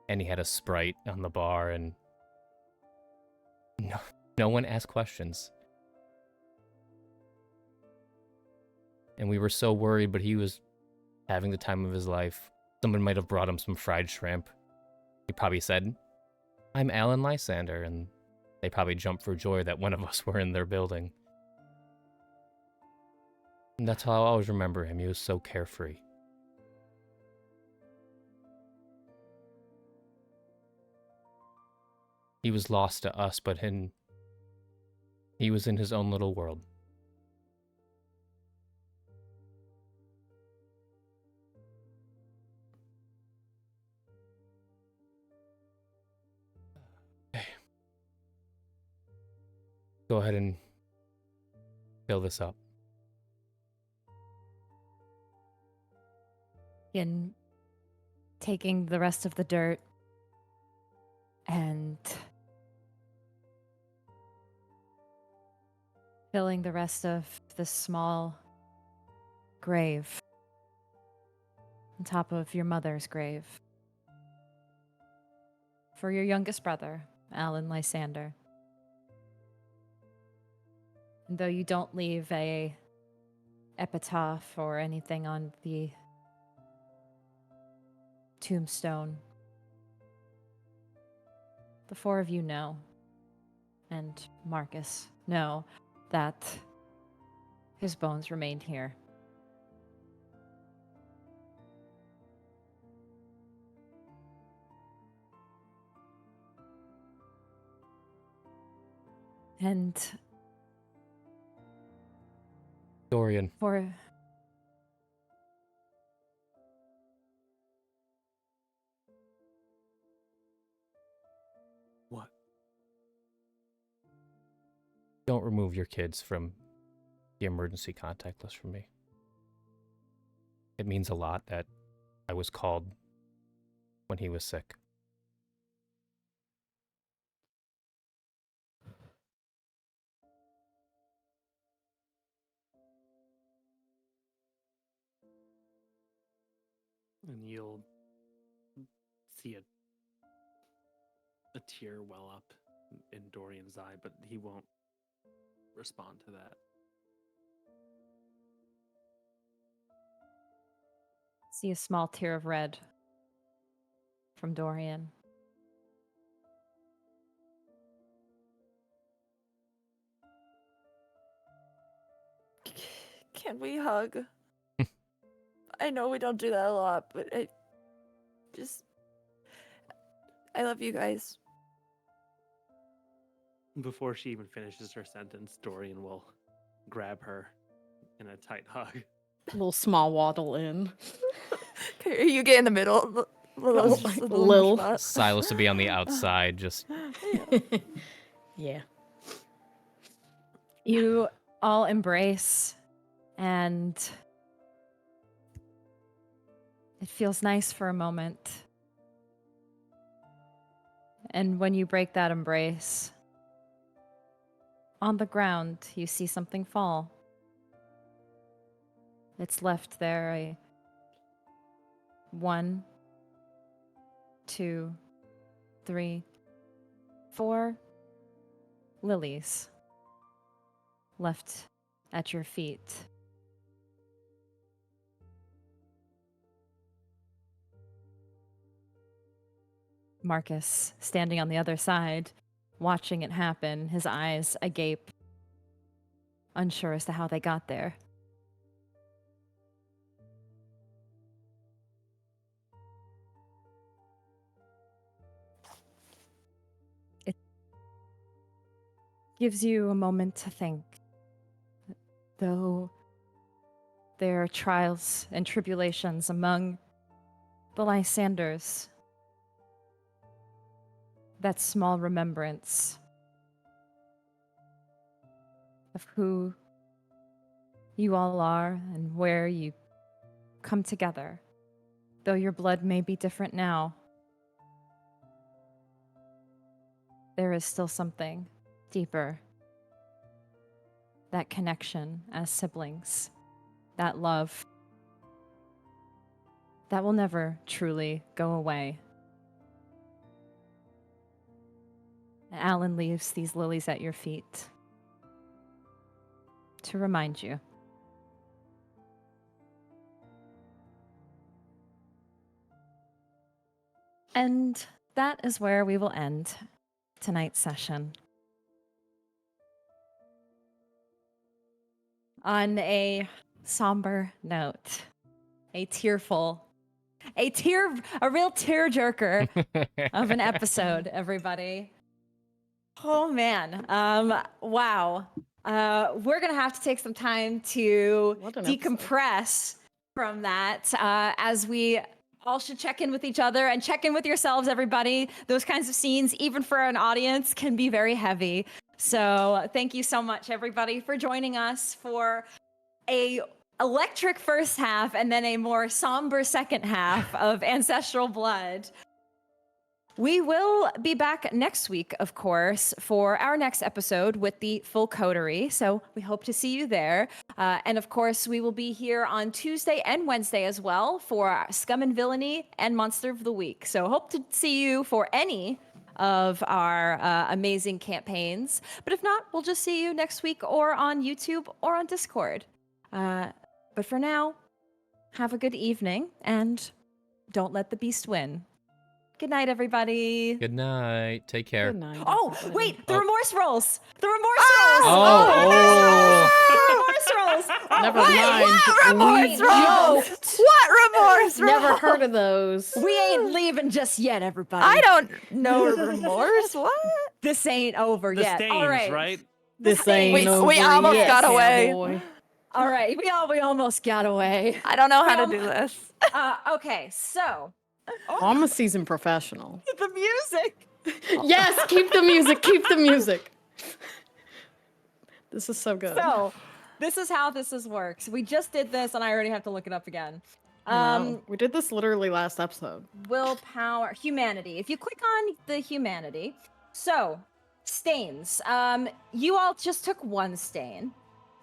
And he had a Sprite on the bar, and no one asked questions. And we were so worried, but he was having the time of his life. Someone might have brought him some fried shrimp. He probably said, "I'm Alan Lysander," and they probably jumped for joy that one of us were in their building. And that's how I always remember him. He was so carefree. He was lost to us, but he was in his own little world. Okay. Go ahead and fill this up. In taking the rest of the dirt and filling the rest of this small grave on top of your mother's grave for your youngest brother, Alan Lysander. And though you don't leave a epitaph or anything on the tombstone, the 4 of you know, and Marcus know, that his bones remained here. And Dorian, for What? don't remove your kids from the emergency contact list from me. It means a lot that I was called when he was sick. And you'll see a tear well up in Dorian's eye, but he won't respond to that. see a small tear of red from Dorian. Can we hug? I know we don't do that a lot, but I love you guys. Before she even finishes her sentence, Dorian will grab her in a tight hug. Little small waddle in. Okay, you get in the middle. Lil. spot. Silas will be on the outside, just Yeah. You all embrace, and it feels nice for a moment. And when you break that embrace, on the ground, you see something fall. It's left there, one 2, 3, 4 lilies left at your feet. Marcus, standing on the other side, watching it happen, his eyes agape, unsure as to how they got there. It gives you a moment to think. Though there are trials and tribulations among the Lysanders, that small remembrance of who you all are and where you come together, though your blood may be different now, there is still something deeper. That connection as siblings, that love, that will never truly go away. Alan leaves these lilies at your feet to remind you. And that is where we will end tonight's session. On a somber note, a real tearjerker of an episode, everybody. Oh man, wow. We're gonna have to take some time to decompress from that, as we all should check in with each other and check in with yourselves, everybody. Those kinds of scenes, even for an audience, can be very heavy. So thank you so much, everybody, for joining us for a electric first half and then a more somber second half of Ancestral Blood. We will be back next week, of course, for our next episode with the full coterie. So we hope to see you there. And of course, we will be here on Tuesday and Wednesday as well for Scum and Villainy and Monster of the Week. So hope to see you for any of our amazing campaigns. But if not, we'll just see you next week or on YouTube or on Discord. But for now, have a good evening and don't let the beast win. Good night, everybody. Good night. Take care. Good night. Oh, wait, the remorse rolls. The remorse Oh, rolls. The remorse rolls. Oh, Never mind. Remorse rolls? What remorse rolls? Never heard of those. We ain't leaving just yet, everybody. I don't know remorse. What? This ain't over The yet. stains, All right. right? This ain't We over almost yet, got away. cowboy. All right. We almost got away. I don't know how to do this. Okay, so I'm a seasoned professional. the music. Yes, keep the music. Keep the music. This is so good. So this is how this works. We just did this, and I already have to look it up again. Wow. We did this literally last episode. Willpower, humanity. If you click on the humanity, so stains. You all just took one stain.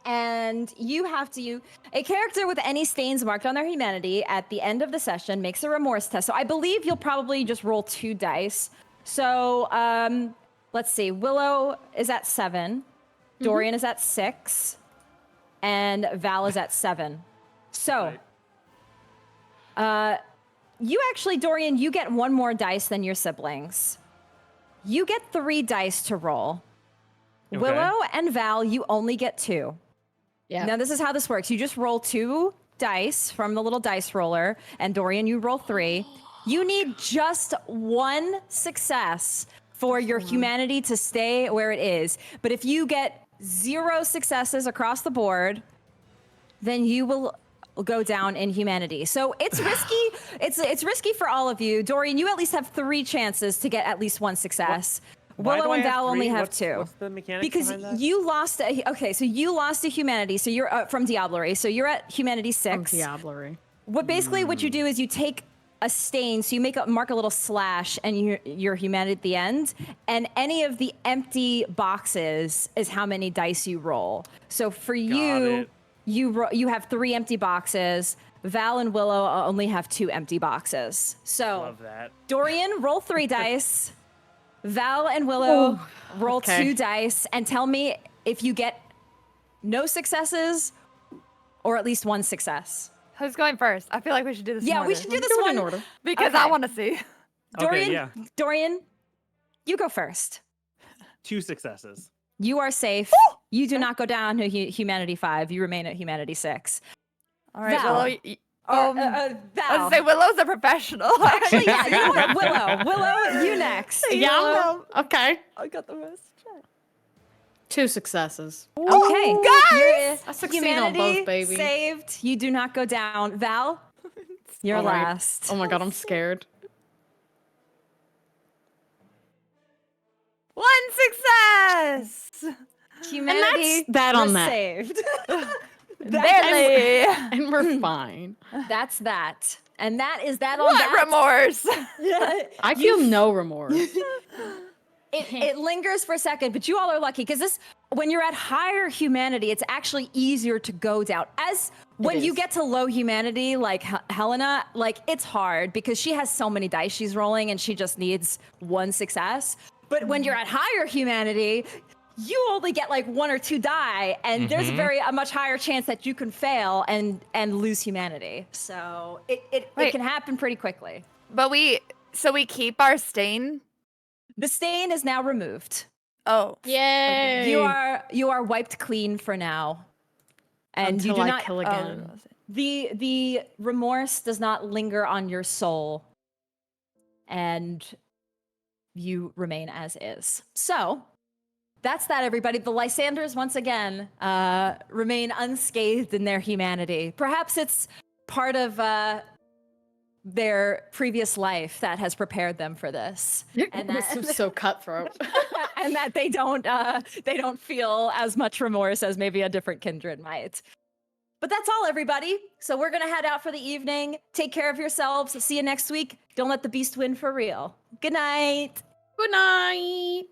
And you have to, a character with any stains marked on their humanity at the end of the session makes a remorse test. So I believe you'll probably just roll 2 dice. So let's see. Willow is at 7. Dorian is at 6. And Val is at 7. So you actually, Dorian, you get 1 more dice than your siblings. You get 3 dice to roll. Okay. Willow and Val, you only get 2. Yeah. Now, this is how this works. You just roll 2 dice from the little dice roller, and Dorian, you roll 3. You need just 1 success for your humanity to stay where it is. But if you get 0 successes across the board, then you will go down in humanity. So it's risky. It's risky for all of you. Dorian, you at least have 3 chances to get at least 1 success. Why do Willow I and have Val only 3? have What's- 2. What's the mechanics Because behind that? you lost so you lost to humanity, so you're from Diablerie, so you're at humanity 6. Diablerie. What you do is you take a stain, so you mark a little slash and your humanity at the end, and any of the empty boxes is how many dice you roll. So for you, it. you have 3 empty boxes. Val and Willow only have 2 empty boxes. So Love that. Dorian, roll 3 dice. Val and Willow roll okay. 2 dice, and tell me if you get no successes or at least 1 success. Who's going first? I feel like we should do this. Yeah, in we order. should do this Do it one in order. because Okay. I want to see. Dorian, Okay, yeah. Dorian, you go first. 2 successes. You are safe. You do not go down to humanity 5. You remain at humanity 6. All right, Val. Willow. Val. Let's say Willow's a professional. Actually, yeah, you know what? Willow, you next. Yeah. Okay. I got the most. 2 successes. Okay, guys! I succeed on both, baby. Saved. You do not go down. Val, you're All right. last. Oh my god, I'm scared. 1 success. Humanity that on was that. saved. Barely. And we're fine. That's that. And that is that on What that. remorse? I feel no remorse. It lingers for a second, but you all are lucky because when you're at higher humanity, it's actually easier to go down. When you get to low humanity, like Helena, like it's hard because she has so many dice she's rolling and she just needs 1 success. But when you're at higher humanity, you only get like 1 or 2 die, and there's a much higher chance that you can fail and lose humanity. So it can happen pretty quickly. But we keep our stain. The stain is now removed. Oh, Yay! You are wiped clean for now, and Until you do I not kill again. the remorse does not linger on your soul, and you remain as is. So that's that, everybody. The Lysanders once again remain unscathed in their humanity. Perhaps it's part of their previous life that has prepared them for this, and This is so cutthroat. and that they don't feel as much remorse as maybe a different kindred might. But that's all, everybody. So we're gonna head out for the evening. Take care of yourselves. See you next week. Don't let the beast win for real. Good night. Good night.